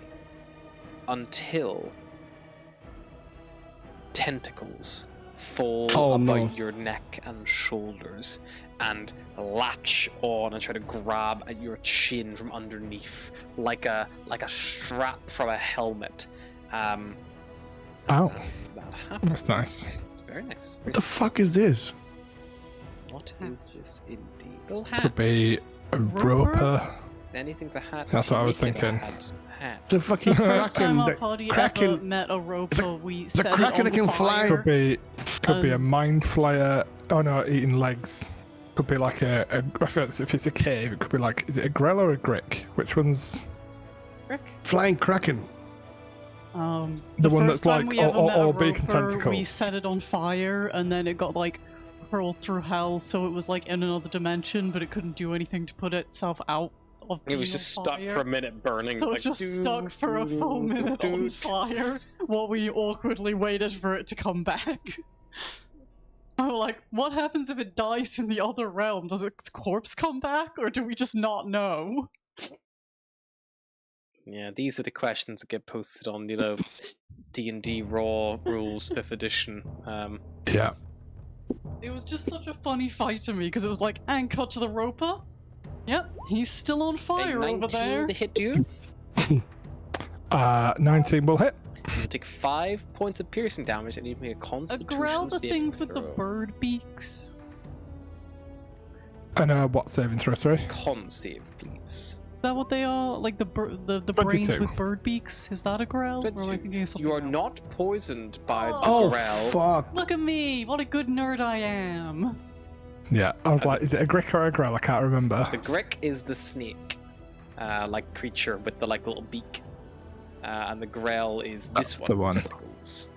[SPEAKER 1] until tentacles fall about your neck and shoulders and latch on and try to grab at your chin from underneath, like a strap from a helmet.
[SPEAKER 4] Ow.
[SPEAKER 1] That happens.
[SPEAKER 4] That's nice.
[SPEAKER 1] Very nice.
[SPEAKER 3] What the fuck is this?
[SPEAKER 1] What is this indeed? Little hat.
[SPEAKER 4] Could be a roper.
[SPEAKER 1] Anything's a hat.
[SPEAKER 4] That's what I was
[SPEAKER 1] Make it a
[SPEAKER 4] thinking.
[SPEAKER 1] Hat.
[SPEAKER 3] It's a fucking
[SPEAKER 5] First time
[SPEAKER 3] kraken.
[SPEAKER 5] our
[SPEAKER 3] The
[SPEAKER 5] party ever
[SPEAKER 3] kraken.
[SPEAKER 5] met a roper, we set
[SPEAKER 3] kraken
[SPEAKER 5] it
[SPEAKER 3] that
[SPEAKER 5] on
[SPEAKER 3] can fly.
[SPEAKER 5] fire.
[SPEAKER 4] Could be a mind flayer. Oh no, eating legs. Could be like if it's a cave, it could be like, is it a grell or a grick? Which one's
[SPEAKER 5] Rick?
[SPEAKER 3] Flying kraken.
[SPEAKER 4] The one
[SPEAKER 5] first
[SPEAKER 4] that's
[SPEAKER 5] time
[SPEAKER 4] like
[SPEAKER 5] we ever met a
[SPEAKER 4] all beak and
[SPEAKER 5] roper, we
[SPEAKER 4] tentacles?
[SPEAKER 5] set it on fire, and then it got like hurled through hell, so it was like in another dimension, but it couldn't do anything to put itself out of
[SPEAKER 1] It was
[SPEAKER 5] being
[SPEAKER 1] just
[SPEAKER 5] on
[SPEAKER 1] stuck
[SPEAKER 5] fire.
[SPEAKER 1] for a minute burning.
[SPEAKER 5] So
[SPEAKER 1] like,
[SPEAKER 5] it's just stuck for a full minute on fire while we awkwardly waited for it to come back. I'm like, what happens if it dies in the other realm? Does its corpse come back, or do we just not know?
[SPEAKER 1] Yeah, these are the questions that get posted on, D&D Raw Rules 5th edition.
[SPEAKER 4] Yeah.
[SPEAKER 5] It was just such a funny fight to me, because it was like, and cut to the roper. Yep, he's still on fire
[SPEAKER 1] a
[SPEAKER 5] over
[SPEAKER 1] 19
[SPEAKER 5] there.
[SPEAKER 1] to hit you.
[SPEAKER 4] 19 will hit.
[SPEAKER 1] You take 5 points of piercing damage and you make a
[SPEAKER 5] A
[SPEAKER 1] constitution
[SPEAKER 5] Grell, the
[SPEAKER 1] saving
[SPEAKER 5] things with the
[SPEAKER 1] throw.
[SPEAKER 5] bird beaks.
[SPEAKER 4] And what saving throw, sorry?
[SPEAKER 1] Con save, please.
[SPEAKER 5] Is that what they are? Like the brains
[SPEAKER 4] 22.
[SPEAKER 5] with bird beaks? Is that a Grell? Or am I
[SPEAKER 1] 22.
[SPEAKER 5] thinking of something
[SPEAKER 1] You are
[SPEAKER 5] else?
[SPEAKER 1] not poisoned by the
[SPEAKER 3] Oh,
[SPEAKER 1] Grell.
[SPEAKER 3] fuck.
[SPEAKER 5] Look at me! What a good nerd I am!
[SPEAKER 4] Yeah, I was like, is it a grick or a grell? I can't remember.
[SPEAKER 1] The Grick is the snake, like creature with the like little beak, and the Grell is this
[SPEAKER 4] That's the
[SPEAKER 1] one.
[SPEAKER 4] one.
[SPEAKER 1] Tentacles.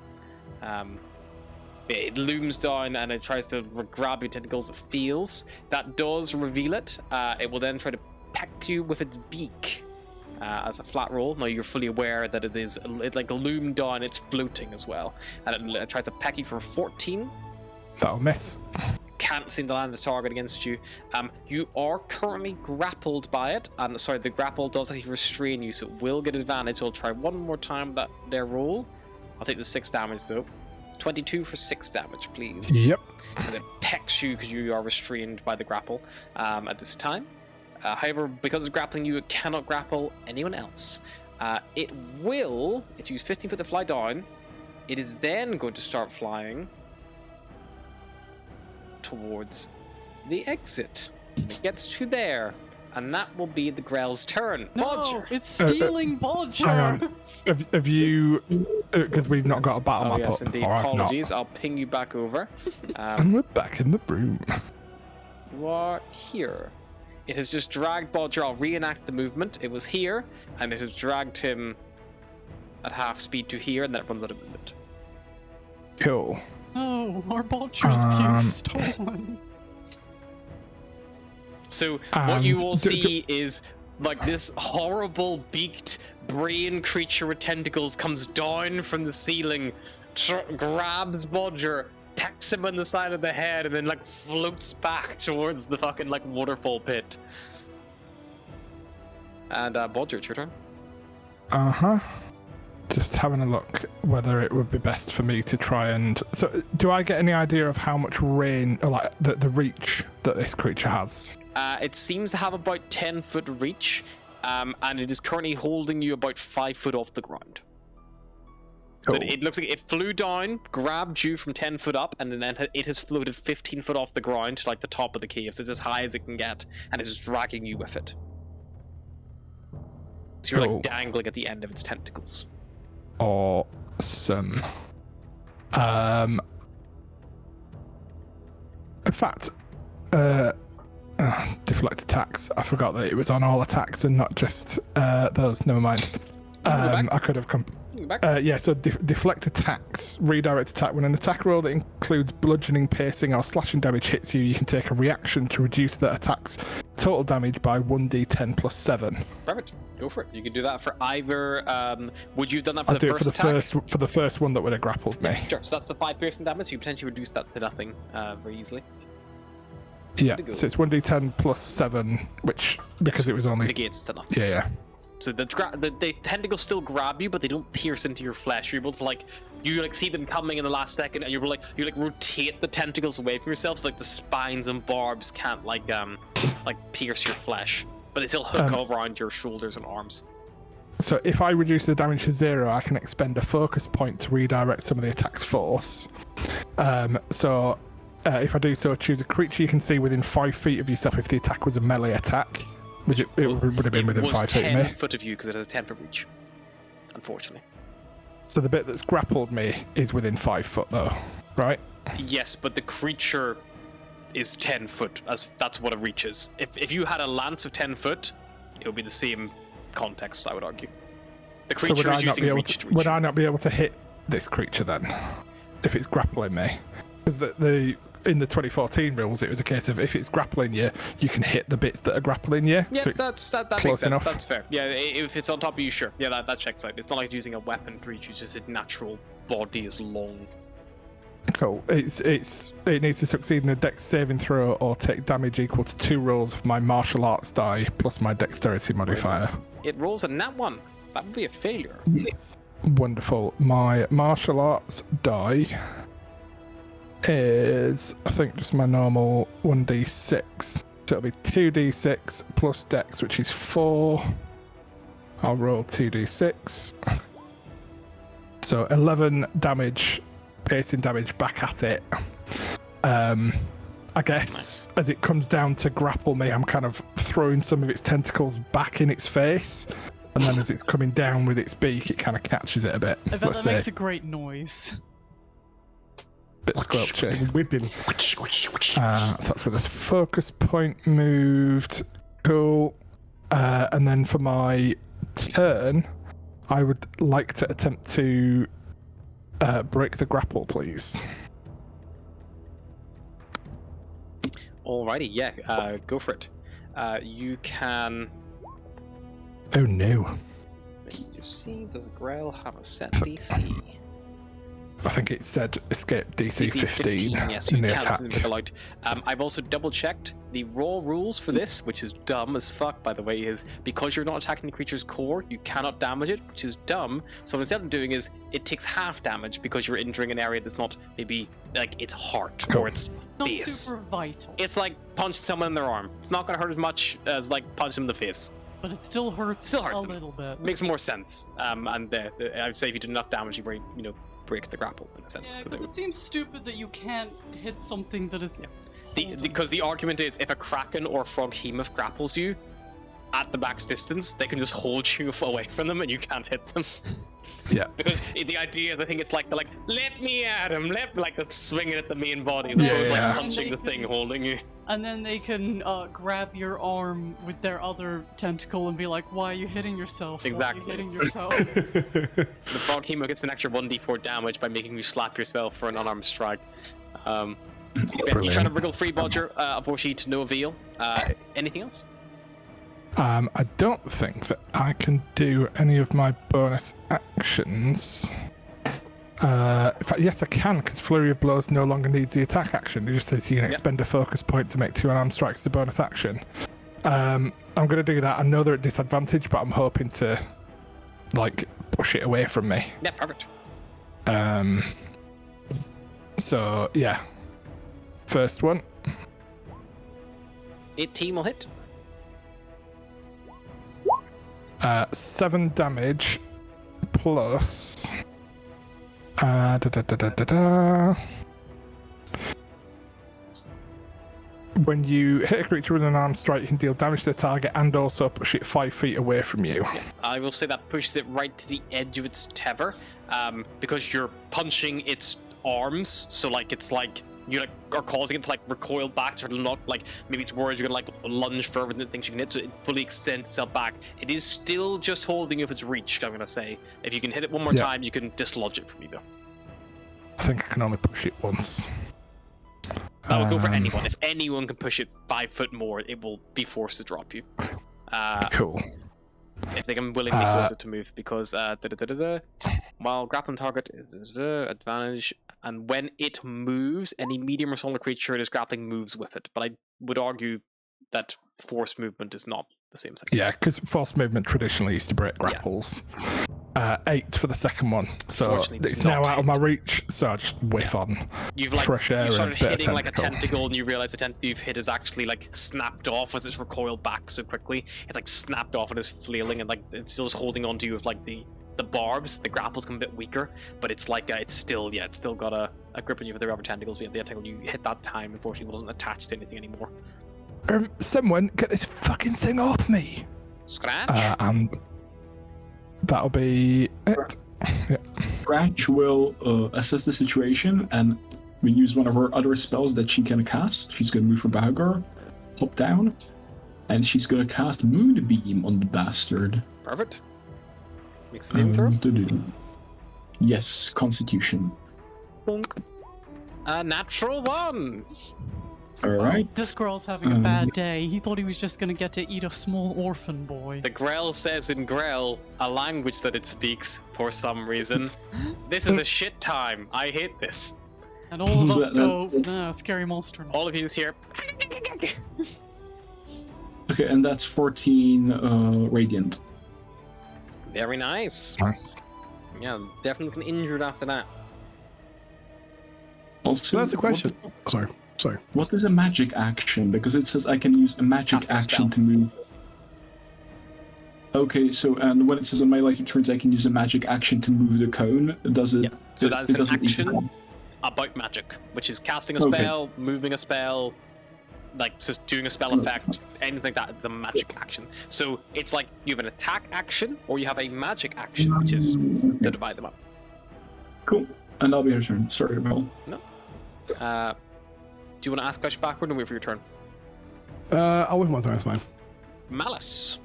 [SPEAKER 1] It looms down and it tries to grab your tentacles. It feels that does reveal it. It will then try to peck you with its beak as a flat roll. Now you're fully aware that it like loomed down. It's floating as well, and it tries to peck you for 14.
[SPEAKER 4] That'll miss.
[SPEAKER 1] Can't seem to land a target against you. You are currently grappled by it, and sorry, the grapple does actually restrain you, so it will get advantage. So I'll try one more time their roll. I'll take the 6 damage though. 22 for 6 damage, please.
[SPEAKER 4] Yep.
[SPEAKER 1] And it pecks you because you are restrained by the grapple at this time. However, because it's grappling you, it cannot grapple anyone else. It use 15 foot to fly down. It is then going to start flying towards the exit. It gets to there, and that will be the Grell's turn.
[SPEAKER 5] No,
[SPEAKER 1] Bodger.
[SPEAKER 5] it's stealing Bodger!
[SPEAKER 4] Hang on. Have you... Because we've not got a battle
[SPEAKER 1] Oh
[SPEAKER 4] map
[SPEAKER 1] yes,
[SPEAKER 4] up.
[SPEAKER 1] indeed.
[SPEAKER 4] Or I've not.
[SPEAKER 1] Apologies. I'll ping you back over.
[SPEAKER 4] And we're back in the room.
[SPEAKER 1] You are here. It has just dragged Bodger. I'll reenact the movement. It was here, and it has dragged him at half speed to here, and that runs out of movement.
[SPEAKER 4] Cool.
[SPEAKER 5] No, our Bodger's being stolen.
[SPEAKER 1] So what you
[SPEAKER 4] And
[SPEAKER 1] will see is like this horrible beaked brain creature with tentacles comes down from the ceiling, grabs Bodger, pecks him on the side of the head, and then like floats back towards the fucking like waterfall pit. And Bodger, it's your turn.
[SPEAKER 4] Just having a look whether it would be best for me to try and... So, do I get any idea of how much range, or like the reach that this creature has?
[SPEAKER 1] It seems to have about 10 foot reach, and it is currently holding you about 5 foot off the ground. So
[SPEAKER 4] Cool.
[SPEAKER 1] it looks like it flew down, grabbed you from 10 foot up, and then it has floated 15 foot off the ground to like the top of the cave, so it's as high as it can get, and it's just dragging you with it. So you're
[SPEAKER 4] Cool.
[SPEAKER 1] like dangling at the end of its tentacles.
[SPEAKER 4] Awesome. In fact, deflect attacks. I forgot that it was on all attacks and not just those. Never mind. I could have come. Yeah, so deflect attacks, redirect attack. When an attack roll that includes bludgeoning, piercing, or slashing damage hits you, you can take a reaction to reduce that attack's total damage by 1d10 plus 7.
[SPEAKER 1] Perfect. Go for it. You can do that for either. Would you have done that for
[SPEAKER 4] I'll
[SPEAKER 1] the
[SPEAKER 4] do
[SPEAKER 1] first
[SPEAKER 4] it for
[SPEAKER 1] attack?
[SPEAKER 4] for the first one that would have grappled me.
[SPEAKER 1] Sure. So that's the 5 piercing damage. So you potentially reduce that to nothing very easily.
[SPEAKER 4] Yeah, so it's 1d10 plus 7, which, because it was only...
[SPEAKER 1] Negates to nothing.
[SPEAKER 4] Yeah.
[SPEAKER 1] So the tentacles still grab you, but they don't pierce into your flesh. You're able to you see them coming in the last second, and you rotate the tentacles away from yourself, so the spines and barbs can't pierce your flesh, but they still hook over around your shoulders and arms.
[SPEAKER 4] So if I reduce the damage to 0, I can expend a focus point to redirect some of the attack's force. If I do so, choose a creature you can see within 5 feet of yourself if the attack was a melee attack. Which it would have been within 5 feet of me.
[SPEAKER 1] 10 foot of you because it has a 10 foot reach, unfortunately.
[SPEAKER 4] So the bit that's grappled me is within 5 foot, though, right?
[SPEAKER 1] Yes, but the creature is 10 foot, as that's what it reaches. If you had a lance of 10 foot, it would be the same context, I would argue. The creature is using reach to reach.
[SPEAKER 4] Would I not be able to hit this creature then, if it's grappling me? Because in the 2014 rules, it was a case of if it's grappling you, you can hit the bits that are grappling you.
[SPEAKER 1] Yeah,
[SPEAKER 4] so
[SPEAKER 1] that makes sense.
[SPEAKER 4] Enough.
[SPEAKER 1] That's fair. Yeah, if it's on top of you, sure. Yeah, that checks out. It's not like using a weapon to reach. It's just a natural body is long.
[SPEAKER 4] Cool. It needs to succeed in a dex saving throw or take damage equal to 2 rolls of my martial arts die plus my dexterity modifier.
[SPEAKER 1] It rolls a nat 1. That would be a failure.
[SPEAKER 4] Wonderful. My martial arts die is, I think, just my normal 1d6. So it'll be 2d6 plus dex, which is 4. I'll roll 2d6. So 11 damage, piercing damage back at it. I guess as it comes down to grapple me, I'm kind of throwing some of its tentacles back in its face. And then as it's coming down with its beak, it kind of catches it a bit.
[SPEAKER 5] I bet that makes a great noise.
[SPEAKER 4] Bit squelchy.
[SPEAKER 3] Whipping.
[SPEAKER 4] So that's with this focus point moved. Cool. And then for my turn, I would like to attempt to break the grapple, please.
[SPEAKER 1] Alrighty, yeah, go for it. You can...
[SPEAKER 4] Oh no.
[SPEAKER 1] Let me just see, does Grell have a set DC?
[SPEAKER 4] I think it said escape DC 15
[SPEAKER 1] yes,
[SPEAKER 4] in
[SPEAKER 1] you
[SPEAKER 4] the
[SPEAKER 1] can't
[SPEAKER 4] attack.
[SPEAKER 1] allowed. I've also double checked the raw rules for this, which is dumb as fuck, by the way, is because you're not attacking the creature's core, you cannot damage it, which is dumb. So what instead of doing is it takes half damage because you're injuring an area that's not maybe like its heart or its
[SPEAKER 5] Not
[SPEAKER 1] face.
[SPEAKER 5] super vital,
[SPEAKER 1] It's like punching someone in their arm. It's not going to hurt as much as like punching them in the face.
[SPEAKER 5] but it still hurts,
[SPEAKER 1] Still hurts
[SPEAKER 5] a
[SPEAKER 1] them.
[SPEAKER 5] little bit.
[SPEAKER 1] Makes more sense. And I would say if you do enough damage, you break the grapple in a sense.
[SPEAKER 5] Yeah, because it seems stupid that you can't hit something that is...
[SPEAKER 1] Because the argument is, if a kraken or froghemoth grapples you at the max distance, they can just hold you away from them and you can't hit them.
[SPEAKER 4] Yeah.
[SPEAKER 1] Because the idea, I think it's like, they're like, let me at him, like they're swinging at the main body as opposed to like punching the thing holding you.
[SPEAKER 5] And then they can grab your arm with their other tentacle and be like, why are you hitting yourself?
[SPEAKER 1] Exactly.
[SPEAKER 5] Why are you hitting yourself?
[SPEAKER 1] The froghemoth gets an extra 1d4 damage by making you slap yourself for an unarmed strike. You're trying to wriggle free, Bodger. Unfortunately, to no avail. Anything else?
[SPEAKER 4] I don't think that I can do any of my bonus actions. In fact, yes, I can, because Flurry of Blows no longer needs the attack action. It just says you can expend a focus point to make 2 unarmed strikes as a bonus action. I'm going to do that. I know they're at disadvantage, but I'm hoping to, push it away from me.
[SPEAKER 1] Yeah, perfect.
[SPEAKER 4] So, yeah. First one.
[SPEAKER 1] 18 will hit.
[SPEAKER 4] 7 damage plus... when you hit a creature with an armed strike, you can deal damage to the target and also push it 5 feet away from you.
[SPEAKER 1] I will say that pushes it right to the edge of its tether, because you're punching its arms, so like it's like you like are causing it to like recoil back, to not like maybe it's worried you're gonna like lunge further than it thinks you can hit, so it fully extends itself back. It is still just holding you if it's reached. I'm gonna say if you can hit it one more time, you can dislodge it from you though. I
[SPEAKER 4] think I can only push it once.
[SPEAKER 1] That will go for anyone. If anyone can push it 5 foot more, it will be forced to drop you.
[SPEAKER 4] Cool.
[SPEAKER 1] If they can willingly cause it to move, because while grappling target is advantage, and when it moves, any medium or smaller creature it is grappling moves with it. But I would argue that force movement is not the same thing.
[SPEAKER 4] Yeah, because force movement traditionally used to break grapples. 8 for the second one, so it's now out of my reach. So I just whiff on fresh air.
[SPEAKER 1] You started
[SPEAKER 4] and a bit
[SPEAKER 1] hitting
[SPEAKER 4] of
[SPEAKER 1] like a tentacle, and you realize the tentacle you've hit is actually like snapped off as it's recoiled back so quickly. It's like snapped off and is flailing, and like it's still just holding on to you with like the barbs. The grapples come a bit weaker, but it's like it's still got a grip on you with the rubber tentacles. But the tentacle you hit that time, unfortunately, wasn't attached to anything anymore.
[SPEAKER 4] Someone get this fucking thing off me.
[SPEAKER 1] Scratch.
[SPEAKER 4] And that'll be it. Yeah.
[SPEAKER 2] Scratch will assess the situation and we use one of her other spells that she can cast. She's going to move for Bahagor, hop down, and she's going to cast Moonbeam on the bastard.
[SPEAKER 1] Perfect. Makes a saving throw.
[SPEAKER 2] Yes, Constitution.
[SPEAKER 1] Bonk. A natural 1.
[SPEAKER 2] Alright.
[SPEAKER 5] This girl's having a bad day. He thought he was just gonna get to eat a small orphan boy.
[SPEAKER 1] The Grell says in Grell, a language that it speaks for some reason, this is a shit time. I hate this.
[SPEAKER 5] And all of us go, scary monster.
[SPEAKER 1] All of you just hear.
[SPEAKER 2] Okay, and that's 14 Radiant.
[SPEAKER 1] Very nice.
[SPEAKER 4] Nice.
[SPEAKER 1] Yeah, definitely injured after that.
[SPEAKER 2] Also,
[SPEAKER 3] So that's a question. Sorry.
[SPEAKER 2] What is a magic action? Because it says I can use a magic action to move. Okay, so and when it says on my life turns I can use a magic action to move the cone, does it?
[SPEAKER 1] Yeah. So that's an action
[SPEAKER 2] even...
[SPEAKER 1] about magic, which is casting a spell, moving a spell, like just doing a spell effect, anything like that. It's a magic action. So it's like you have an attack action or you have a magic action, which is to divide them up.
[SPEAKER 2] Cool. And that'll be your turn. Sorry, Mel.
[SPEAKER 1] No. Do you want to ask a question backward or wait for your turn?
[SPEAKER 3] I'll wait my turn, it's fine.
[SPEAKER 1] Malice.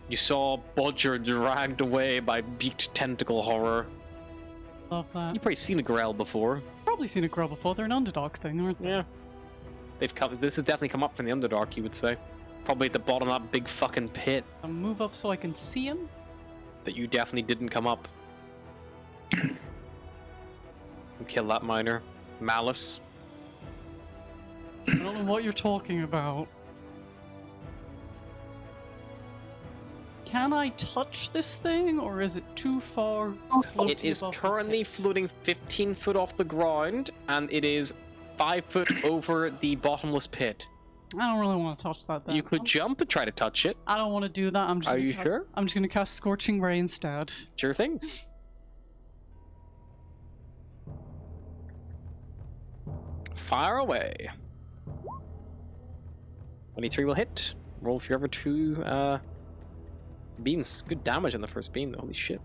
[SPEAKER 1] You saw Bodger dragged away by beaked tentacle horror.
[SPEAKER 5] Love that.
[SPEAKER 1] You've probably seen a Grell before.
[SPEAKER 5] Probably seen a girl before. They're an underdog thing, aren't they?
[SPEAKER 1] Yeah. They've come. This has definitely come up from the Underdark, you would say. Probably at the bottom of that big fucking pit
[SPEAKER 5] I'll move up so I can see him.
[SPEAKER 1] that you definitely didn't come up. Kill that miner. Malice.
[SPEAKER 5] I don't know what you're talking about. Can I touch this thing, or is it too far?
[SPEAKER 1] It is currently floating 15 foot off the ground, and it is 5 foot over the bottomless pit.
[SPEAKER 5] I don't really want to touch that then.
[SPEAKER 1] You could jump and try to touch it.
[SPEAKER 5] I don't want to do that. I'm just
[SPEAKER 1] Are
[SPEAKER 5] gonna
[SPEAKER 1] you
[SPEAKER 5] cast,
[SPEAKER 1] sure?
[SPEAKER 5] I'm just going to cast Scorching Ray instead.
[SPEAKER 1] Sure thing. Fire away. 23 will hit. Roll for your other 2 beams. Good damage on the first beam, though. Holy shit.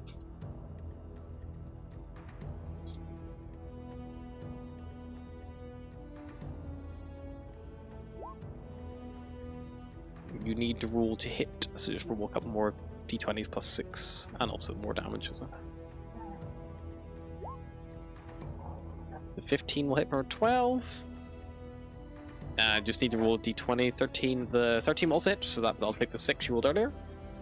[SPEAKER 1] You need to roll to hit, so just roll a couple more d20s plus 6, and also more damage as well. The 15 will hit for 12. Just need to roll d20, 13. The 13 will also hit, so I'll pick the 6 you rolled earlier.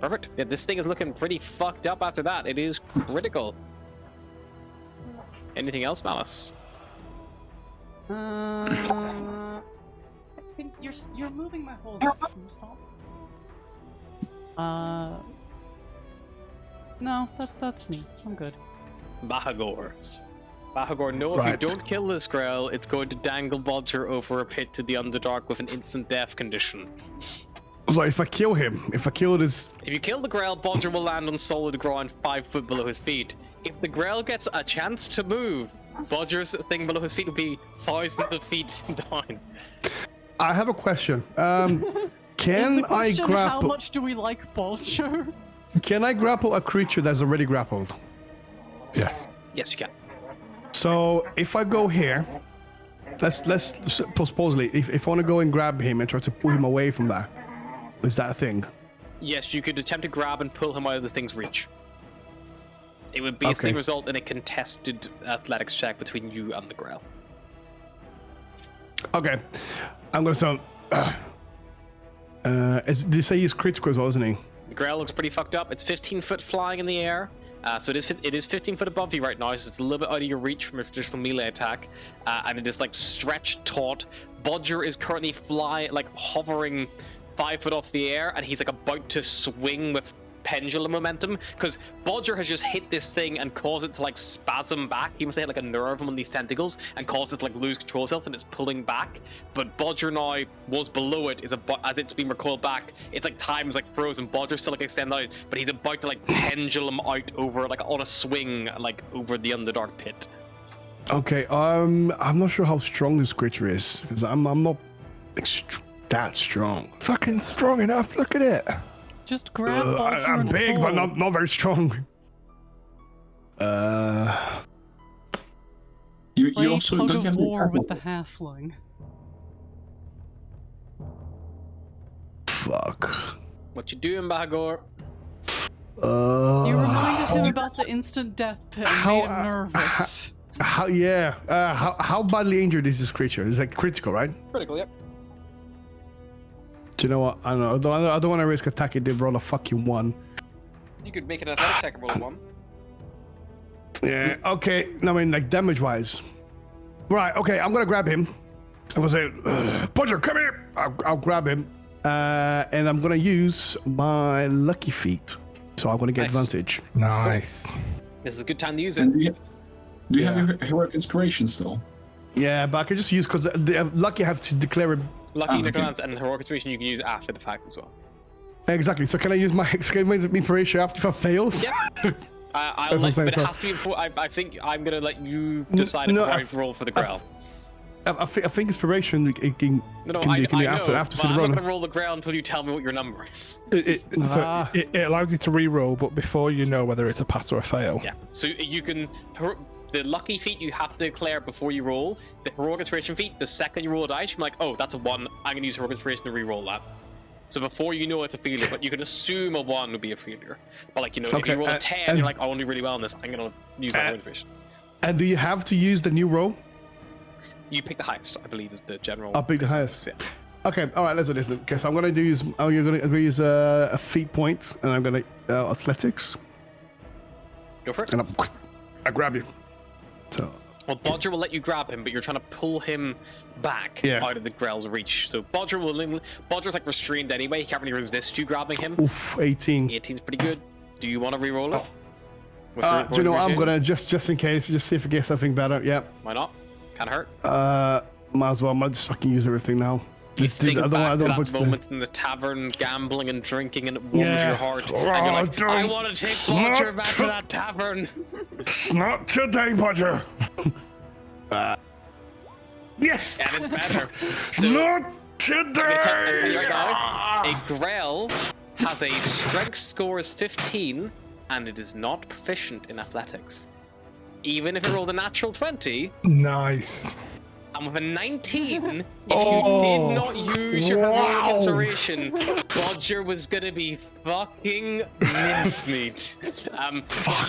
[SPEAKER 1] Perfect. Yeah, this thing is looking pretty fucked up after that. It is critical. Anything else, Malice?
[SPEAKER 5] I think you're moving my whole stop. No, that's me. I'm good.
[SPEAKER 1] Bahagor. Bahagor, no, if you don't kill this Grell, it's going to dangle Bodger over a pit to the Underdark with an instant death condition.
[SPEAKER 3] So if I kill him, if you kill the
[SPEAKER 1] Grell, Bodger will land on solid ground 5 foot below his feet. If the Grell gets a chance to move, Bodger's thing below his feet would be thousands of feet down.
[SPEAKER 3] I have a question.
[SPEAKER 5] Is
[SPEAKER 3] Can
[SPEAKER 5] the
[SPEAKER 3] I
[SPEAKER 5] question how
[SPEAKER 3] grapple?
[SPEAKER 5] much do we like Bodger?
[SPEAKER 3] Can I grapple a creature that's already grappled?
[SPEAKER 4] Yes.
[SPEAKER 1] Yes, you can.
[SPEAKER 3] So if I go here, let's supposedly, if I want to go and grab him and try to pull him away from that, is that a thing?
[SPEAKER 1] Yes, you could attempt to grab and pull him out of the thing's reach. It would basically
[SPEAKER 3] Okay.
[SPEAKER 1] result in a contested athletics check between you and the Grail.
[SPEAKER 3] Okay, I'm gonna sound. Did you say he's critical as well, isn't he?
[SPEAKER 1] The Grail looks pretty fucked up. It's 15 foot flying in the air. So it is 15 foot above you right now, so it's a little bit out of your reach from a traditional melee attack. And it is like stretched taut. Bodger is currently hovering 5 foot off the air, and he's like about to swing with pendulum momentum, because Bodger has just hit this thing and caused it to like spasm back. He must have hit like a nerve on these tentacles and caused it to like lose control of itself, and it's pulling back. But Bodger now was below it, as it's being recoiled back. It's like time is like frozen. Bodger's still like extended out, but he's about to like pendulum out over like on a swing like over the Underdark pit.
[SPEAKER 3] Okay, I'm not sure how strong this creature is, because I'm not that strong.
[SPEAKER 4] Fucking strong enough. Look at it.
[SPEAKER 5] Just grab Bodger
[SPEAKER 3] I'm
[SPEAKER 5] and
[SPEAKER 3] big,
[SPEAKER 5] pull.
[SPEAKER 3] but not very strong.
[SPEAKER 2] You
[SPEAKER 5] Play
[SPEAKER 2] also
[SPEAKER 5] tug
[SPEAKER 2] don't you
[SPEAKER 5] of
[SPEAKER 2] have
[SPEAKER 5] war
[SPEAKER 2] the
[SPEAKER 5] with the halfling.
[SPEAKER 3] Fuck.
[SPEAKER 1] What you doing, Bahagor?
[SPEAKER 5] You reminded him about the instant death pit and
[SPEAKER 3] how-
[SPEAKER 5] made him nervous.
[SPEAKER 3] How badly injured is this creature? It's like critical, right?
[SPEAKER 1] Critical, yep.
[SPEAKER 3] Do you know what? I don't know. I don't want to risk attacking. They roll a fucking 1.
[SPEAKER 1] You could make an athletic check and roll a 1.
[SPEAKER 3] Yeah. Okay. I mean, like damage wise. Right. Okay. I'm gonna grab him. I'm gonna say, Bodger, come here. I'll grab him, and I'm gonna use my lucky feat. So I'm gonna get
[SPEAKER 1] Nice.
[SPEAKER 3] advantage.
[SPEAKER 4] Nice.
[SPEAKER 1] This is a good time to use it.
[SPEAKER 2] And do you have
[SPEAKER 3] Yeah.
[SPEAKER 2] your heroic inspiration still?
[SPEAKER 3] Yeah, but I can just use because lucky I have to declare it.
[SPEAKER 1] Lucky
[SPEAKER 2] okay.
[SPEAKER 1] Necrons and Heroic Inspiration you can use after the fact as well.
[SPEAKER 3] Exactly. So can I use my inspiration after if I fails?
[SPEAKER 1] Yep. I'll
[SPEAKER 3] That's what I'm
[SPEAKER 1] let,
[SPEAKER 3] saying,
[SPEAKER 1] but
[SPEAKER 3] so-
[SPEAKER 1] it has to be before. I think I'm gonna let you decide
[SPEAKER 3] no,
[SPEAKER 1] before I
[SPEAKER 3] I've-
[SPEAKER 1] roll for the Grail.
[SPEAKER 3] I think inspiration it can.
[SPEAKER 1] No,
[SPEAKER 3] can
[SPEAKER 1] I
[SPEAKER 3] do
[SPEAKER 1] know.
[SPEAKER 3] after
[SPEAKER 1] But
[SPEAKER 3] see the
[SPEAKER 1] I'm
[SPEAKER 3] roll.
[SPEAKER 1] not gonna roll the Grail until you tell me what your number is.
[SPEAKER 3] Ah.
[SPEAKER 4] It allows you to re-roll, but before you know whether it's a pass or a fail.
[SPEAKER 1] Yeah. So you can. The lucky feat you have to declare before you roll. The Heroic Inspiration feat, the second you roll a dice, you're like, oh, that's a 1. I'm gonna use Heroic Inspiration to re-roll that. So before you know it's a failure, but you can assume a 1 would be a failure. But like, if
[SPEAKER 3] Okay,
[SPEAKER 1] you roll a 10,
[SPEAKER 3] and-
[SPEAKER 1] you're like, oh, I want to do really well in this. I'm gonna use that Heroic Inspiration.
[SPEAKER 3] And do you have to use the new roll?
[SPEAKER 1] You pick the highest, I believe, is the general.
[SPEAKER 3] I'll pick the highest.
[SPEAKER 1] Yeah.
[SPEAKER 3] Okay. All right. Let's do this then. Okay. So I'm gonna use. Oh, you're gonna use a feat point, and I'm gonna athletics,
[SPEAKER 1] Go for it.
[SPEAKER 3] and I grab you. So
[SPEAKER 1] Well, Bodger will let you grab him, but you're trying to pull him back
[SPEAKER 3] Yeah.
[SPEAKER 1] out of the Grell's reach. So Bodger's like restrained anyway. He can't really resist you grabbing him.
[SPEAKER 3] oof, 18.
[SPEAKER 1] 18's pretty good. Do you want to re-roll it?
[SPEAKER 3] Do you know what? I'm gonna just in case, just see if I get something better. Yep.
[SPEAKER 1] Why not? Can't hurt.
[SPEAKER 3] Might as well. I might just fucking use everything now.
[SPEAKER 1] You think
[SPEAKER 3] I
[SPEAKER 1] back to
[SPEAKER 3] don't
[SPEAKER 1] that
[SPEAKER 3] put
[SPEAKER 1] moment in the tavern, gambling and drinking, and it warms
[SPEAKER 3] Yeah.
[SPEAKER 1] your heart.
[SPEAKER 3] Oh,
[SPEAKER 1] and you're like, I
[SPEAKER 3] don't-
[SPEAKER 1] want to take
[SPEAKER 3] not
[SPEAKER 1] Bodger back to
[SPEAKER 3] to-
[SPEAKER 1] that tavern.
[SPEAKER 3] Not today, Bodger. Yes.
[SPEAKER 1] And it's better. So,
[SPEAKER 3] Not
[SPEAKER 1] I tell you
[SPEAKER 3] today.
[SPEAKER 1] right now, a Grell has a strength score is 15, and it is not proficient in athletics. Even if it rolled a natural 20,
[SPEAKER 4] Nice.
[SPEAKER 1] and with a 19, if
[SPEAKER 4] Oh,
[SPEAKER 1] you did not use your heroic
[SPEAKER 3] wow.
[SPEAKER 1] inspiration, Bodger was gonna be fucking mincemeat.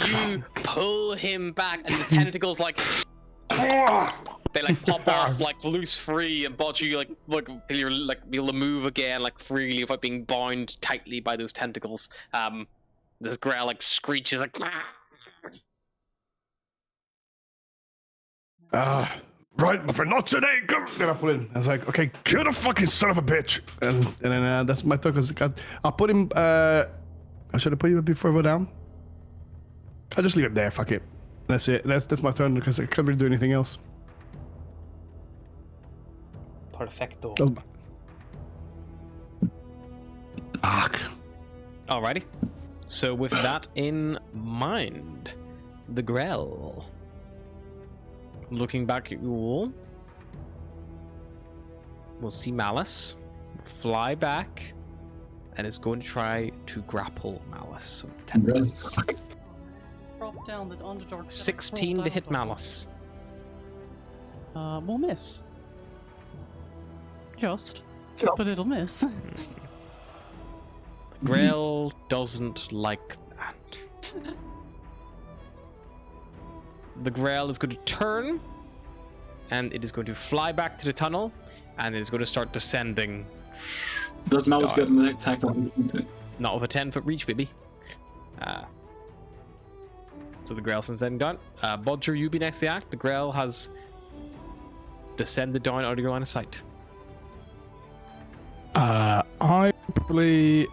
[SPEAKER 1] You pull him back, and the tentacles like they like pop off like loose free, and Bodger you you're like be able to move again like freely without being bound tightly by those tentacles. This Grell like screeches like.
[SPEAKER 3] Right, my friend, not today. Come. Then I pull in. I was like, okay, kill the fucking son of a bitch. And then that's my turn. Cause I'll put him. Should I put him a bit further down? I'll just leave it there. Fuck it. That's it. That's my turn because I can't really do anything else.
[SPEAKER 1] Perfecto.
[SPEAKER 3] Oh. Fuck.
[SPEAKER 1] Alrighty. So with that in mind, the Grell. Looking back at you all, we'll see Malice fly back and is going to try to grapple Malice with the tentacles.
[SPEAKER 5] Drop down the Underdark.
[SPEAKER 1] 16 to hit Malice.
[SPEAKER 5] Will miss. Just. But it'll miss.
[SPEAKER 1] Grail doesn't like that. The Grail is going to turn, and it is going to fly back to the tunnel, and it is going to start descending.
[SPEAKER 2] Does Malice get an attack on it?
[SPEAKER 1] Not with a 10-foot reach, baby. So the Grail since then gone. Bodger, you be next to the act. The Grail has descended down out of your line of sight.
[SPEAKER 4] I probably.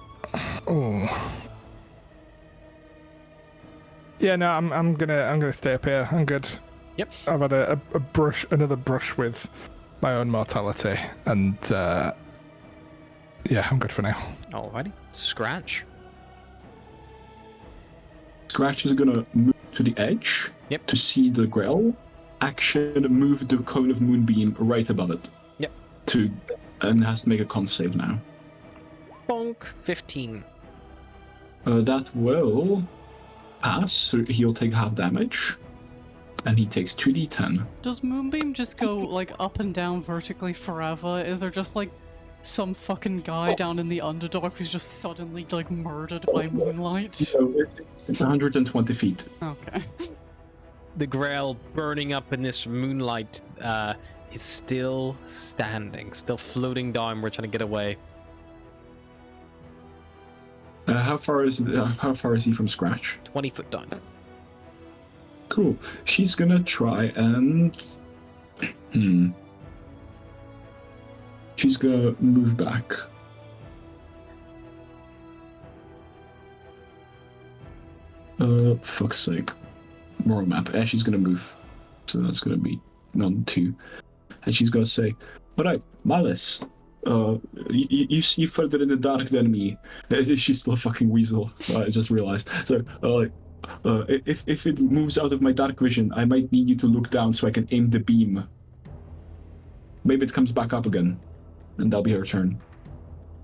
[SPEAKER 4] Oh. Yeah, no, I'm gonna stay up here. I'm good.
[SPEAKER 1] Yep.
[SPEAKER 4] I've had another brush with my own mortality, and yeah, I'm good for now.
[SPEAKER 1] Alrighty. Scratch.
[SPEAKER 2] Scratch is gonna move to the edge.
[SPEAKER 1] Yep.
[SPEAKER 2] To see the Grail. Action, move the cone of moonbeam right above it.
[SPEAKER 1] Yep.
[SPEAKER 2] And has to make a con save now.
[SPEAKER 1] Bonk. 15.
[SPEAKER 2] That will pass, so he'll take half damage. And he takes 2d10.
[SPEAKER 5] Does Moonbeam just go like up and down vertically forever? Is there just like some fucking guy down in the Underdark who's just suddenly like murdered by moonlight?
[SPEAKER 2] So it's 120 feet.
[SPEAKER 5] Okay.
[SPEAKER 1] The Grail burning up in this moonlight is still standing, still floating down. We're trying to get away.
[SPEAKER 2] How far is he from Scratch?
[SPEAKER 1] 20 foot down.
[SPEAKER 2] Cool. She's gonna try and she's gonna move back. Fuck's sake. Moral map. She's gonna move. So that's gonna be none 2. And she's gonna say, alright, Malice. You see further in the dark than me. She's still a fucking weasel. I just realized. So, if it moves out of my dark vision, I might need you to look down so I can aim the beam. Maybe it comes back up again, and that'll be her turn.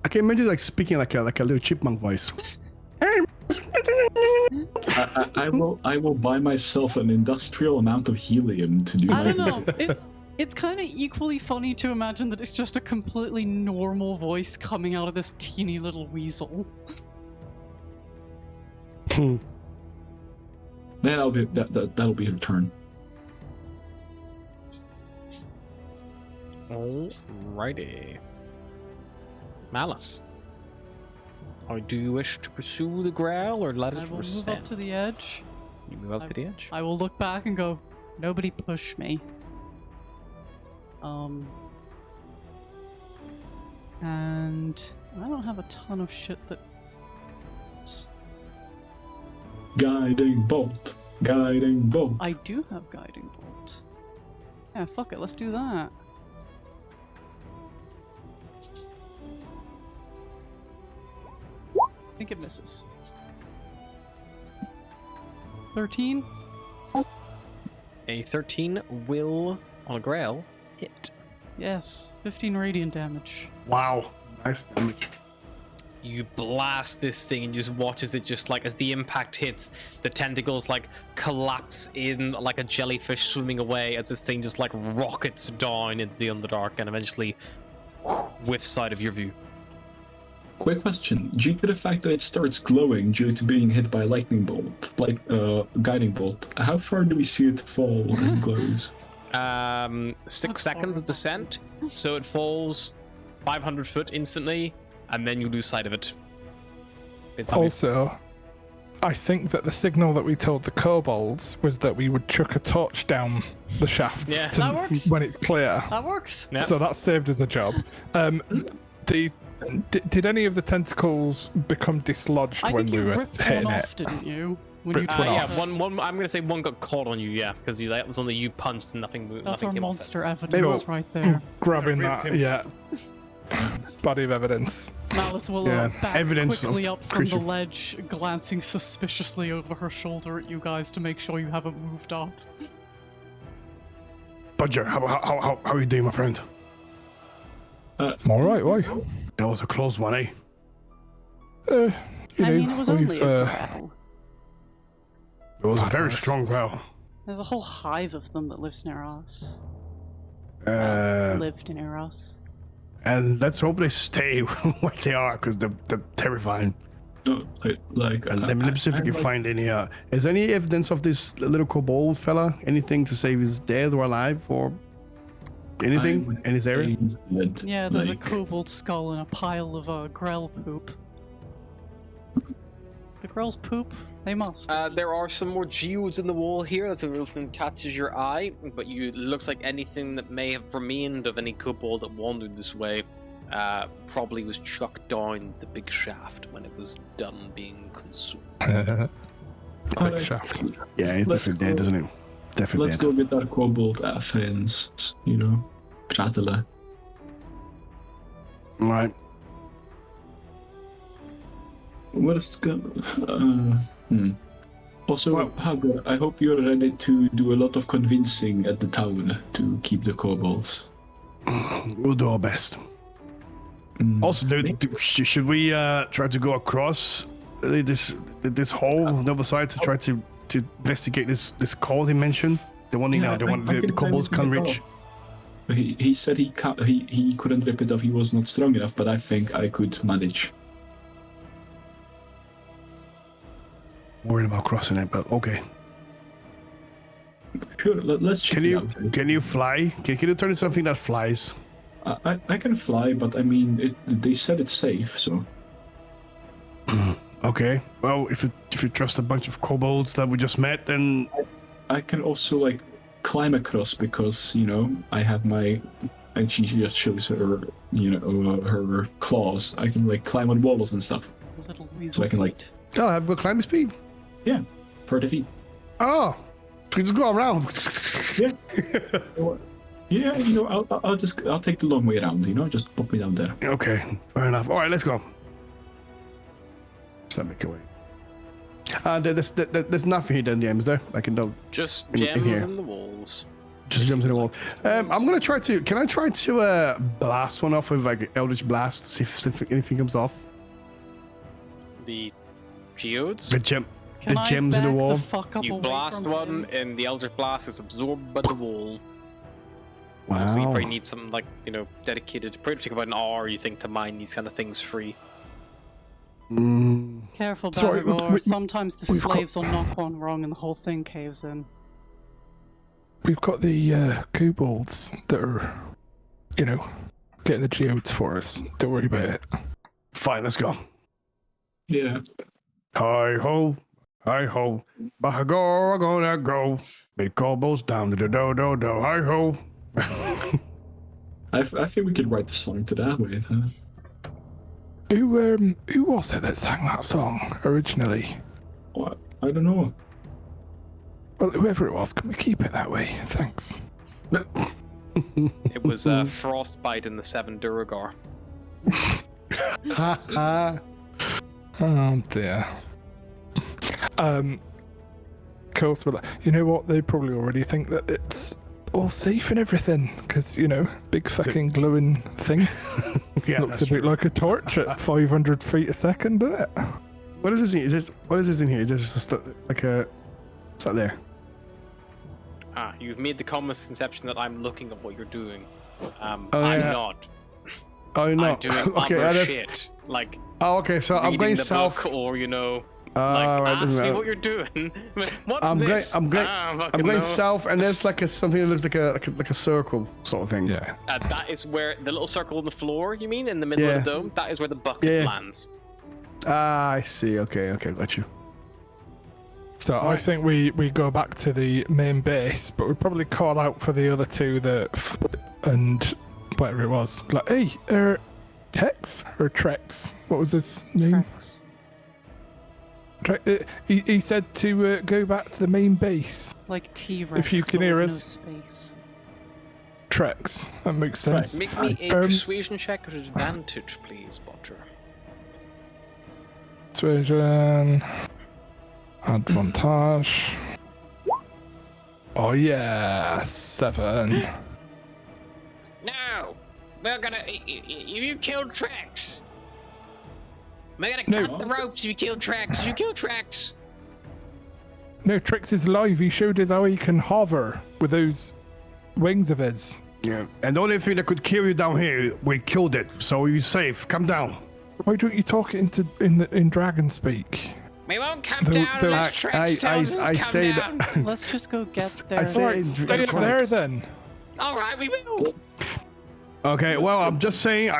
[SPEAKER 3] I can imagine like speaking like a little chipmunk voice.
[SPEAKER 2] I will buy myself an industrial amount of helium to do
[SPEAKER 5] I
[SPEAKER 2] my
[SPEAKER 5] don't know. It's kind of equally funny to imagine that it's just a completely normal voice coming out of this teeny little weasel.
[SPEAKER 2] That'll be her turn.
[SPEAKER 1] Alrighty. Malice. Or do you wish to pursue the Grail or let
[SPEAKER 5] I
[SPEAKER 1] it
[SPEAKER 5] will move
[SPEAKER 1] rescend?
[SPEAKER 5] up to the edge.
[SPEAKER 1] You move up to the edge.
[SPEAKER 5] I will look back and go, nobody push me. And I don't have a ton of shit that...
[SPEAKER 2] Guiding bolt. Guiding bolt.
[SPEAKER 5] I do have Guiding Bolt. Yeah, fuck it, let's do that. I think it misses. 13?
[SPEAKER 1] A 13 will, on a Grail, hit.
[SPEAKER 5] Yes, 15 radiant damage.
[SPEAKER 3] Wow. Nice damage.
[SPEAKER 1] You blast this thing and just watch as it just like, as the impact hits, the tentacles like collapse in like a jellyfish swimming away as this thing just like rockets down into the Underdark and eventually whiffs out of your view.
[SPEAKER 2] Quick question. Due to the fact that it starts glowing due to being hit by a lightning bolt, like guiding bolt, how far do we see it fall as it glows?
[SPEAKER 1] 6 seconds of descent, so it falls 500 foot instantly, and then you lose sight of it.
[SPEAKER 4] Also, I think that the signal that we told the kobolds was that we would chuck a torch down the shaft
[SPEAKER 1] Yeah.
[SPEAKER 5] That works.
[SPEAKER 4] when it's clear.
[SPEAKER 5] That works.
[SPEAKER 1] Yeah.
[SPEAKER 4] So that saved us a job. Did any of the tentacles become dislodged
[SPEAKER 5] I
[SPEAKER 4] when
[SPEAKER 5] think
[SPEAKER 4] we
[SPEAKER 5] you
[SPEAKER 4] were
[SPEAKER 5] ripped
[SPEAKER 4] hitting
[SPEAKER 5] one
[SPEAKER 4] it?
[SPEAKER 5] off, didn't you? When
[SPEAKER 4] Ripped
[SPEAKER 5] you
[SPEAKER 4] one
[SPEAKER 1] Yeah,
[SPEAKER 4] off.
[SPEAKER 1] one. I'm gonna say one got caught on you, yeah, because that was only you punched and nothing moved.
[SPEAKER 5] That's
[SPEAKER 1] nothing
[SPEAKER 5] our
[SPEAKER 1] came off it.
[SPEAKER 5] monster evidence
[SPEAKER 4] They
[SPEAKER 5] right there.
[SPEAKER 4] Grabbing
[SPEAKER 3] ripped
[SPEAKER 4] that,
[SPEAKER 3] him.
[SPEAKER 4] yeah. Body of evidence.
[SPEAKER 5] Malice will
[SPEAKER 3] Yeah,
[SPEAKER 5] back
[SPEAKER 3] evidence
[SPEAKER 5] quickly
[SPEAKER 3] of
[SPEAKER 5] up from the
[SPEAKER 3] creature.
[SPEAKER 5] ledge, glancing suspiciously over her shoulder at you guys to make sure you haven't moved up.
[SPEAKER 3] Budger, how are you doing, my friend?
[SPEAKER 4] I'm all right, why?
[SPEAKER 3] That was a close one, eh?
[SPEAKER 4] You
[SPEAKER 5] I
[SPEAKER 4] know,
[SPEAKER 5] mean, it was only
[SPEAKER 4] we've,
[SPEAKER 5] a growl.
[SPEAKER 3] It was a
[SPEAKER 4] At
[SPEAKER 3] very
[SPEAKER 4] last.
[SPEAKER 3] strong growl.
[SPEAKER 5] There's a whole hive of them that lives near us.
[SPEAKER 3] Uh,
[SPEAKER 5] Lived near us.
[SPEAKER 3] and let's hope they stay where they are, because they're terrifying.
[SPEAKER 2] No, like
[SPEAKER 3] And let me see if we can find any. Is there any evidence of this little kobold fella? Anything to say he's dead or alive or anything in his area?
[SPEAKER 5] Yeah, there's
[SPEAKER 2] like,
[SPEAKER 5] a kobold skull and a pile of grell poop. The grell's poop? They must.
[SPEAKER 1] There are some more geodes in the wall here. That's a real thing that catches your eye. But it looks like anything that may have remained of any kobold that wandered this way probably was chucked down the big shaft when it was done being consumed.
[SPEAKER 4] Big shaft.
[SPEAKER 3] Yeah, he's
[SPEAKER 2] Let's
[SPEAKER 3] definitely dead,
[SPEAKER 2] go.
[SPEAKER 3] isn't he? Definitely
[SPEAKER 2] Let's
[SPEAKER 3] dead.
[SPEAKER 2] go with our kobold friends, you know, pratelen.
[SPEAKER 3] Right.
[SPEAKER 2] Let's go. Also,
[SPEAKER 3] Well-
[SPEAKER 2] Hagar, I hope you're ready to do a lot of convincing at the town to keep the kobolds.
[SPEAKER 3] We'll do our best. Also, should we try to go across this hole on the other side to try to investigate this call he mentioned? The one the kobolds can't reach.
[SPEAKER 2] He said he couldn't rip it off. He was not strong enough, but I think I could manage.
[SPEAKER 3] Worried about crossing it, but okay.
[SPEAKER 2] Sure, let's check
[SPEAKER 3] Can
[SPEAKER 2] it
[SPEAKER 3] you
[SPEAKER 2] out.
[SPEAKER 3] can you fly? Can you turn into something that flies?
[SPEAKER 2] I can fly, but I mean, they said it's safe, so.
[SPEAKER 3] Okay. Well, if you trust a bunch of kobolds that we just met, then
[SPEAKER 2] I can also like climb across because I have my, and she just shows her her claws. I can like climb on walls and stuff.
[SPEAKER 5] Little weasel
[SPEAKER 2] I can, like-
[SPEAKER 5] feet.
[SPEAKER 3] oh, I've got climbing speed.
[SPEAKER 2] Yeah, 30 feet.
[SPEAKER 3] Oh, we just go around.
[SPEAKER 2] Yeah, I'll take the long way around. Just pop me down there.
[SPEAKER 3] Okay, fair enough. All right, let's go. Let's not make your way. There's nothing here, then, James. There, I can do.
[SPEAKER 1] Just
[SPEAKER 3] In
[SPEAKER 1] gems
[SPEAKER 3] here.
[SPEAKER 1] in the walls.
[SPEAKER 3] Just jumps in the wall. I'm gonna try to. Can I try to blast one off with like Eldritch Blast? See if anything comes off.
[SPEAKER 1] The geodes.
[SPEAKER 3] The
[SPEAKER 5] Can I
[SPEAKER 3] gems in the
[SPEAKER 5] back
[SPEAKER 3] wall.
[SPEAKER 5] fuck up
[SPEAKER 1] You
[SPEAKER 5] away
[SPEAKER 1] blast
[SPEAKER 5] from
[SPEAKER 1] one,
[SPEAKER 5] him?
[SPEAKER 1] and the Eldritch Blast is absorbed by the wall.
[SPEAKER 3] Wow.
[SPEAKER 1] So you probably need some, dedicated. Probably take about an hour, you think, to mine these kind of things free.
[SPEAKER 5] Careful,
[SPEAKER 4] Sorry,
[SPEAKER 5] Balagor. Sometimes the
[SPEAKER 4] we've got-
[SPEAKER 5] slaves will knock one wrong and the whole thing caves in.
[SPEAKER 4] We've got the kobolds that are, getting the geodes for us. Don't worry about it.
[SPEAKER 3] Fine, let's go.
[SPEAKER 2] Yeah.
[SPEAKER 3] Hi ho, Bahagor, gonna go. Big kobolds down to the do. Hi ho.
[SPEAKER 2] I think we could write the song to that with. Huh?
[SPEAKER 4] Who was it that sang that song originally?
[SPEAKER 2] What? I don't know.
[SPEAKER 4] Well, whoever it was, can we keep it that way? Thanks.
[SPEAKER 1] It was Frostmaiden, the 7 Duragar.
[SPEAKER 3] Ha ha.
[SPEAKER 4] Oh dear. Cool. So, you know what? They probably already think that it's all safe and everything, because big fucking glowing thing
[SPEAKER 3] Yeah,
[SPEAKER 4] looks
[SPEAKER 3] that's
[SPEAKER 4] a bit
[SPEAKER 3] true.
[SPEAKER 4] like a torch at 500 feet a second, doesn't it?
[SPEAKER 3] What is this? What is this in here? Is this just like a? What's that there?
[SPEAKER 1] Ah, you've made the common misconception that I'm looking at what you're doing. I'm
[SPEAKER 3] yeah.
[SPEAKER 1] not.
[SPEAKER 3] Oh no.
[SPEAKER 1] I'm doing
[SPEAKER 3] Okay,
[SPEAKER 1] other
[SPEAKER 3] that's-
[SPEAKER 1] shit. Like
[SPEAKER 3] Oh, okay. So I'm
[SPEAKER 1] reading
[SPEAKER 3] going
[SPEAKER 1] the
[SPEAKER 3] south.
[SPEAKER 1] book, or
[SPEAKER 3] Right,
[SPEAKER 1] ask
[SPEAKER 3] doesn't
[SPEAKER 1] me
[SPEAKER 3] matter.
[SPEAKER 1] what you're doing. What
[SPEAKER 3] I'm going.
[SPEAKER 1] this?
[SPEAKER 3] I'm going.
[SPEAKER 1] Ah,
[SPEAKER 3] I'm
[SPEAKER 1] fucking
[SPEAKER 3] going
[SPEAKER 1] no.
[SPEAKER 3] south, and there's like something that looks like a circle sort of thing.
[SPEAKER 4] Yeah.
[SPEAKER 1] That is where the little circle on the floor. You mean in the middle
[SPEAKER 3] Yeah.
[SPEAKER 1] of the dome? That is where the bucket
[SPEAKER 3] Yeah.
[SPEAKER 1] lands.
[SPEAKER 3] Ah, I see. Okay, got you.
[SPEAKER 4] So I think we go back to the main base, but we probably call out for the other two and whatever it was. Like, hey, Hex or Trex? What was his name?
[SPEAKER 5] Tracks.
[SPEAKER 4] He said to go back to the main base.
[SPEAKER 5] Like T-Rex.
[SPEAKER 4] If you can
[SPEAKER 5] but
[SPEAKER 4] hear
[SPEAKER 5] with
[SPEAKER 4] us.
[SPEAKER 5] No space.
[SPEAKER 4] Trex. That makes sense.
[SPEAKER 1] Make me a
[SPEAKER 4] Um,
[SPEAKER 1] persuasion check at advantage, please, Butcher.
[SPEAKER 4] Persuasion. Advantage. Oh yeah, 7.
[SPEAKER 1] No! We're gonna. You killed Trex! We're gonna
[SPEAKER 4] No.
[SPEAKER 1] cut the ropes if you kill Trex! You kill Trex!
[SPEAKER 4] No, Trix is live. He showed us how he can hover with those wings of his.
[SPEAKER 3] Yeah. And the only thing that could kill you down here, we killed it. So you're safe. Come down.
[SPEAKER 4] Why don't you talk in dragon speak?
[SPEAKER 1] We won't come
[SPEAKER 4] The-
[SPEAKER 1] down
[SPEAKER 4] the-
[SPEAKER 1] unless Trex tells us
[SPEAKER 3] I
[SPEAKER 1] come
[SPEAKER 3] say
[SPEAKER 1] down.
[SPEAKER 3] that.
[SPEAKER 5] Let's just go get there.
[SPEAKER 3] I say
[SPEAKER 4] Alright, stay up there then.
[SPEAKER 1] Alright, we will.
[SPEAKER 3] Okay, well, I'm just saying,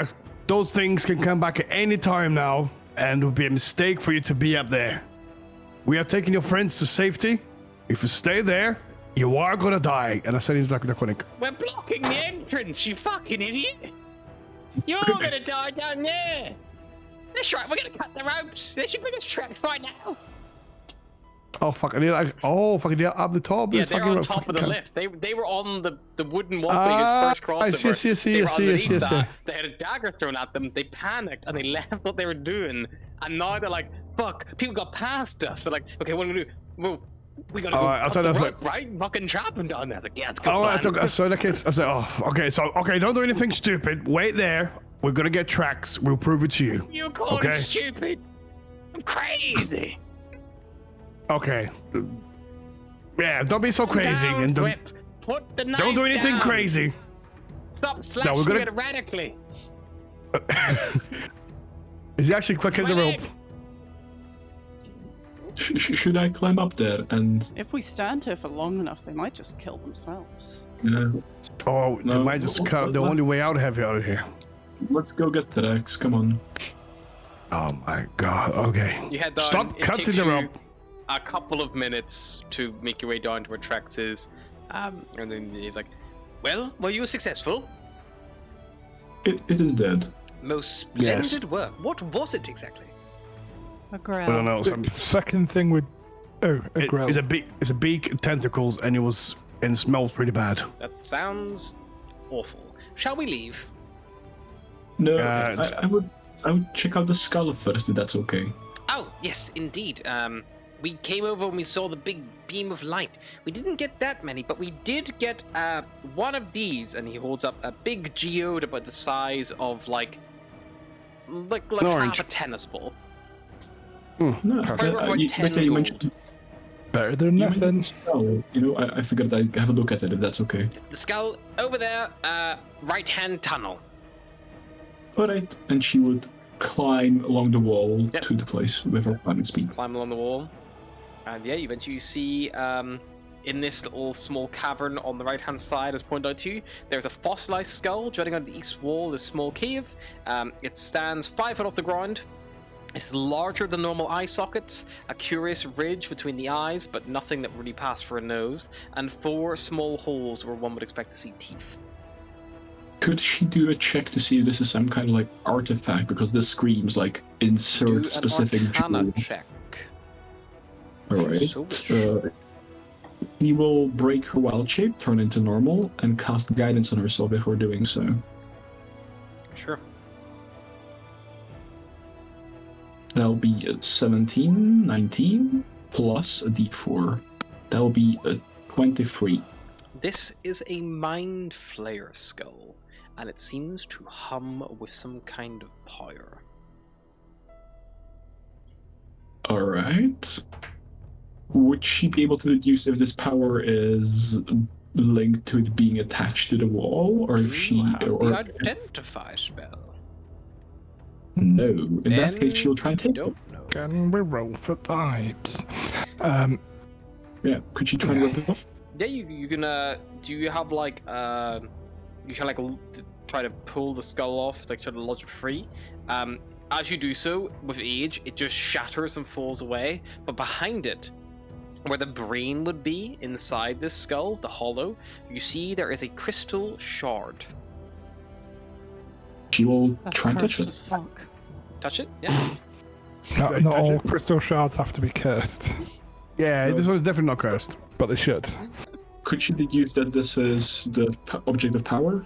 [SPEAKER 3] those things can come back at any time now, and it would be a mistake for you to be up there. We are taking your friends to safety. If you stay there, you are gonna die. And I said he's back in the clinic.
[SPEAKER 1] We're blocking the entrance, you fucking idiot. You're gonna die down there. That's right, we're gonna cut the ropes. They should bring us Trex right now.
[SPEAKER 3] Oh fuck! I'm the top.
[SPEAKER 1] Yeah,
[SPEAKER 3] This
[SPEAKER 1] they're
[SPEAKER 3] fucking
[SPEAKER 1] on top of the
[SPEAKER 3] fucking-
[SPEAKER 1] lift. They were on the wooden walkway his first crossover.
[SPEAKER 3] I see,
[SPEAKER 1] They were underneath
[SPEAKER 3] yes.
[SPEAKER 1] that. They had a dagger thrown at them. They panicked and they left what they were doing. And now they're like, "Fuck! People got past us." They're like, "Okay, what do we do? Well, we gotta go
[SPEAKER 3] I
[SPEAKER 1] cut
[SPEAKER 3] thought
[SPEAKER 1] the
[SPEAKER 3] that was
[SPEAKER 1] rope, right? Fucking trap them down there." I was like, "Yeah, it's good."
[SPEAKER 3] Oh, I
[SPEAKER 1] plan."
[SPEAKER 3] took. So like, I said, okay, don't do anything stupid. Wait there. We're gonna get tracks. We'll prove it to you.
[SPEAKER 1] You call
[SPEAKER 3] Okay.
[SPEAKER 1] it stupid? I'm crazy.
[SPEAKER 3] Okay. Yeah, don't be so crazy
[SPEAKER 1] Down,
[SPEAKER 3] and
[SPEAKER 1] Flip. Put the knife
[SPEAKER 3] don't do anything
[SPEAKER 1] down.
[SPEAKER 3] crazy.
[SPEAKER 1] Stop slashing
[SPEAKER 3] we're gonna-
[SPEAKER 1] it erratically.
[SPEAKER 3] Is he actually clicking the rope?
[SPEAKER 2] Should I climb up there and?
[SPEAKER 5] If we stand here for long enough, they might just kill themselves.
[SPEAKER 3] Oh, they
[SPEAKER 2] No,
[SPEAKER 3] might just cut. The
[SPEAKER 2] what-
[SPEAKER 3] only way out of here.
[SPEAKER 2] Let's go get the Rex. Come on.
[SPEAKER 3] Oh my god. Okay.
[SPEAKER 1] You head down.
[SPEAKER 3] Stop
[SPEAKER 1] It
[SPEAKER 3] cutting
[SPEAKER 1] takes
[SPEAKER 3] the
[SPEAKER 1] you
[SPEAKER 3] rope.
[SPEAKER 1] A couple of minutes to make your way down to where Trex is. And then he's like, "Well, were you successful?"
[SPEAKER 2] It is dead.
[SPEAKER 1] Most
[SPEAKER 3] Yes.
[SPEAKER 1] splendid work. What was it exactly?
[SPEAKER 5] A
[SPEAKER 3] I don't
[SPEAKER 5] growl.
[SPEAKER 3] know.
[SPEAKER 4] The second thing would. Oh, a grill.
[SPEAKER 3] It's a beak, tentacles, and it smells pretty bad.
[SPEAKER 1] That sounds awful. Shall we leave?
[SPEAKER 2] No,
[SPEAKER 3] Uh,
[SPEAKER 2] I would check out the skull first, if that's okay.
[SPEAKER 1] Oh, yes, indeed. We came over and we saw the big beam of light. We didn't get that many, but we did get one of these, and he holds up a big geode about the size of like
[SPEAKER 3] orange.
[SPEAKER 1] half a tennis ball.
[SPEAKER 2] No,
[SPEAKER 1] Probably worth like 10
[SPEAKER 2] you
[SPEAKER 1] gold.
[SPEAKER 2] mentioned
[SPEAKER 4] Better than
[SPEAKER 2] you mentioned
[SPEAKER 4] nothing.
[SPEAKER 2] the skull. You know, I figured I'd have a look at it, if that's okay.
[SPEAKER 1] The skull over there, right-hand tunnel.
[SPEAKER 2] Alright, and she would climb along the wall
[SPEAKER 1] Yep.
[SPEAKER 2] to the place with her climbing speed.
[SPEAKER 1] Climb along the wall, and yeah, you eventually see in this little small cavern on the right-hand side, as pointed out to you, there's a fossilized skull jutting out of the east wall of this small cave. It stands 5 foot off the ground. It's larger than normal eye sockets, a curious ridge between the eyes, but nothing that really passed for a nose, and 4 small holes where one would expect to see teeth.
[SPEAKER 2] Could she do a check to see if this is some kind of like artifact? Because this screams like
[SPEAKER 1] Do
[SPEAKER 2] insert
[SPEAKER 1] an
[SPEAKER 2] specific
[SPEAKER 1] Arcana
[SPEAKER 2] jewel.
[SPEAKER 1] check.
[SPEAKER 2] Alright.
[SPEAKER 1] So wish.
[SPEAKER 2] He will break her wild shape, turn into normal, and cast guidance on herself before doing so.
[SPEAKER 1] Sure.
[SPEAKER 2] That'll be a 17, 19, plus a d4. That'll be a 23.
[SPEAKER 1] This is a Mind Flayer skull, and it seems to hum with some kind of power.
[SPEAKER 2] Alright. Would she be able to deduce if this power is linked to it being attached to the wall, or if she...
[SPEAKER 1] You have
[SPEAKER 2] or
[SPEAKER 1] the Identify spell.
[SPEAKER 2] No. In that
[SPEAKER 1] Then
[SPEAKER 2] case, she'll try and
[SPEAKER 1] you
[SPEAKER 2] take it.
[SPEAKER 1] don't know.
[SPEAKER 4] Can we roll for vibes?
[SPEAKER 2] Yeah, could she try and rip it off?
[SPEAKER 1] Yeah, you can. Do you have like you can like try to pull the skull off, like try to lodge it free. As you do so, with age, it just shatters and falls away. But behind it, where the brain would be inside this skull, the hollow, you see there is a crystal shard.
[SPEAKER 2] She will
[SPEAKER 5] That's
[SPEAKER 2] try and touch
[SPEAKER 5] cursed
[SPEAKER 2] it.
[SPEAKER 5] as fuck.
[SPEAKER 1] Touch it? Yeah.
[SPEAKER 4] Not all crystal shards have to be cursed,
[SPEAKER 3] Yeah, this one's definitely not cursed.
[SPEAKER 4] but they should.
[SPEAKER 2] Could she deduce that this is the object of power?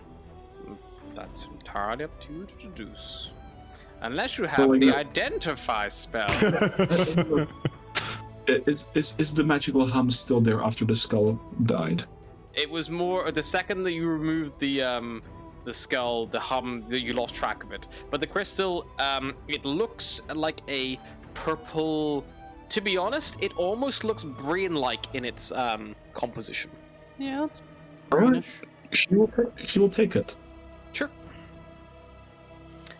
[SPEAKER 1] That's entirely up to you to deduce. Unless you
[SPEAKER 2] So,
[SPEAKER 1] have
[SPEAKER 2] like,
[SPEAKER 1] the
[SPEAKER 2] the-
[SPEAKER 1] Identify spell.
[SPEAKER 2] Is the magical hum still there after the skull died?
[SPEAKER 1] It was more the second that you removed the skull, the hum, you lost track of it. But the crystal, it looks like a purple. To be honest, it almost looks Brian-like in its composition.
[SPEAKER 5] Yeah, it's
[SPEAKER 2] Alright.
[SPEAKER 5] greenish.
[SPEAKER 2] She will take it.
[SPEAKER 1] Sure.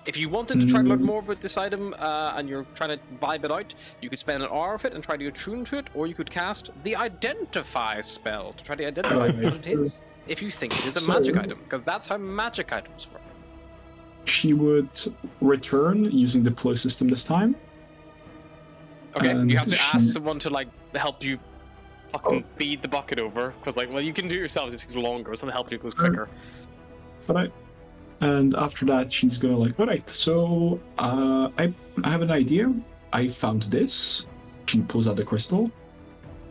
[SPEAKER 1] If you wanted to try to learn more about this item and you're trying to vibe it out, you could spend an hour of it and try to attune to it, or you could cast the Identify spell to try to identify what it is. If you think it is a magic item, because that's how magic items work.
[SPEAKER 2] She would return using the ploy system this time.
[SPEAKER 1] Okay,
[SPEAKER 2] And
[SPEAKER 1] you have to
[SPEAKER 2] she-
[SPEAKER 1] ask someone to like help you fucking feed the bucket over, because like, well, you can do it yourself, it just takes longer. Someone help you, it goes quicker.
[SPEAKER 2] And after that, she's gonna like, all right. So I have an idea. I found this. She pulls out the crystal.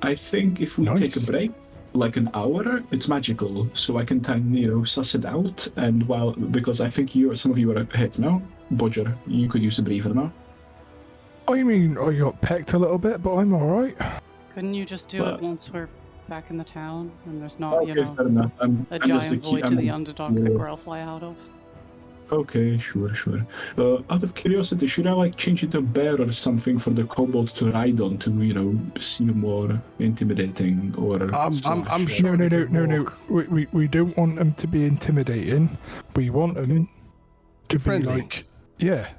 [SPEAKER 2] I think if we
[SPEAKER 4] Nice.
[SPEAKER 2] take a break, like an hour, it's magical, so I can suss it out. And because I think some of you are hit now, Bodger, you could use a breather now.
[SPEAKER 4] I mean, I got pecked a little bit, but I'm alright.
[SPEAKER 5] Couldn't you just do
[SPEAKER 2] But-
[SPEAKER 5] it once we're back in the town and there's not,
[SPEAKER 2] Okay, fair enough.
[SPEAKER 5] a giant void to the underdog the
[SPEAKER 2] yeah.
[SPEAKER 5] girl fly out of?
[SPEAKER 2] Okay, sure. Out of curiosity, should I like change it to a bear or something for the kobold to ride on to seem more intimidating? Or
[SPEAKER 3] I'm sure.
[SPEAKER 4] No. We don't want them to be intimidating. We want them to be
[SPEAKER 3] Friendly.
[SPEAKER 4] like, yeah.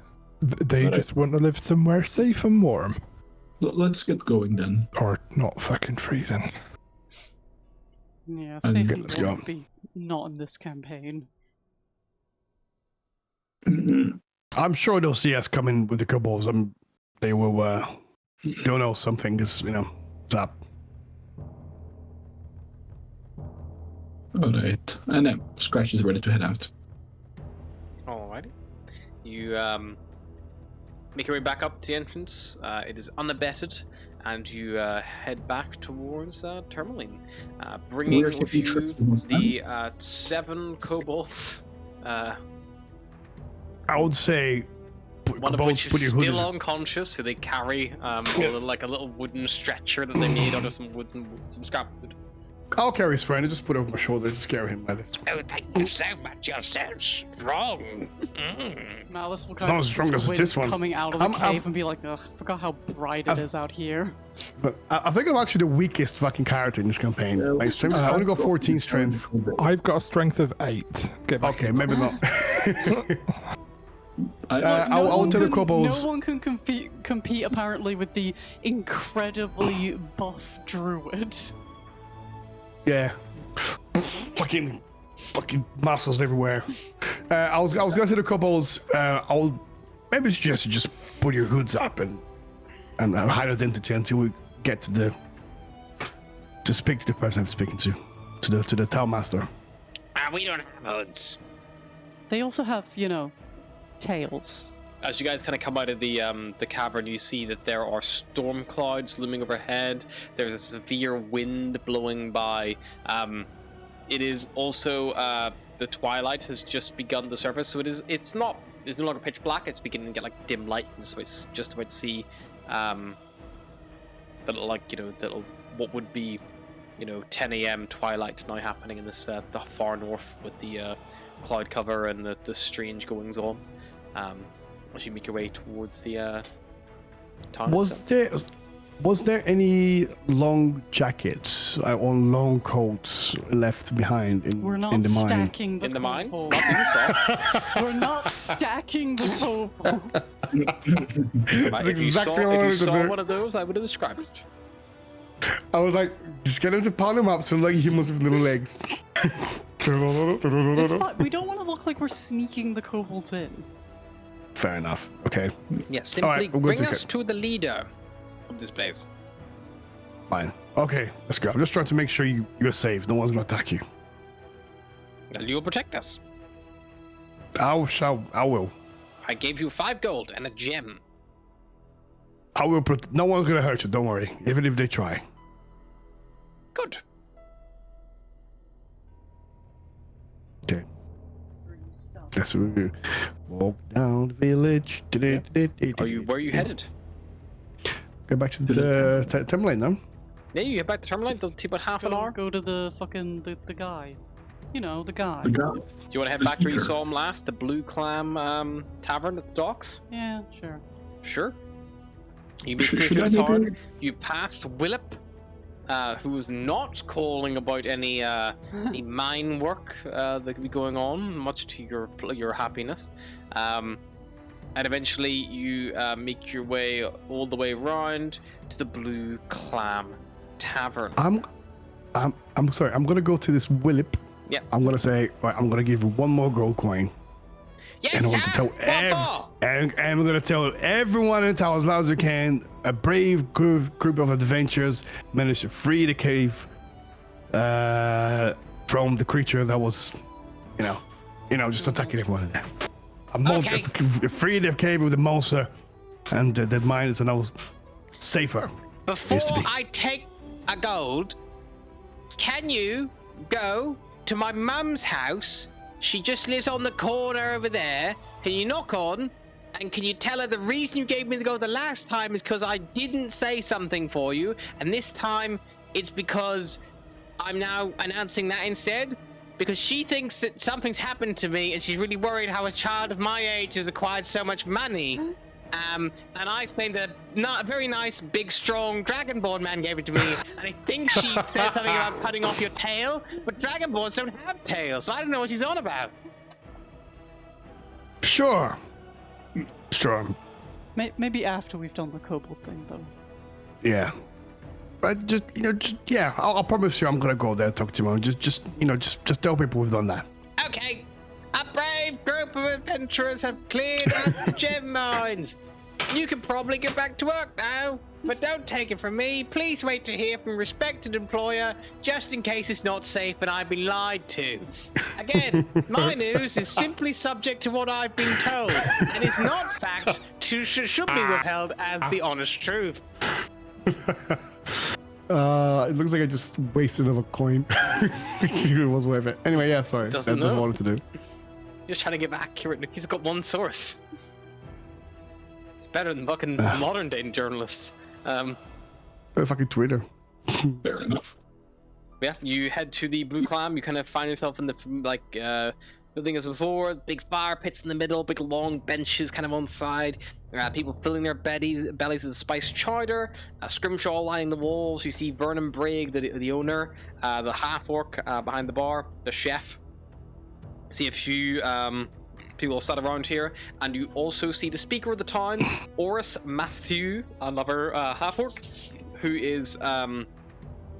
[SPEAKER 4] They
[SPEAKER 2] Right.
[SPEAKER 4] just want to live somewhere safe and warm,
[SPEAKER 2] Let's get going then.
[SPEAKER 4] or not fucking freezing.
[SPEAKER 5] Yeah,
[SPEAKER 2] And
[SPEAKER 5] safe and
[SPEAKER 3] let's
[SPEAKER 5] warm
[SPEAKER 3] go.
[SPEAKER 5] would be not in this campaign.
[SPEAKER 3] I'm sure they'll see us coming with the kobolds. They will. They'll know something is up.
[SPEAKER 2] All right, and then Scratch is ready to head out.
[SPEAKER 1] Alrighty. You make your way back up to the entrance. It is unabetted, and you head back towards Tourmaline, bringing
[SPEAKER 2] Where's
[SPEAKER 1] with
[SPEAKER 2] the
[SPEAKER 1] you
[SPEAKER 2] trip?
[SPEAKER 1] the 7 kobolds.
[SPEAKER 3] I would say.
[SPEAKER 1] One of which
[SPEAKER 3] put
[SPEAKER 1] is
[SPEAKER 3] your hood
[SPEAKER 1] still
[SPEAKER 3] in-
[SPEAKER 1] unconscious, who they carry like a little wooden stretcher that they made out of some scrap wood.
[SPEAKER 3] I'll carry his friend and just put it over my shoulder. Just carry him by it.
[SPEAKER 1] Oh, thank you so much. You're so strong.
[SPEAKER 5] Malice will
[SPEAKER 3] Not
[SPEAKER 5] kind of
[SPEAKER 3] as strong as
[SPEAKER 5] squint
[SPEAKER 3] this one.
[SPEAKER 5] coming out of the
[SPEAKER 3] I'm-
[SPEAKER 5] cave and be like, ugh, forgot how bright it
[SPEAKER 3] I've-
[SPEAKER 5] is out here.
[SPEAKER 3] But I think I'm actually the weakest fucking character in this campaign. My strength. I want to go 14 strength.
[SPEAKER 4] I've got a strength of 8. Get back
[SPEAKER 3] Okay,
[SPEAKER 4] in.
[SPEAKER 3] maybe not.
[SPEAKER 5] No
[SPEAKER 3] I'll tell the
[SPEAKER 5] one
[SPEAKER 3] kobolds.
[SPEAKER 5] No one can compete apparently with the incredibly buff druid.
[SPEAKER 3] Yeah. fucking muscles everywhere. I was gonna say the kobolds. I'll maybe suggest you just put your hoods up and hide identity until we get to speak to the person I'm speaking to the town master.
[SPEAKER 1] We don't have hoods.
[SPEAKER 5] They also have, tails.
[SPEAKER 1] As you guys kind of come out of the cavern, you see that there are storm clouds looming overhead. There's a severe wind blowing by. It is also the twilight has just begun to surface, so it's no longer pitch black. It's beginning to get like dim light, so it's just about to see what would be 10 a.m. twilight now happening in this the far north with the cloud cover and the strange goings on. As you make your way towards the town.
[SPEAKER 3] Was there any long jackets or long coats left behind in
[SPEAKER 5] We're not
[SPEAKER 3] in the mine?
[SPEAKER 5] stacking the
[SPEAKER 1] In the mine?
[SPEAKER 5] kobolds.
[SPEAKER 1] Not that you saw.
[SPEAKER 5] We're not stacking the kobolds.
[SPEAKER 1] If you
[SPEAKER 3] exactly
[SPEAKER 1] saw,
[SPEAKER 3] what I
[SPEAKER 1] if you
[SPEAKER 3] wanted to
[SPEAKER 1] saw
[SPEAKER 3] do.
[SPEAKER 1] one of those, I would have described it.
[SPEAKER 3] I was like, just get him to pound him up so like humans with little legs.
[SPEAKER 5] It's fine. We don't want to look like we're sneaking the kobolds in.
[SPEAKER 3] Fair enough. Okay,
[SPEAKER 1] Yes,
[SPEAKER 3] All
[SPEAKER 1] simply
[SPEAKER 3] right, we'll go
[SPEAKER 1] bring
[SPEAKER 3] to
[SPEAKER 1] us
[SPEAKER 3] it.
[SPEAKER 1] to the leader of this place.
[SPEAKER 3] fine. Okay, let's go. I'm just trying to make sure you're safe. No one's gonna attack you.
[SPEAKER 1] And you will protect us.
[SPEAKER 3] I will.
[SPEAKER 1] I gave you 5 gold and a gem.
[SPEAKER 3] I will. No one's gonna hurt you. Don't worry. Even if they try.
[SPEAKER 1] Good.
[SPEAKER 3] Okay. That's what we do. Walk down the village.
[SPEAKER 1] Where are you headed?
[SPEAKER 3] Go back to the Timberlane now.
[SPEAKER 1] Yeah, you get back to Terminal. It'll take about half an hour.
[SPEAKER 5] Go to the fucking the guy. You know, the guy.
[SPEAKER 2] The guy.
[SPEAKER 1] Do you want to head back to where you saw him last? The Blue Clam Tavern at the docks?
[SPEAKER 5] Yeah, sure.
[SPEAKER 1] Sure. You make
[SPEAKER 2] Should
[SPEAKER 1] your
[SPEAKER 2] I
[SPEAKER 1] way
[SPEAKER 2] maybe-
[SPEAKER 1] hard. You passed Willip, who is not calling about any mine work that could be going on, much to your happiness. And eventually, you make your way all the way around to the Blue Clam Tavern.
[SPEAKER 3] I'm sorry. I'm gonna go to this Willip.
[SPEAKER 1] Yeah.
[SPEAKER 3] I'm gonna say, right, I'm gonna give you one more gold coin.
[SPEAKER 1] Yes,
[SPEAKER 3] And I want to
[SPEAKER 1] sir.
[SPEAKER 3] tell
[SPEAKER 1] What for?
[SPEAKER 3] and I'm gonna tell everyone in town as loud as you can. A brave group of adventurers managed to free the cave from the creature that was, just attacking everyone.
[SPEAKER 1] Okay.
[SPEAKER 3] Free the cave with the monster, and the mines are now safer.
[SPEAKER 1] Before
[SPEAKER 3] Used to be.
[SPEAKER 1] I take a gold, can you go to my mum's house? She just lives on the corner over there. Can you knock on? And can you tell her the reason you gave me the gold the last time is because I didn't say something for you, and this time it's because I'm now announcing that instead? Because she thinks that something's happened to me, and she's really worried how a child of my age has acquired so much money. And I explained that a very nice, big, strong Dragonborn man gave it to me, and I think she said something about cutting off your tail, but Dragonborns don't have tails, so I don't know what she's on about.
[SPEAKER 3] Sure.
[SPEAKER 5] Maybe after we've done the kobold thing, though.
[SPEAKER 3] Yeah. But I'll promise you I'm gonna go there, talk to him. Just tell people we've done that.
[SPEAKER 1] Okay, a brave group of adventurers have cleared out the gem mines. You can probably get back to work now, but don't take it from me. Please wait to hear from a respected employer, just in case it's not safe and I've been lied to. Again, my news is simply subject to what I've been told, and is not fact should be withheld as the honest truth.
[SPEAKER 3] It looks like I just wasted another coin. It was worth it. Anyway, yeah, sorry. That's what I wanted to do.
[SPEAKER 1] Just trying to get accurate. He's got one source. It's better than fucking modern day journalists.
[SPEAKER 3] Fucking Twitter.
[SPEAKER 2] Fair enough.
[SPEAKER 1] Yeah, you head to the Blue Clam. You kind of find yourself in the building as before. Big fire pits in the middle, big long benches kind of on side. People filling their bellies with spiced chowder. Scrimshaw lining the walls. You see Vernon Brigg, the owner, the half orc behind the bar, the chef. See a few people sat around here, and you also see the speaker of the town, Oris Matthew, another half orc, who is kind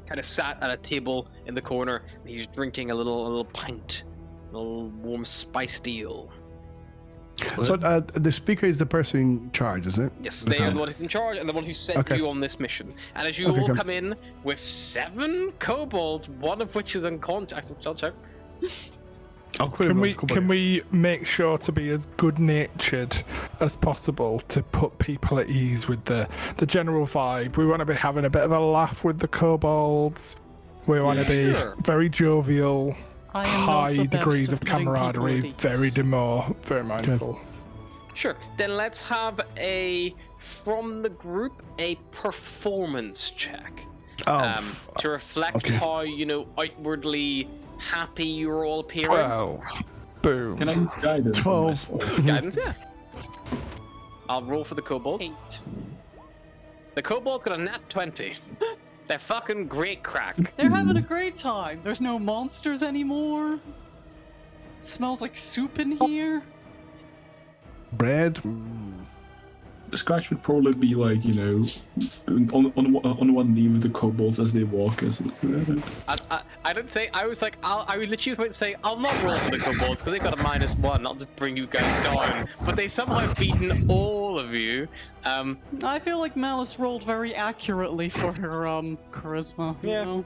[SPEAKER 1] of sat at a table in the corner, and he's drinking a little pint, a little warm spiced ale.
[SPEAKER 3] So the speaker is the person in charge, is it?
[SPEAKER 1] Yes,
[SPEAKER 3] The
[SPEAKER 1] they are
[SPEAKER 3] town.
[SPEAKER 1] the one who's in charge and the one who sent
[SPEAKER 3] Okay.
[SPEAKER 1] you on this mission. And as you
[SPEAKER 3] Okay,
[SPEAKER 1] all
[SPEAKER 3] come.
[SPEAKER 1] come in with 7 kobolds, one of which is unconscious. I'll check.
[SPEAKER 3] I'll quit him.
[SPEAKER 4] Can we make sure to be as good-natured as possible to put people at ease with the general vibe? We want to be having a bit of a laugh with the kobolds. We want to be
[SPEAKER 1] Sure.
[SPEAKER 4] very jovial,
[SPEAKER 5] I am not
[SPEAKER 4] high
[SPEAKER 5] the best
[SPEAKER 4] degrees of
[SPEAKER 5] putting people
[SPEAKER 4] camaraderie,
[SPEAKER 5] at ease.
[SPEAKER 4] very demure, very mindful.
[SPEAKER 1] Sure. Then let's have from the group, a performance check. To reflect
[SPEAKER 3] okay.
[SPEAKER 1] how, outwardly happy you're all appearing.
[SPEAKER 4] 12. Boom.
[SPEAKER 2] Can I use guidance?
[SPEAKER 3] 12.
[SPEAKER 1] Guidance, yeah. I'll roll for the kobolds.
[SPEAKER 5] 8.
[SPEAKER 1] The kobolds got a nat 20. They're fucking great crack.
[SPEAKER 5] They're having a great time. There's no monsters anymore. It smells like soup in here.
[SPEAKER 3] Bread.
[SPEAKER 2] Scratch would probably be like, on one knee with the kobolds as they walk.
[SPEAKER 1] I didn't say. I was like, I would literally went to say, I'll not roll for the kobolds because they've got a -1, not to bring you guys down. But they somehow have beaten all of you.
[SPEAKER 5] I feel like Malice rolled very accurately for her charisma. You
[SPEAKER 1] Yeah.
[SPEAKER 5] know?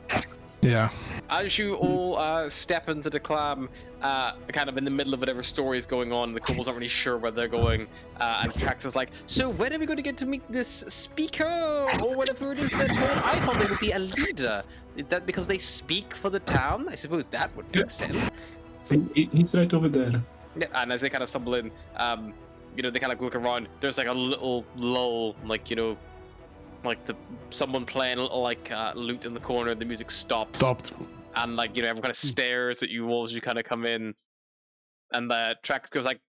[SPEAKER 4] Yeah.
[SPEAKER 1] As you all step into the clam, kind of in the middle of whatever story is going on, the kobolds aren't really sure where they're going, and Trax is like, so when are we going to get to meet this speaker, or whatever it is they're told? I thought they would be a leader. Is that because they speak for the town? I suppose that would make sense.
[SPEAKER 2] He's right over there.
[SPEAKER 1] Yeah, and as they kind of stumble in, they kind of look around. There's like a little lull, like someone playing like lute in the corner. The music stops. And like everyone kind of stares at you all as you kind of come in, and the track goes like,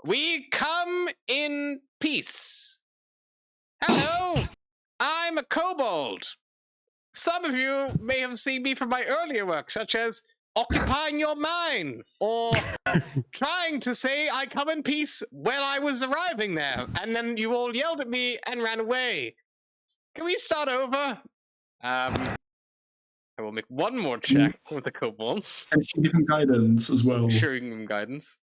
[SPEAKER 1] "We come in peace. Hello, I'm a kobold. Some of you may have seen me from my earlier work, such as occupying your mine, or trying to say I come in peace when I was arriving there, and then you all yelled at me and ran away. Can we start over?" I will make one more check with the kobolds.
[SPEAKER 2] And you give him guidance as well.
[SPEAKER 1] Sure, you can give him guidance.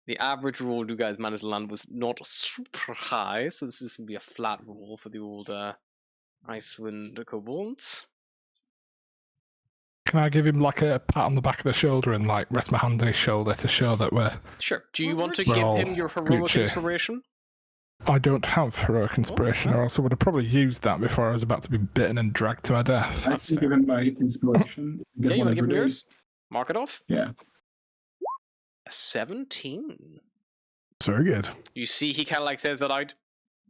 [SPEAKER 1] The average roll you guys managed to land was not super high, so this is going to be a flat roll for the old Icewind kobolds.
[SPEAKER 4] Can I give him like a pat on the back of the shoulder and like rest my hand on his shoulder to show that we're...
[SPEAKER 1] Sure. Do you want to
[SPEAKER 4] We're
[SPEAKER 1] give
[SPEAKER 4] all
[SPEAKER 1] him your heroic
[SPEAKER 4] Gucci.
[SPEAKER 1] inspiration?
[SPEAKER 4] I don't have heroic inspiration, or else I would have probably used that before I was about to be bitten and dragged to my death.
[SPEAKER 2] I can give him my inspiration.
[SPEAKER 1] Yeah, you want to give him
[SPEAKER 2] every day.
[SPEAKER 1] yours? Mark it off.
[SPEAKER 2] Yeah.
[SPEAKER 1] A 17.
[SPEAKER 3] It's very good.
[SPEAKER 1] You see he kind of like says that out,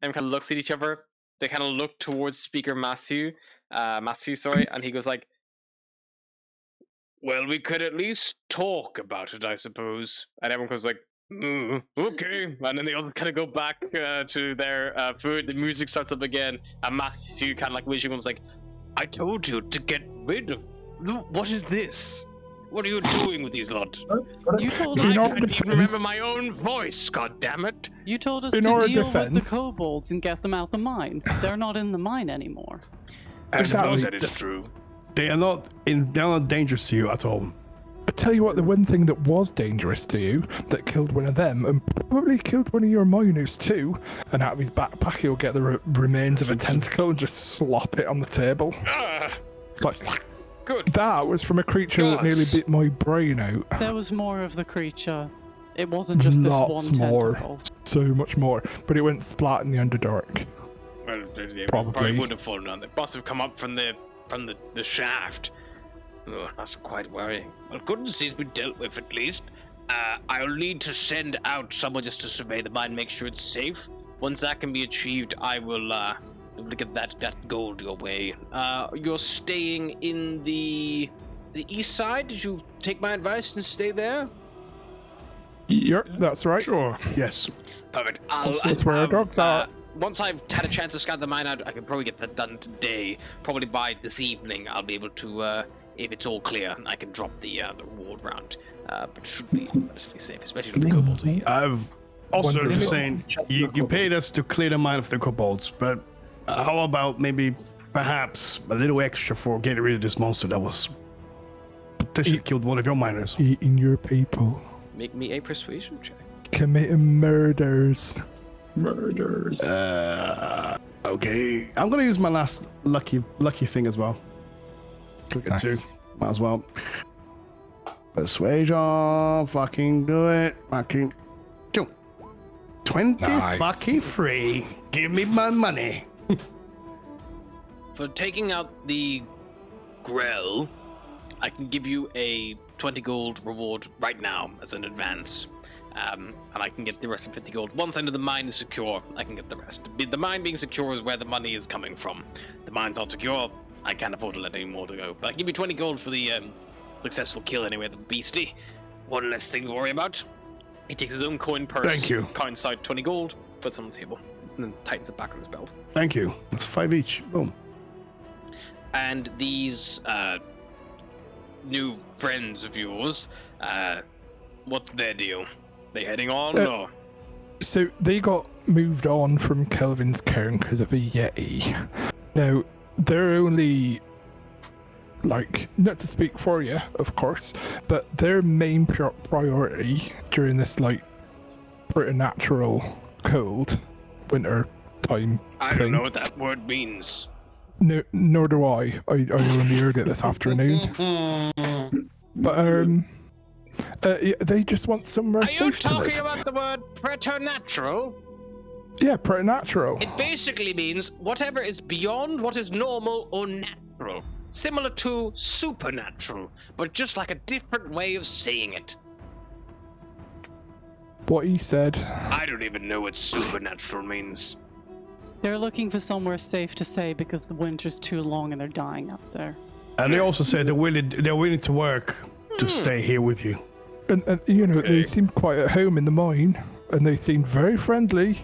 [SPEAKER 1] and kind of looks at each other. They kind of look towards Speaker Matthew, and he goes like, "Well, we could at least talk about it, I suppose." And everyone goes like, "Okay." And then they all kind of go back to their food. The music starts up again, and Matthew kind of like wishing was like, "I told you to get rid of. What is this? What are you doing with these lot?
[SPEAKER 5] You told
[SPEAKER 1] I
[SPEAKER 4] In
[SPEAKER 5] us.
[SPEAKER 4] our
[SPEAKER 1] can't even remember
[SPEAKER 4] defense-
[SPEAKER 1] my own voice. God damn it!"
[SPEAKER 5] You told us
[SPEAKER 4] In
[SPEAKER 5] to
[SPEAKER 4] our
[SPEAKER 5] deal with the
[SPEAKER 4] defense-
[SPEAKER 5] kobolds and get them out the mine. They're not in the mine anymore.
[SPEAKER 1] I suppose
[SPEAKER 3] Exactly.
[SPEAKER 1] that is true.
[SPEAKER 3] They're not dangerous to you at all.
[SPEAKER 4] I tell you what, the one thing that was dangerous to you, that killed one of them, and probably killed one of your miners too, and out of his backpack he'll get the remains of a tentacle and just slop it on the table. It's like,
[SPEAKER 1] Good.
[SPEAKER 4] that was from a creature that nearly
[SPEAKER 1] Gods.
[SPEAKER 4] bit my brain out.
[SPEAKER 5] There was more of the creature. It wasn't just this
[SPEAKER 4] Lots
[SPEAKER 5] one
[SPEAKER 4] more.
[SPEAKER 5] tentacle.
[SPEAKER 4] So much more. But it went splat in the Underdark.
[SPEAKER 1] Well, they
[SPEAKER 4] Probably.
[SPEAKER 1] probably would have fallen down. They must have come up from the shaft. Oh, that's quite worrying. Well, good to see it's been dealt with at least. I'll need to send out someone just to survey the mine, make sure it's safe. Once that can be achieved, I will get that gold your way. You're staying in the east side. Did you take my advice and stay there?
[SPEAKER 4] Yep, that's right.
[SPEAKER 3] Sure. Yes.
[SPEAKER 1] Perfect.
[SPEAKER 4] That's where our dogs are.
[SPEAKER 1] Once I've had a chance to scout the mine out, I can probably get that done today. Probably by this evening, I'll be able to, if it's all clear, I can drop the reward round. But it should be safe, especially with the kobolds here.
[SPEAKER 3] I've also
[SPEAKER 4] Wonderful.
[SPEAKER 3] just saying, you paid us to clear the mine of the kobolds, but how about maybe perhaps a little extra for getting rid of this monster that was potentially killed one of your miners?
[SPEAKER 4] Eating your people.
[SPEAKER 1] Make me a persuasion check.
[SPEAKER 4] Committing murders.
[SPEAKER 2] Murders.
[SPEAKER 3] Okay. I'm gonna use my last lucky thing as well. Could get
[SPEAKER 4] Nice.
[SPEAKER 3] two. Might as well. Persuasion. Fucking do it. Fucking do. 20
[SPEAKER 4] Nice.
[SPEAKER 3] fucking free. Give me my money.
[SPEAKER 1] For taking out the Grell, I can give you a 20 gold reward right now as an advance. And I can get the rest of 50 gold. Once I know the mine is secure, I can get the rest. The mine being secure is where the money is coming from. The mine's not secure, I can't afford to let any more to go. But I give you 20 gold for the successful kill anyway, the beastie. One less thing to worry about. He takes his own coin purse.
[SPEAKER 3] Thank you.
[SPEAKER 1] Counts out 20 gold, puts it on the table, and then tightens it back on his belt.
[SPEAKER 3] Thank you. That's 5 each. Boom.
[SPEAKER 1] And these new friends of yours, what's their deal? They heading on or?
[SPEAKER 4] So they got moved on from Kelvin's Cairn because of a Yeti. Now, they're only, like, not to speak for you, of course, but their main priority during this, like, preternatural cold winter time
[SPEAKER 1] I don't
[SPEAKER 4] thing.
[SPEAKER 1] know what that word means.
[SPEAKER 4] No, nor do I. I only heard it this afternoon. But, yeah, they just want somewhere
[SPEAKER 1] Are you
[SPEAKER 4] safe to
[SPEAKER 1] talking
[SPEAKER 4] live.
[SPEAKER 1] about the word preternatural?
[SPEAKER 4] Yeah, preternatural.
[SPEAKER 1] It basically means whatever is beyond what is normal or natural. Similar to supernatural, but just like a different way of saying it.
[SPEAKER 4] What he said.
[SPEAKER 1] I don't even know what supernatural means.
[SPEAKER 5] They're looking for somewhere safe to stay because the winter's too long and they're dying up there.
[SPEAKER 3] And they also said they're willing to work to stay here with you.
[SPEAKER 4] And they seemed quite at home in the mine, and they seemed very friendly,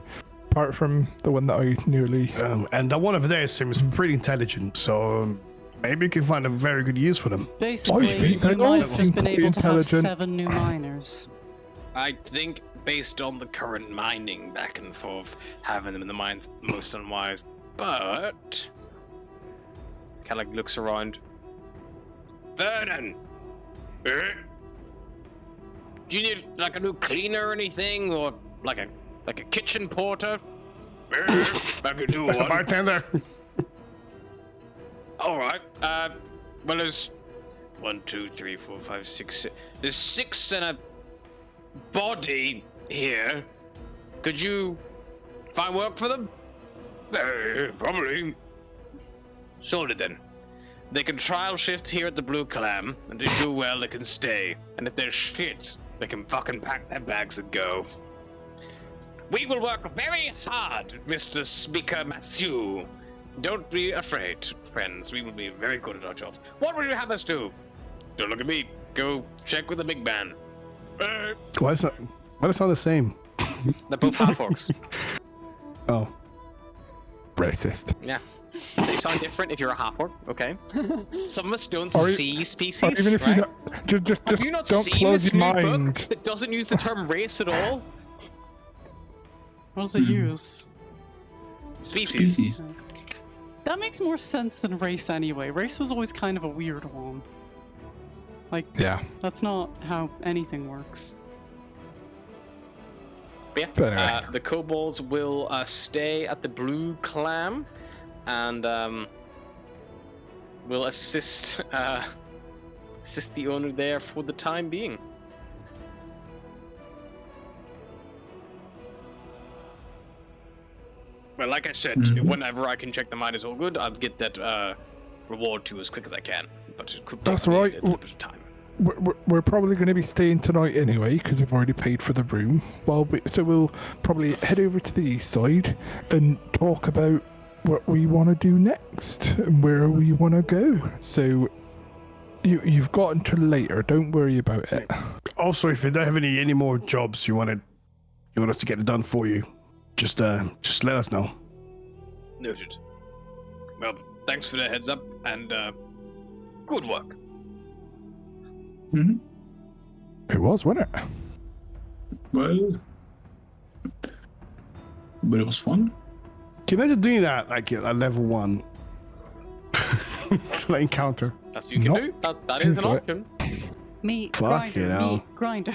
[SPEAKER 4] apart from the one that I nearly...
[SPEAKER 3] And the one over there seems pretty intelligent, so maybe you can find a very good use for them.
[SPEAKER 5] Basically,
[SPEAKER 4] think they
[SPEAKER 5] you might
[SPEAKER 4] all
[SPEAKER 5] have
[SPEAKER 4] seem
[SPEAKER 5] just been
[SPEAKER 4] pretty
[SPEAKER 5] able to have
[SPEAKER 4] intelligent.
[SPEAKER 5] 7 new miners.
[SPEAKER 1] I think based on the current mining back and forth, having them in the mines most unwise. But kind of like looks around. Vernon, do you need like a new cleaner or anything, or like a kitchen porter? I could do one.
[SPEAKER 3] Bartender.
[SPEAKER 1] All right. Well, there's 1, 2, 3, 4, 5, 6. There's 6 and a body here. Could you find work for them? Probably. Sorted then. They can trial shifts here at the Blue Clam, and if they do well, they can stay. And if they're shit, they can fucking pack their bags and go. We will work very hard, Mr. Speaker Matthew. Don't be afraid, friends. We will be very good at our jobs. What will you have us do? Don't look at me. Go check with the big man.
[SPEAKER 3] Why is it all the same?
[SPEAKER 1] They're both half orcs.
[SPEAKER 3] Oh.
[SPEAKER 4] Racist.
[SPEAKER 1] Yeah. They sound different if you're a half orc, okay? Some of us don't
[SPEAKER 4] Or
[SPEAKER 1] see species,
[SPEAKER 4] Or even if
[SPEAKER 1] right?
[SPEAKER 4] you don't, just
[SPEAKER 1] Have you not
[SPEAKER 4] don't
[SPEAKER 1] seen
[SPEAKER 4] close
[SPEAKER 1] this
[SPEAKER 4] your
[SPEAKER 1] new
[SPEAKER 4] mind.
[SPEAKER 1] book that doesn't use the term race at all?
[SPEAKER 5] What does it use?
[SPEAKER 1] Species.
[SPEAKER 5] That makes more sense than race anyway. Race was always kind of a weird one. Like,
[SPEAKER 4] Yeah.
[SPEAKER 5] that's not how anything works.
[SPEAKER 1] Yeah.
[SPEAKER 4] But anyway.
[SPEAKER 1] The kobolds will stay at the Blue Clam and will assist the owner there for the time being. Well, like I said, whenever I can check the mine is all good, I'll get that reward to you as quick as I can. But it could take
[SPEAKER 4] That's
[SPEAKER 1] me
[SPEAKER 4] right.
[SPEAKER 1] a little bit of time.
[SPEAKER 4] We're probably going to be staying tonight anyway because we've already paid for the room. So we'll probably head over to the east side and talk about what we want to do next and where we want to go. So you've got until later. Don't worry about it.
[SPEAKER 3] Also, if you don't have any more jobs you want us to get it done for you, just let us know.
[SPEAKER 1] Noted. Well, thanks for the heads up and good work.
[SPEAKER 2] Mm-hmm.
[SPEAKER 4] It was, wasn't it?
[SPEAKER 2] Well, but it was fun.
[SPEAKER 3] Can you imagine doing that like at level 1? Like encounter.
[SPEAKER 1] That's what you can
[SPEAKER 4] Nope.
[SPEAKER 1] do. That is an
[SPEAKER 4] Sorry.
[SPEAKER 1] option.
[SPEAKER 5] Meat
[SPEAKER 3] Fuck
[SPEAKER 5] grinder,
[SPEAKER 3] you know.
[SPEAKER 5] meat grinder.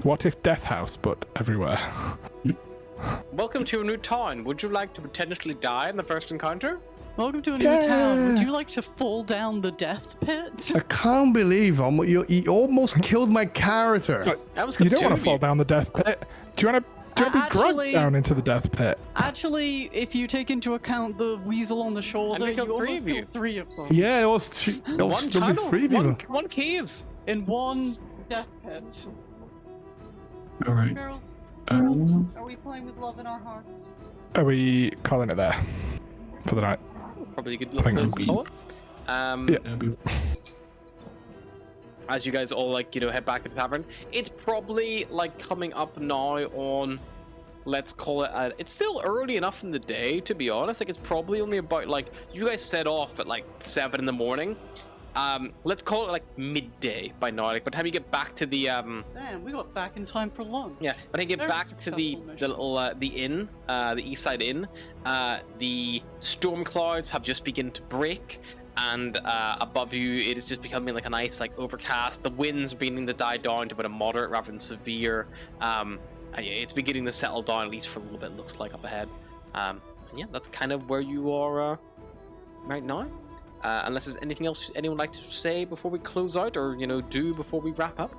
[SPEAKER 4] What if Death House, but everywhere?
[SPEAKER 1] Welcome to a new town. Would you like to potentially die in the first encounter?
[SPEAKER 5] Welcome to a new town. Would you like to fall down the death pit?
[SPEAKER 3] I can't believe you almost killed my character.
[SPEAKER 1] That was
[SPEAKER 4] You
[SPEAKER 1] good
[SPEAKER 4] don't want
[SPEAKER 1] too.
[SPEAKER 4] to fall down the death pit. Do you want to be
[SPEAKER 5] Actually-
[SPEAKER 4] dragged down into the death pit?
[SPEAKER 5] Actually, if you take into account the weasel on the shoulder,
[SPEAKER 1] I
[SPEAKER 5] you
[SPEAKER 1] killed 3
[SPEAKER 5] almost
[SPEAKER 1] of you.
[SPEAKER 5] killed 3 of them.
[SPEAKER 3] Yeah, it was two. It was
[SPEAKER 1] One
[SPEAKER 3] there'll be
[SPEAKER 1] tunnel,
[SPEAKER 3] 3 people.
[SPEAKER 1] one cave.
[SPEAKER 5] In one death pit.
[SPEAKER 2] All right.
[SPEAKER 5] Girls,
[SPEAKER 2] Um,
[SPEAKER 5] are we playing with love in our hearts?
[SPEAKER 4] Are we calling it there for the night?
[SPEAKER 1] Probably a good
[SPEAKER 4] I think
[SPEAKER 1] place
[SPEAKER 4] that'd
[SPEAKER 1] to call it.
[SPEAKER 4] Yeah.
[SPEAKER 2] that'd be-
[SPEAKER 1] As you guys all head back to the tavern, it's probably coming up now on, let's call it, it's still early enough in the day to be honest. It's probably only about you guys set off at 7 in the morning. Let's call it midday by now. By the time you get back to the
[SPEAKER 5] Damn, we got back in time for lunch.
[SPEAKER 1] yeah, when I get
[SPEAKER 5] Very
[SPEAKER 1] back to the
[SPEAKER 5] successful mission.
[SPEAKER 1] little the inn, the East Side Inn, the storm clouds have just begun to break, and above you it is just becoming a nice overcast. The wind's beginning to die down to about a moderate rather than severe. And yeah, it's beginning to settle down at least for a little bit. Looks like up ahead. And yeah, that's kind of where you are right now. Unless there's anything else anyone would like to say before we close out, or do before we wrap up.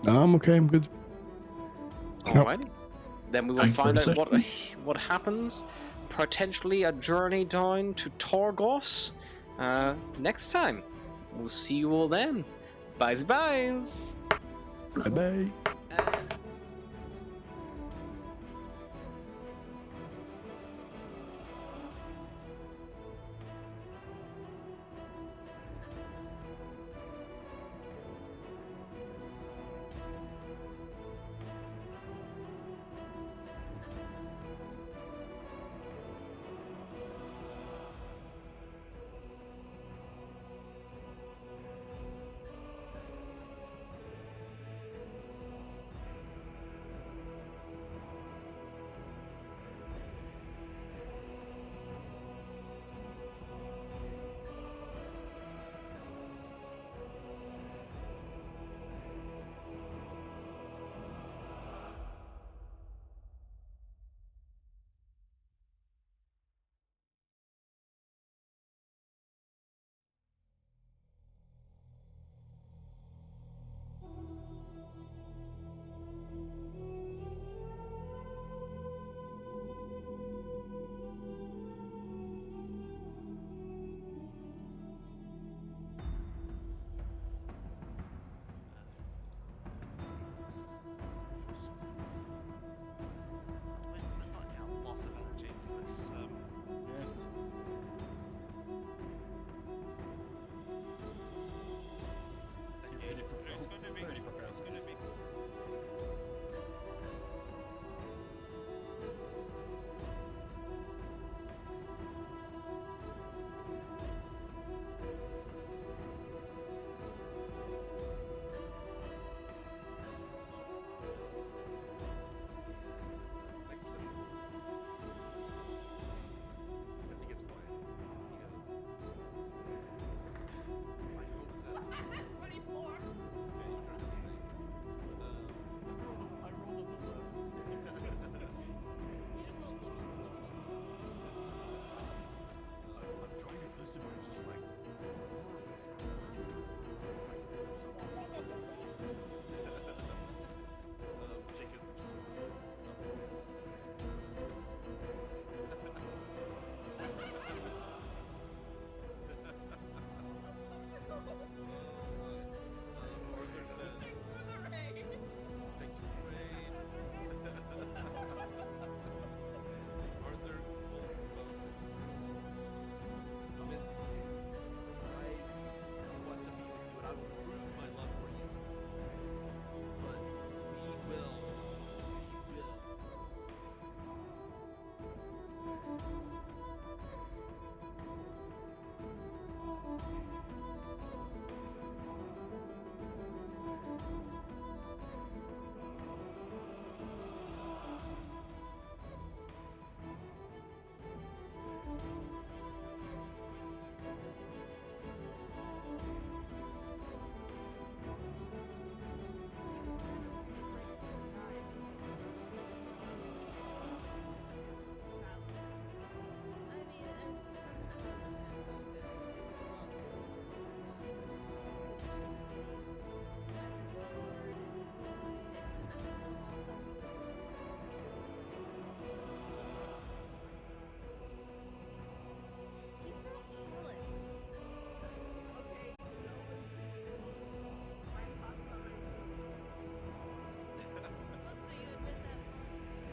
[SPEAKER 3] No, I'm okay. I'm good.
[SPEAKER 1] Alrighty. Then we will
[SPEAKER 2] Thanks for
[SPEAKER 1] find
[SPEAKER 2] the
[SPEAKER 1] out what happens. Potentially a journey down to Torgos next time. We'll see you all then. Byes.
[SPEAKER 3] Bye bye.